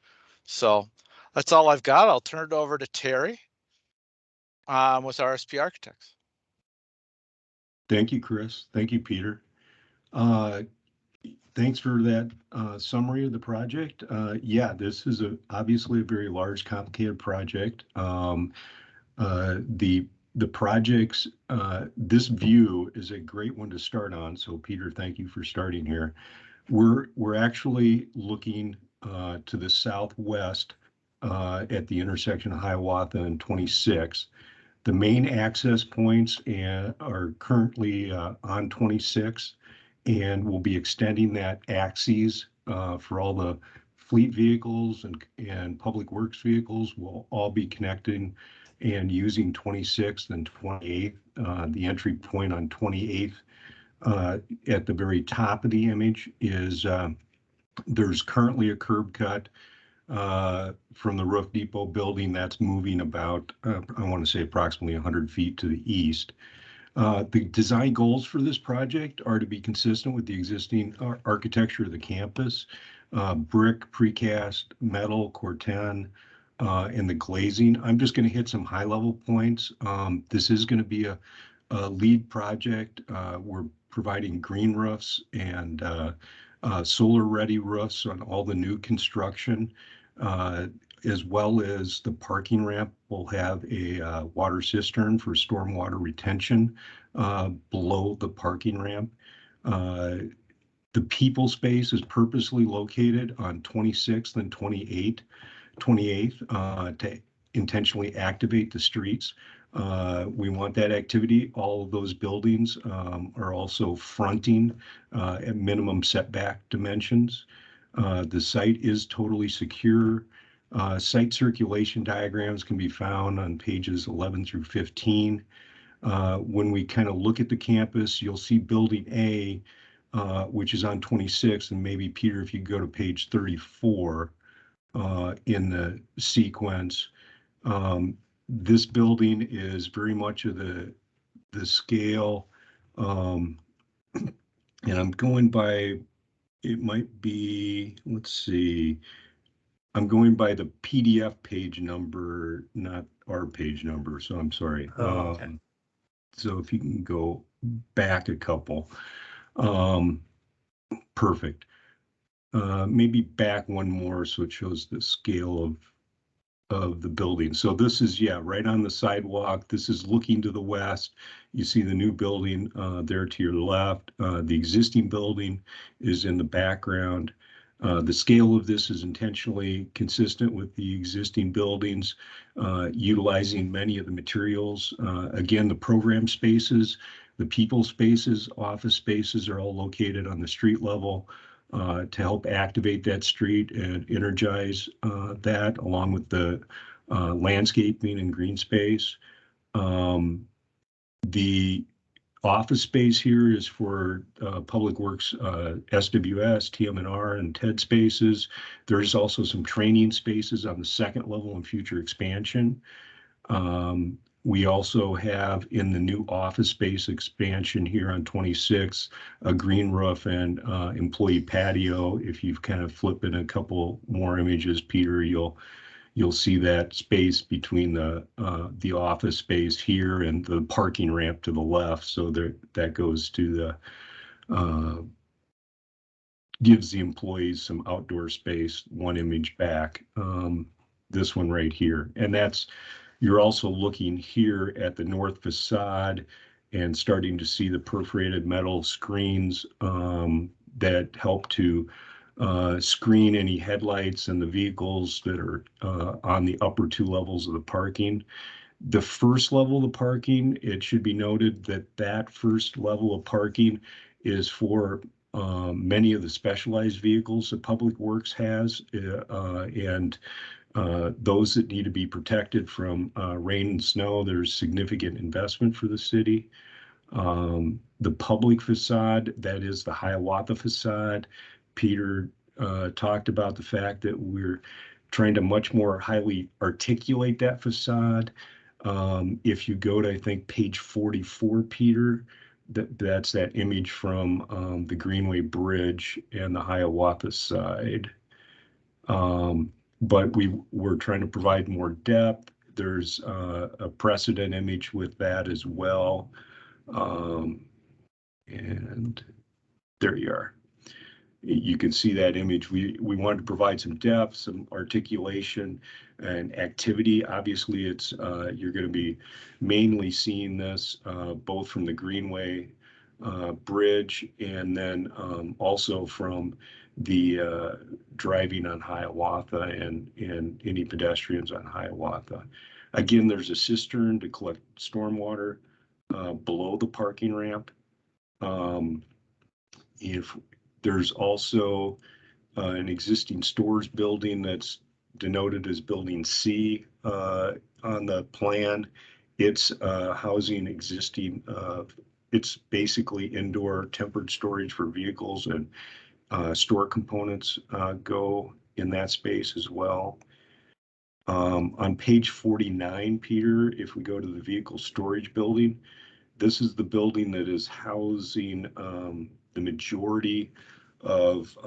So that's all I've got. I'll turn it over to Terry with RSP Architects. Thank you, Chris. Thank you, Peter. Thanks for that summary of the project. Yeah, this is obviously a very large, complicated project. The projects, this view is a great one to start on. So Peter, thank you for starting here. We're actually looking to the southwest at the intersection of Hiawatha and 26. The main access points are currently on 26, and we'll be extending that axis for all the fleet vehicles and public works vehicles. Will all be connecting and using 26th and 28th. The entry point on 28th at the very top of the image is there's currently a curb cut from the Roof Depot building that's moving about, I want to say approximately 100 feet to the east. The design goals for this project are to be consistent with the existing architecture of the campus, brick, precast, metal, corten, and the glazing. I'm just going to hit some high-level points. This is going to be a lead project. We're providing green roofs and solar-ready roofs on all the new construction, as well as the parking ramp will have a water cistern for stormwater retention below the parking ramp. The people space is purposely located on 26th and 28th to intentionally activate the streets. We want that activity. All of those buildings are also fronting at minimum setback dimensions. The site is totally secure. Site circulation diagrams can be found on pages 11 through 15. When we kind of look at the campus, you'll see Building A, which is on 26, and maybe Peter, if you go to page 34 in the sequence, this building is very much of the scale, and I'm going by, it might be, let's see, I'm going by the PDF page number, not our page number, so I'm sorry. Okay. So if you can go back a couple, perfect. Maybe back one more so it shows the scale of the building. So this is, yeah, right on the sidewalk. This is looking to the west. You see the new building there to your left. The existing building is in the background. The scale of this is intentionally consistent with the existing buildings, utilizing many of the materials. Again, the program spaces, the people spaces, office spaces are all located on the street level to help activate that street and energize that, along with the landscaping and green space. The office space here is for Public Works, SWS, TM&R, and TED spaces. There's also some training spaces on the second level and future expansion. We also have in the new office space expansion here on 26, a green roof and employee patio. If you've kind of flipped in a couple more images, Peter, you'll see that space between the office space here and the parking ramp to the left. So that goes to the gives the employees some outdoor space. One image back, this one right here, and that's. You're also looking here at the north facade and starting to see the perforated metal screens that help to screen any headlights and the vehicles that are on the upper two levels of the parking. The first level of the parking, it should be noted that that first level of parking is for many of the specialized vehicles that Public Works has, and those that need to be protected from rain and snow. There's significant investment for the city. The public facade, that is the Hiawatha facade, Peter talked about the fact that we're trying to much more highly articulate that facade. If you go to, I think, page 44, Peter, that's that image from the Greenway Bridge and the Hiawatha side. But we're trying to provide more depth. There's a precedent image with that as well. And there you are. You can see that image. We wanted to provide some depth, some articulation, and activity. Obviously, it's you're going to be mainly seeing this both from the Greenway Bridge and then also from the driving on Hiawatha and any pedestrians on Hiawatha. Again, there's a cistern to collect stormwater below the parking ramp. If there's also an existing stores building that's denoted as building C on the plan. It's housing existing, it's basically indoor tempered storage for vehicles, and store components go in that space as well. On page 49, Peter, if we go to the vehicle storage building, this is the building that is housing the majority of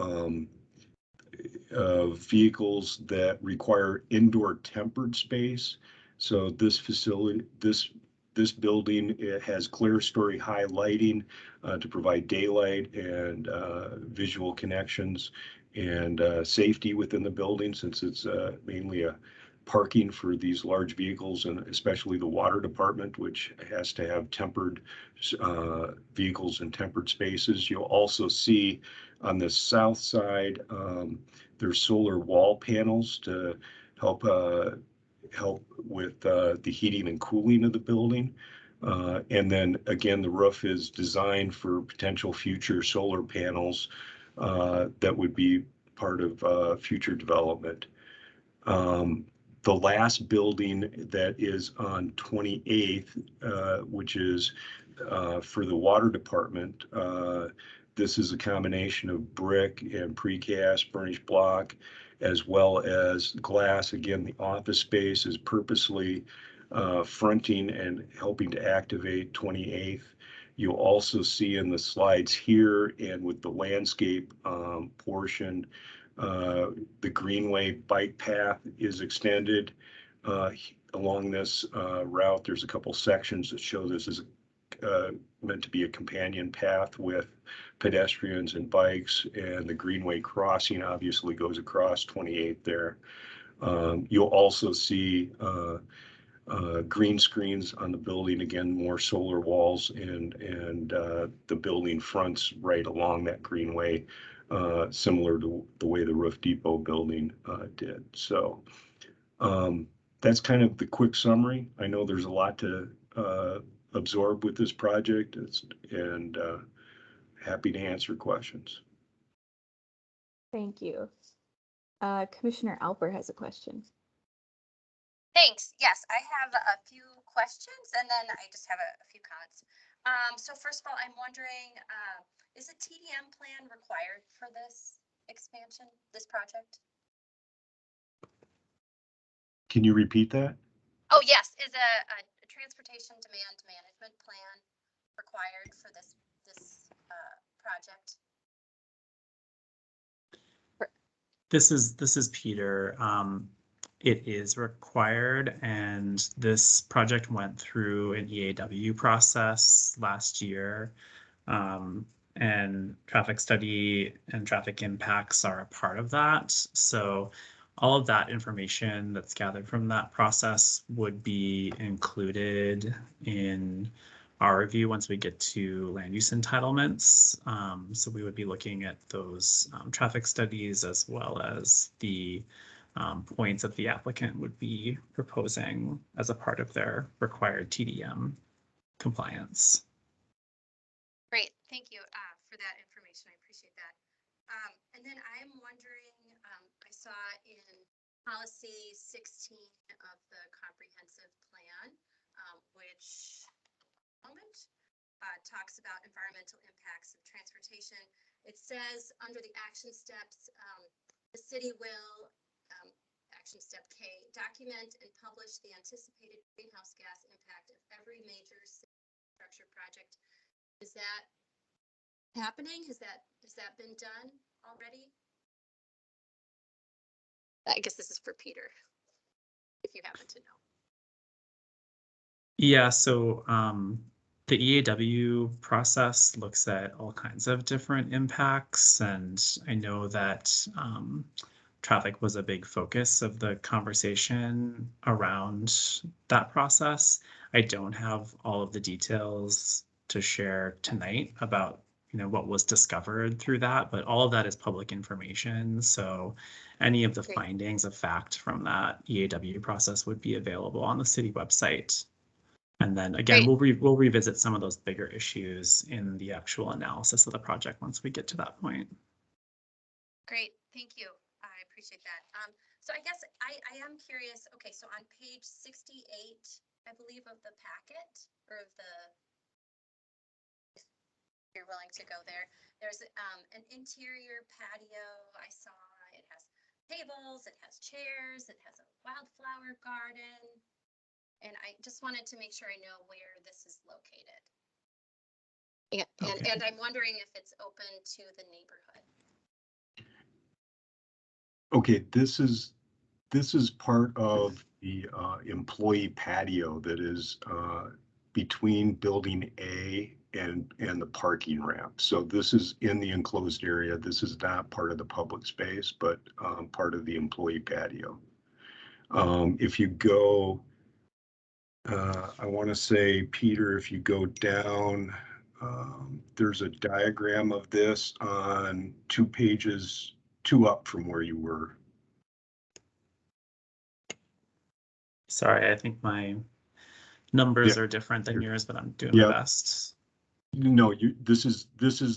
vehicles that require indoor tempered space. So this facility, this building, it has clear story high lighting to provide daylight and visual connections and safety within the building, since it's mainly a parking for these large vehicles, and especially the water department, which has to have tempered vehicles and tempered spaces. You'll also see on the south side, there's solar wall panels to help with the heating and cooling of the building. And then again, the roof is designed for potential future solar panels that would be part of future development. The last building that is on 28th, which is for the water department, this is a combination of brick and precast burnished block, as well as glass. Again, the office space is purposely fronting and helping to activate 28th. You'll also see in the slides here and with the landscape portion, the Greenway bike path is extended along this route. There's a couple sections that show this is meant to be a companion path with pedestrians and bikes, and the Greenway crossing obviously goes across 28 there. You'll also see green screens on the building, again, more solar walls, and the building fronts right along that Greenway, similar to the way the Roof Depot building did. So that's kind of the quick summary. I know there's a lot to absorb with this project, and happy to answer questions. Thank you. Commissioner Alper has a question. Thanks. Yes, I have a few questions and then I just have a few comments. So first of all, I'm wondering, is a TDM plan required for this expansion, this project? Can you repeat that? Oh, yes. Is a transportation demand management plan required for this project? This is Peter. It is required, and this project went through an EAW process last year, and traffic study and traffic impacts are a part of that. So all of that information that's gathered from that process would be included in our review once we get to land use entitlements. So we would be looking at those traffic studies, as well as the points that the applicant would be proposing as a part of their required TDM compliance. Great, thank you for that information. I appreciate that. And then I'm wondering, I saw in policy 16 of the comprehensive plan, which talks about environmental impacts of transportation. It says under the action steps, the city will, action step K, document and publish the anticipated greenhouse gas impact of every major city infrastructure project. Is that happening? Has that been done already? I guess this is for Peter, if you happen to know. Yeah, so the EAW process looks at all kinds of different impacts, and I know that traffic was a big focus of the conversation around that process. I don't have all of the details to share tonight about what was discovered through that, but all of that is public information. So any of the findings of fact from that EAW process would be available on the city website. And then again, we'll revisit some of those bigger issues in the actual analysis of the project once we get to that point. Great, thank you. I appreciate that. So I guess I am curious. Okay, so on page 68, I believe, of the packet, or of the, if you're willing to go there, there's an interior patio. I saw it has tables, it has chairs, it has a wildflower garden. And I just wanted to make sure I know where this is located. Yeah, and I'm wondering if it's open to the neighborhood. Okay, this is part of the employee patio that is between building A and the parking ramp. So this is in the enclosed area. This is not part of the public space, but part of the employee patio. If you go, I want to say, Peter, if you go down, there's a diagram of this on 2 pages, 2 up from where you were. Sorry, I think my numbers are different than yours, but I'm doing my best. No, this is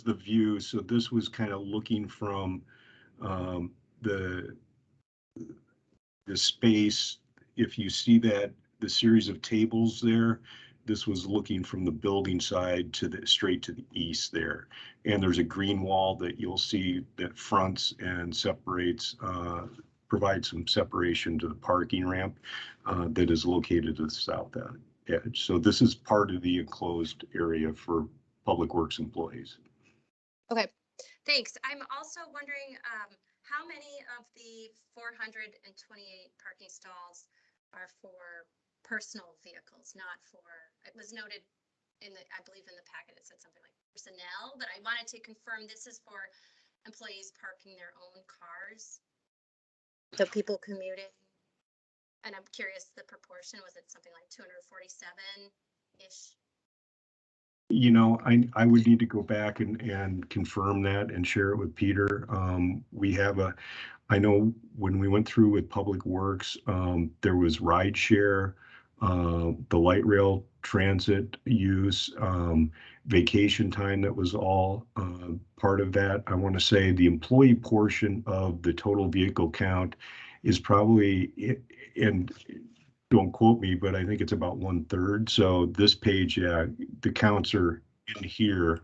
the view. So this was kind of looking from the space. If you see that the series of tables there, this was looking from the building side to the straight to the east there. And there's a green wall that you'll see that fronts and separates, provides some separation to the parking ramp that is located to the south edge. So this is part of the enclosed area for Public Works employees. Okay, thanks. I'm also wondering how many of the 428 parking stalls are for personal vehicles, not for, it was noted in the, I believe in the packet, it said something like personnel, but I wanted to confirm this is for employees parking their own cars. So people commuting. And I'm curious the proportion, was it something like 247-ish? You know, I would need to go back and confirm that and share it with Peter. We have I know when we went through with Public Works, there was ride share, the light rail transit use, vacation time, that was all part of that. I want to say the employee portion of the total vehicle count is probably, and don't quote me, but I think it's about 1/3. So this page, yeah, the counts are in here.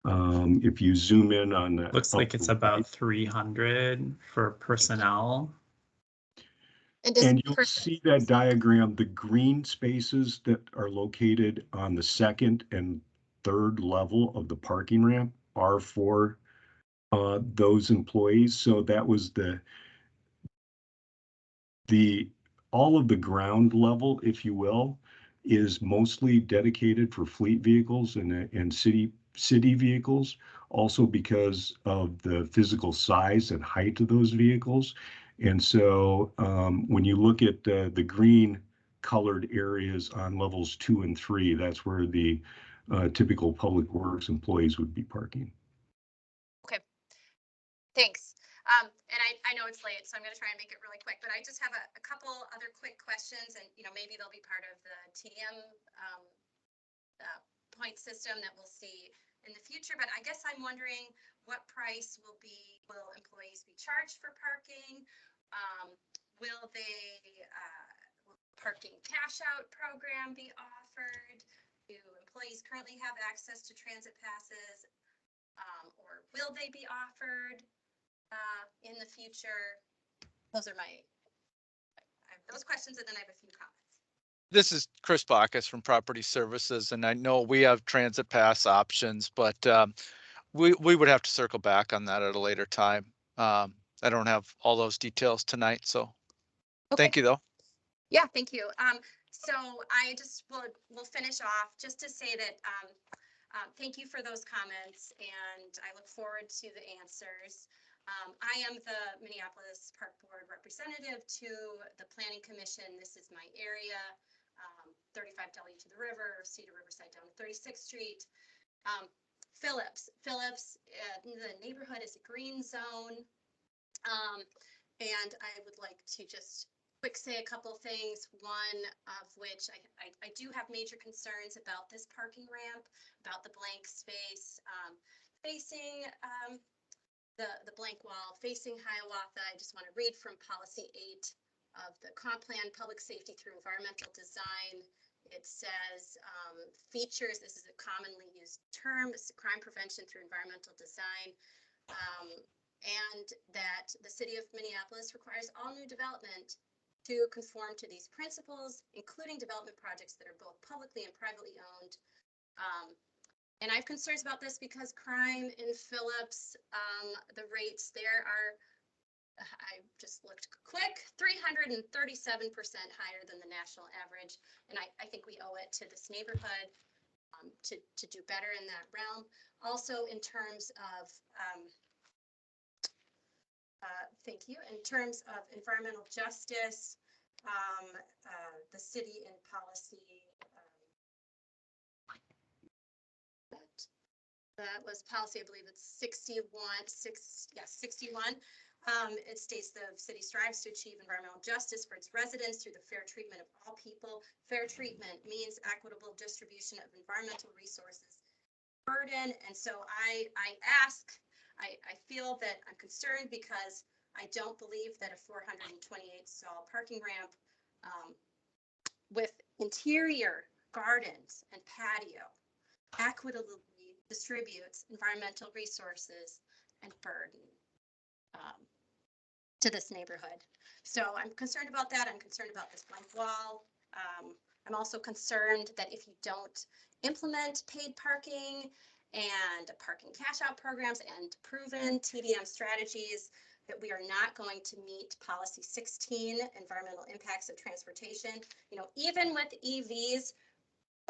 If you zoom in on that, looks like it's about 300 for personnel. And you'll see that diagram, the green spaces that are located on the 2nd and 3rd level of the parking ramp are for those employees. So that was all of the ground level, if you will, is mostly dedicated for fleet vehicles and city vehicles, also because of the physical size and height of those vehicles. And so when you look at the green colored areas on levels 2 and 3, that's where the typical Public Works employees would be parking. Okay, thanks. And I know it's late, so I'm going to try and make it really quick, but I just have a couple other quick questions, and maybe they'll be part of the TDM point system that we'll see in the future. But I guess I'm wondering what price will employees be charged for parking? Will the parking cash out program be offered? do employees currently have access to transit passes? Or will they be offered in the future? Those are I have those questions, and then I have a few comments. This is Chris Bacchus from Property Services, and I know we have transit pass options, but we would have to circle back on that at a later time. I don't have all those details tonight, so thank you though. Yeah, thank you. So I just will finish off just to say that thank you for those comments, and I look forward to the answers. I am the Minneapolis Park Board representative to the Planning Commission. This is my area, 35W to the river, Cedar Riverside down to 36th Street. Phillips, the neighborhood is a green zone. And I would like to just quick say a couple things, one of which I do have major concerns about this parking ramp, about the blank space facing the blank wall facing Hiawatha. I just want to read from policy 8 of the comp plan, public safety through environmental design. It says features, this is a commonly used term, crime prevention through environmental design. And that the city of Minneapolis requires all new development to conform to these principles, including development projects that are both publicly and privately owned. And I have concerns about this because crime in Phillips, the rates there are, I just looked quick, 337% higher than the national average. And I think we owe it to this neighborhood to do better in that realm. Also in terms of, thank you, in terms of environmental justice, the city in policy, that was policy, I believe it's 61. It states the city strives to achieve environmental justice for its residents through the fair treatment of all people. Fair treatment means equitable distribution of environmental resources burden. And so I feel that I'm concerned because I don't believe that a 428 stall parking ramp with interior gardens and patio equitably distributes environmental resources and burden to this neighborhood. So I'm concerned about that. I'm concerned about this blank wall. I'm also concerned that if you don't implement paid parking and parking cash out programs and proven TDM strategies, that we are not going to meet policy 16, environmental impacts of transportation. You know, even with EVs,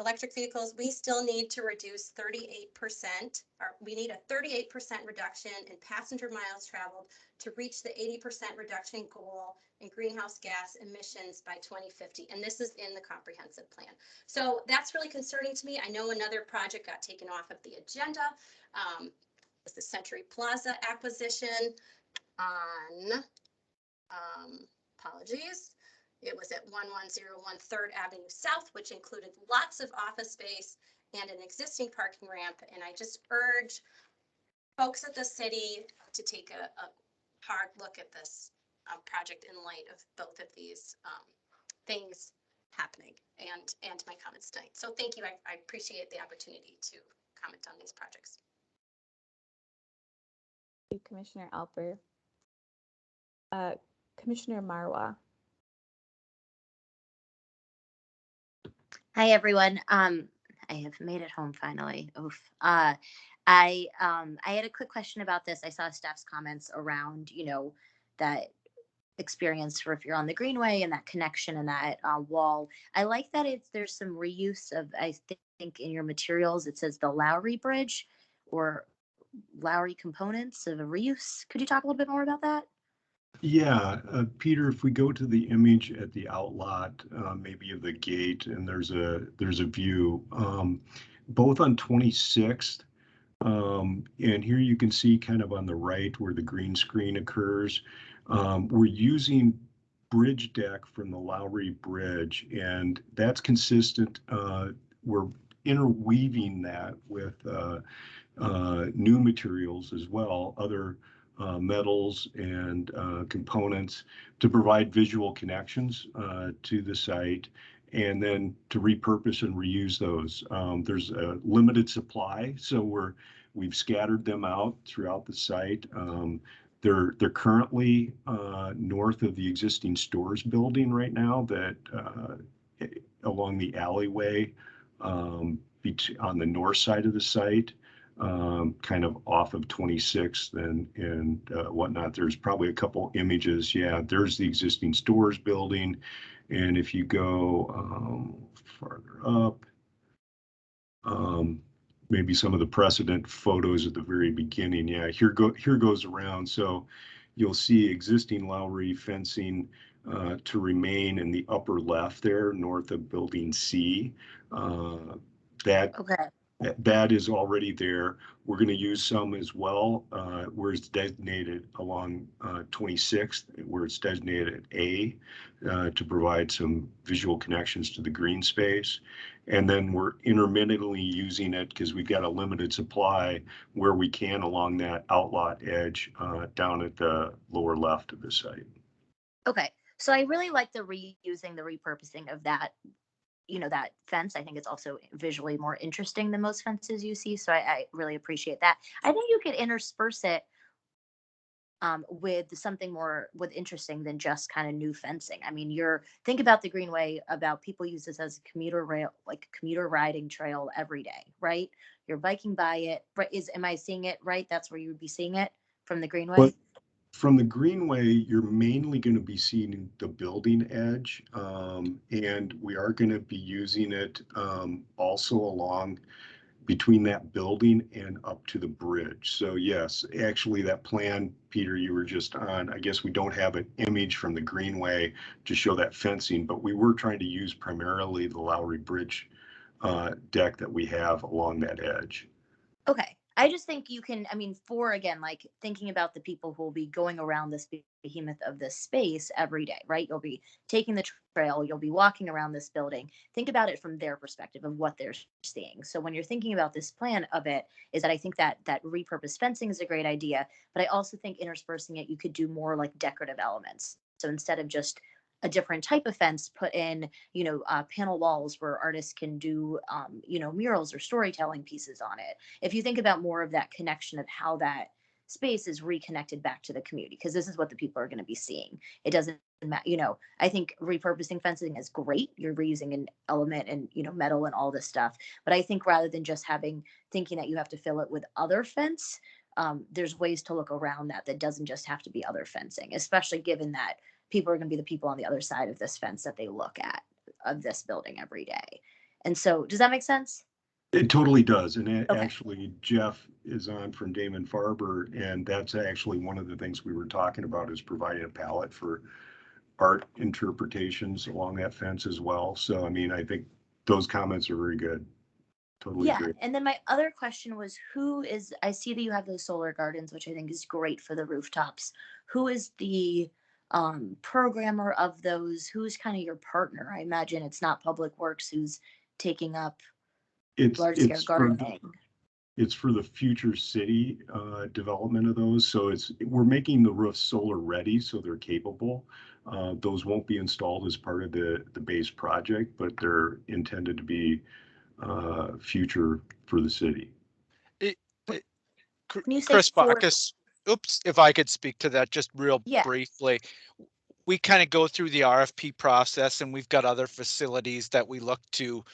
electric vehicles, we still need to reduce 38%, or we need a 38% reduction in passenger miles traveled to reach the 80% reduction goal in greenhouse gas emissions by 2050. And this is in the comprehensive plan. So that's really concerning to me. I know another project got taken off of the agenda. It's the Century Plaza acquisition on, apologies. It was at 1101 3rd Avenue South, which included lots of office space and an existing parking ramp. And I just urge folks at the city to take a hard look at this project in light of both of these things happening and my comments tonight. So thank you. I appreciate the opportunity to comment on these projects. Thank you, Commissioner Alper. Commissioner Marwa. Hi, everyone. I have made it home finally. Oof. I had a quick question about this. I saw staff's comments around, you know, that experience for if you're on the Greenway and that connection and that wall. I like that there's some reuse of, I think in your materials, it says the Lowry Bridge or Lowry components of a reuse. Could you talk a little bit more about that? Yeah, Peter, if we go to the image at the outlot, maybe of the gate, and there's a view, both on 26th, and here you can see kind of on the right where the green screen occurs. We're using bridge deck from the Lowry Bridge, and that's consistent. We're interweaving that with new materials as well, other metals and components to provide visual connections to the site and then to repurpose and reuse those. There's a limited supply, so we've scattered them out throughout the site. They're currently north of the existing stores building right now, that along the alleyway on the north side of the site, kind of off of 26th and whatnot. There's probably a couple images. Yeah, there's the existing stores building. And if you go farther up, maybe some of the precedent photos at the very beginning. Yeah, here goes around. So you'll see existing Lowry fencing to remain in the upper left there, north of building C. That is already there. We're going to use some as well where it's designated along 26th, where it's designated A, to provide some visual connections to the green space. And then we're intermittently using it because we've got a limited supply where we can along that outlot edge down at the lower left of the site. Okay, so I really like the reusing, the repurposing of that, that fence. I think it's also visually more interesting than most fences you see. So I really appreciate that. I think you could intersperse it with something more interesting than just kind of new fencing. I mean, think about the Greenway, about people use this as a commuter rail, like commuter riding trail every day, right? You're biking by it. Right? Am I seeing it right? That's where you would be seeing it from the Greenway? But from the Greenway, you're mainly going to be seeing the building edge, and we are going to be using it also along between that building and up to the bridge. So yes, actually that plan, Peter, you were just on, I guess we don't have an image from the Greenway to show that fencing, but we were trying to use primarily the Lowry Bridge deck that we have along that edge. Okay. I just think you can, again, like thinking about the people who will be going around this behemoth of this space every day, right? You'll be taking the trail, you'll be walking around this building. Think about it from their perspective of what they're seeing. So when you're thinking about this plan of it, is that I think that repurposed fencing is a great idea, but I also think interspersing it, you could do more like decorative elements. So instead of just a different type of fence, put in, panel walls where artists can do, murals or storytelling pieces on it. If you think about more of that connection of how that space is reconnected back to the community, because this is what the people are going to be seeing. It doesn't matter, I think repurposing fencing is great. You're reusing an element and, metal and all this stuff. But I think rather than just thinking that you have to fill it with other fence, there's ways to look around that doesn't just have to be other fencing, especially given that people are going to be the people on the other side of this fence that they look at of this building every day. And so does that make sense? It totally does. And actually, Jeff is on from Damon Farber, and that's actually one of the things we were talking about, is providing a palette for art interpretations along that fence as well. So, I think those comments are very good. Totally agree. And then my other question was, I see that you have those solar gardens, which I think is great for the rooftops. Who is the programmer of those? Who's kind of your partner? I imagine it's not Public Works who's taking up large scale gardening. It's for the future city development of those. So we're making the roofs solar ready, so they're capable. Those won't be installed as part of the base project, but they're intended to be future for the city. Chris Bacchus, if I could speak to that just real briefly. We kind of go through the RFP process, and we've got other facilities that we look to,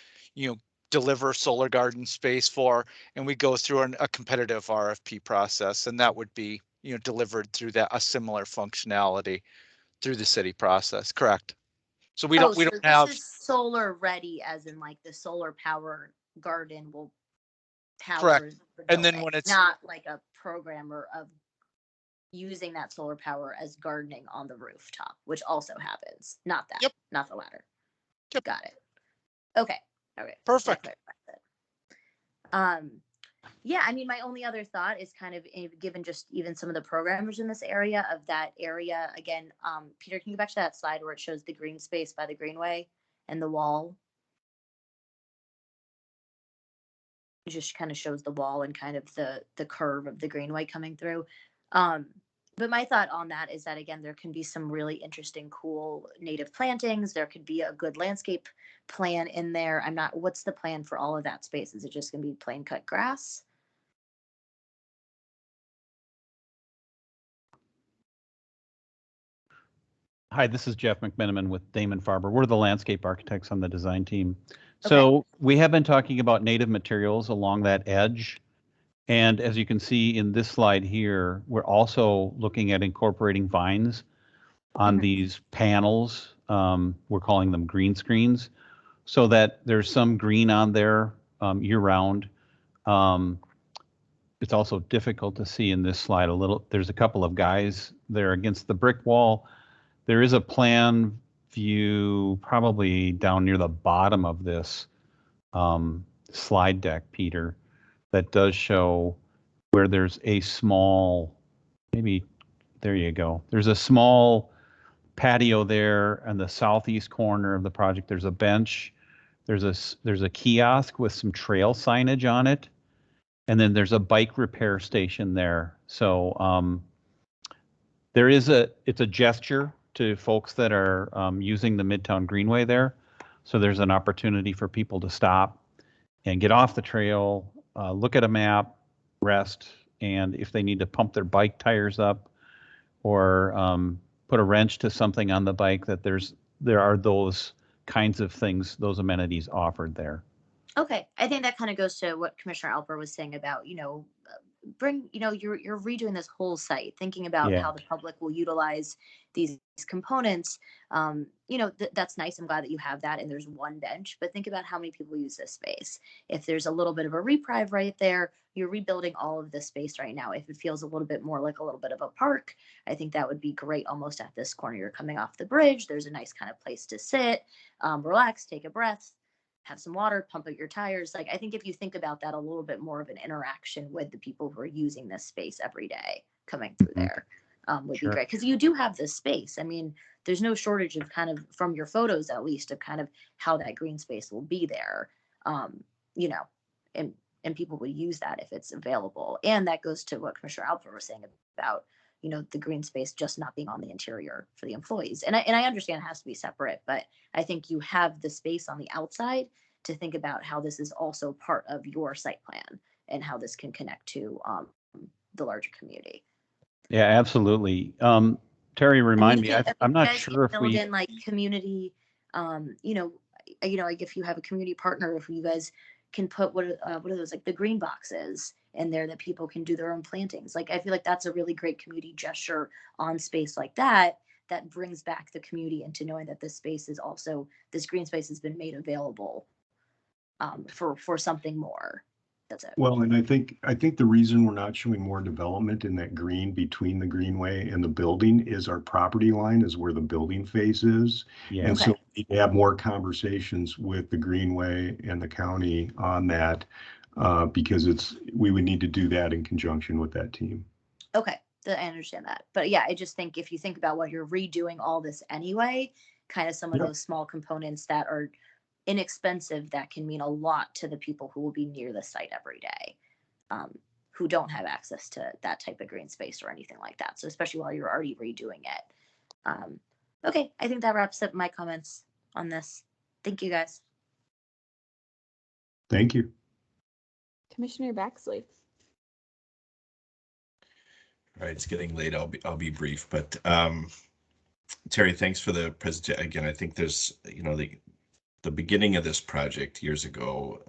deliver solar garden space for, and we go through a competitive RFP process, and that would be, delivered through a similar functionality through the city process. Correct. So we don't have. This is solar ready, as in like the solar power garden will power. Correct. And then when it's not like a programmer of using that solar power as gardening on the rooftop, which also happens. Not that. Yep. Not the latter. Yep. Got it. Okay. Perfect. My only other thought is kind of given just even some of the programmers in this area of that area. Again, Peter, can you go back to that slide where it shows the green space by the Greenway and the wall? It just kind of shows the wall and kind of the curve of the Greenway coming through. But my thought on that is that, again, there can be some really interesting, cool native plantings. There could be a good landscape plan in there. What's the plan for all of that space? Is it just going to be plain cut grass? Hi, this is Jeff McMenamin with Damon Farber. We're the landscape architects on the design team. So we have been talking about native materials along that edge. And as you can see in this slide here, we're also looking at incorporating vines on these panels. We're calling them green screens, so that there's some green on there year round. It's also difficult to see in this slide a little. There's a couple of guys there against the brick wall. There is a plan view probably down near the bottom of this slide deck, Peter, that does show where there's a small, maybe, there you go. There's a small patio there on the southeast corner of the project. There's a bench. There's a kiosk with some trail signage on it. And then there's a bike repair station there. So it's a gesture to folks that are using the Midtown Greenway there. So there's an opportunity for people to stop and get off the trail, look at a map, rest, and if they need to pump their bike tires up or put a wrench to something on the bike, that there are those kinds of things, those amenities offered there. Okay, I think that kind of goes to what Commissioner Alper was saying about, you're redoing this whole site, thinking about how the public will utilize these components. That's nice. I'm glad that you have that, and there's one bench, but think about how many people use this space. If there's a little bit of a reprieve right there, you're rebuilding all of this space right now. If it feels a little bit more like a little bit of a park, I think that would be great. Almost at this corner, you're coming off the bridge. There's a nice kind of place to sit, relax, take a breath, have some water, pump out your tires. Like, I think if you think about that, a little bit more of an interaction with the people who are using this space every day coming through there would be great. Because you do have this space. I mean, there's no shortage of kind of, from your photos at least, of kind of how that green space will be there, and people will use that if it's available. And that goes to what Commissioner Alper was saying about, the green space just not being on the interior for the employees. And I understand it has to be separate, but I think you have the space on the outside to think about how this is also part of your site plan and how this can connect to the larger community. Yeah, absolutely. Terry, remind me, I'm not sure if we in like community, like if you have a community partner, if you guys can put what are those, like the green boxes in there that people can do their own plantings. Like, I feel like that's a really great community gesture on space like that brings back the community into knowing that this space is also, this green space has been made available for something more. That's it. Well, and I think the reason we're not showing more development in that green between the greenway and the building is our property line is where the building face is. Yeah. And so we need to have more conversations with the greenway and the county on that because we would need to do that in conjunction with that team. Okay, I understand that. But yeah, I just think if you think about what you're redoing all this anyway, kind of some of those small components that are inexpensive that can mean a lot to the people who will be near the site every day, who don't have access to that type of green space or anything like that. So especially while you're already redoing it. Okay, I think that wraps up my comments on this. Thank you, guys. Thank you. Commissioner Baxley. All right, it's getting late. I'll be brief, but Terry, thanks for the presentation. Again, I think there's, the beginning of this project years ago,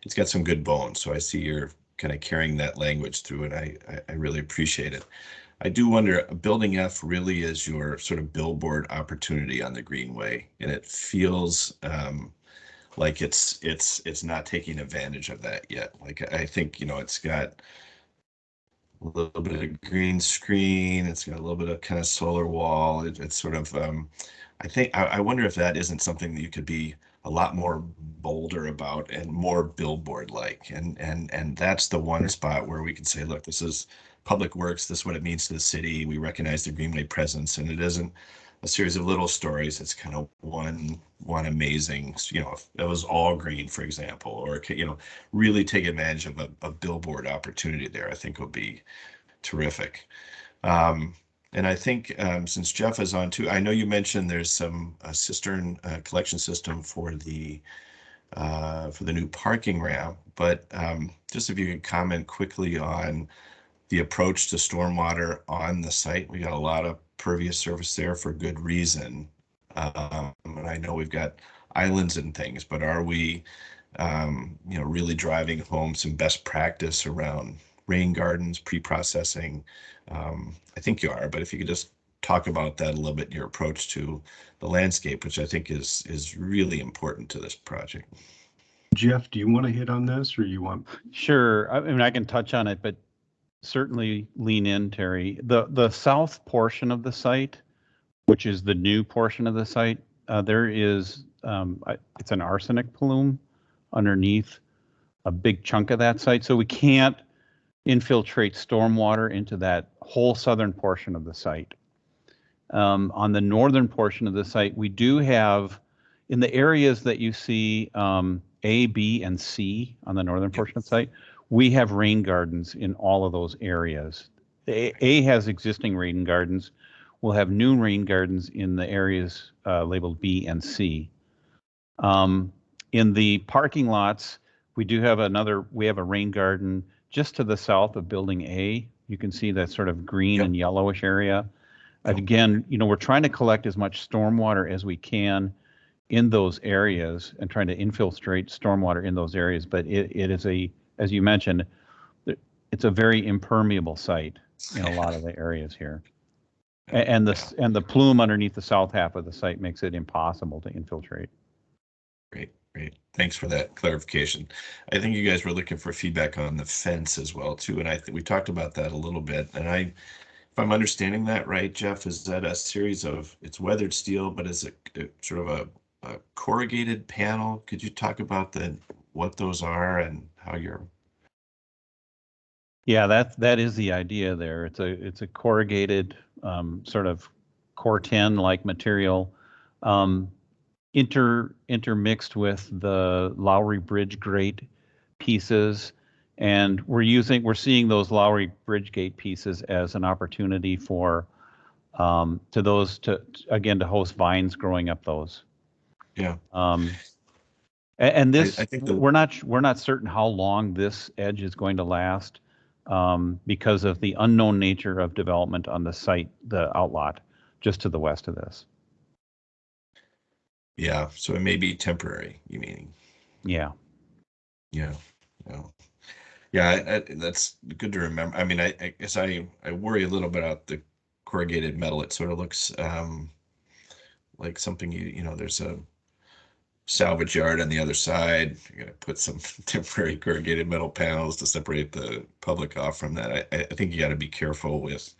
it's got some good bones. So I see you're kind of carrying that language through it. I really appreciate it. I do wonder, Building F really is your sort of billboard opportunity on the Greenway, and it feels like it's not taking advantage of that yet. Like, I think, it's got a little bit of green screen, it's got a little bit of kind of solar wall. It's sort of, I wonder if that isn't something that you could be a lot more bolder about and more billboard like. And that's the one spot where we can say, look, this is public works, this is what it means to the city. We recognize the Greenway presence, and it isn't a series of little stories. It's kind of one amazing, if it was all green, for example, or, really take advantage of a billboard opportunity there, I think would be terrific. And I think since Jeff is on too, I know you mentioned there's some cistern collection system for the new parking ramp, but just if you could comment quickly on the approach to stormwater on the site. We got a lot of pervious surface there for good reason. And I know we've got islands and things, but are we, really driving home some best practice around rain gardens, pre-processing? I think you are, but if you could just talk about that a little bit, your approach to the landscape, which I think is really important to this project. Jeff, do you want to hit on this, or you want? Sure. I mean, I can touch on it, but certainly lean in, Terry. The south portion of the site, which is the new portion of the site, there is it's an arsenic plume underneath a big chunk of that site, so we can't infiltrate stormwater into that whole southern portion of the site. On the northern portion of the site, we do have, in the areas that you see A, B, and C on the northern portion of the site, we have rain gardens in all of those areas. A has existing rain gardens. We'll have new rain gardens in the areas labeled B and C. In the parking lots, we have a rain garden just to the south of building A. You can see that sort of green and yellowish area. Again, we're trying to collect as much stormwater as we can in those areas and trying to infiltrate stormwater in those areas. But it is as you mentioned, it's a very impermeable site in a lot of the areas here. And the plume underneath the south half of the site makes it impossible to infiltrate. Great. Thanks for that clarification. I think you guys were looking for feedback on the fence as well too, and we talked about that a little bit. And if I'm understanding that right, Jeff, is that a series of, it's weathered steel, but is it sort of a corrugated panel? Could you talk about what those are and how you're? Yeah, that is the idea there. It's a corrugated sort of Cor-10 like material, intermixed with the Lowry Bridge grate pieces, and we're seeing those Lowry Bridge gate pieces as an opportunity for to host vines growing up those. Yeah. And this, I think we're not certain how long this edge is going to last because of the unknown nature of development on the site, the outlot, just to the west of this. Yeah, so it may be temporary, you mean? Yeah. Yeah. Yeah, that's good to remember. I mean, I guess I worry a little bit about the corrugated metal. It sort of looks like something there's a salvage yard on the other side. You're going to put some temporary corrugated metal panels to separate the public off from that. I think you got to be careful with,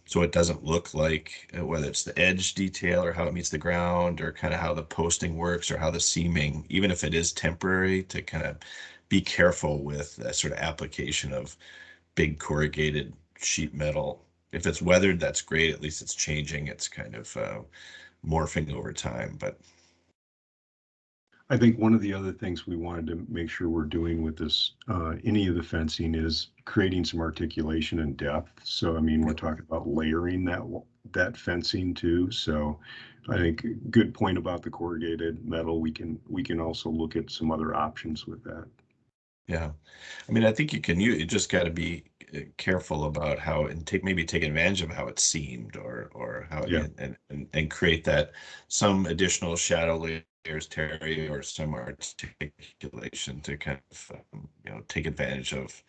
so it doesn't look like whether it's the edge detail or how it meets the ground or kind of how the posting works or how the seaming, even if it is temporary, to kind of be careful with that sort of application of big corrugated sheet metal. If it's weathered, that's great. At least it's changing. It's kind of morphing over time, but I think one of the other things we wanted to make sure we're doing with this, any of the fencing, is creating some articulation and depth. So, I mean, we're talking about layering that fencing too. So I think good point about the corrugated metal. We can also look at some other options with that. Yeah. I mean, I think you just got to be careful about how, and take advantage of how it's seamed or how, and create that some additional shadow layers, Terry, or some articulation to kind of, take advantage of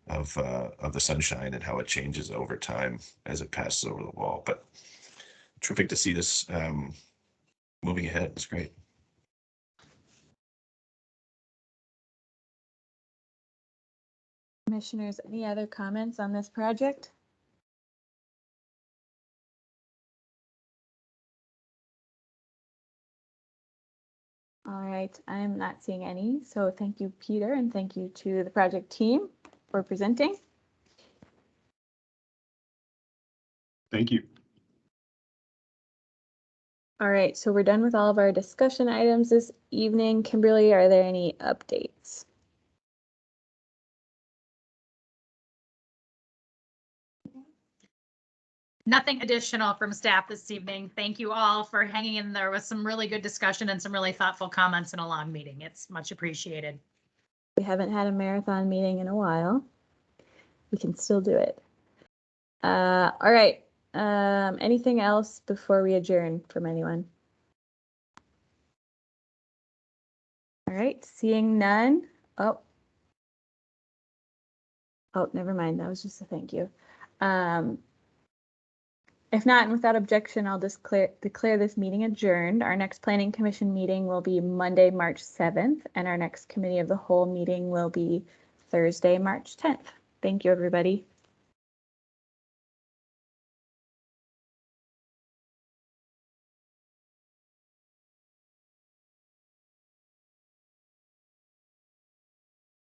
the sunshine and how it changes over time as it passes over the wall. But terrific to see this moving ahead. It's great. Commissioners, any other comments on this project? All right, I'm not seeing any, so thank you, Peter, and thank you to the project team for presenting. Thank you. All right, so we're done with all of our discussion items this evening. Kimberly, are there any updates? Nothing additional from staff this evening. Thank you all for hanging in there with some really good discussion and some really thoughtful comments in a long meeting. It's much appreciated. We haven't had a marathon meeting in a while. We can still do it. All right. Anything else before we adjourn from anyone? All right, seeing none. Oh, never mind. That was just a thank you. If not, and without objection, I'll declare this meeting adjourned. Our next Planning Commission meeting will be Monday, March 7th, and our next Committee of the Whole meeting will be Thursday, March 10th. Thank you, everybody.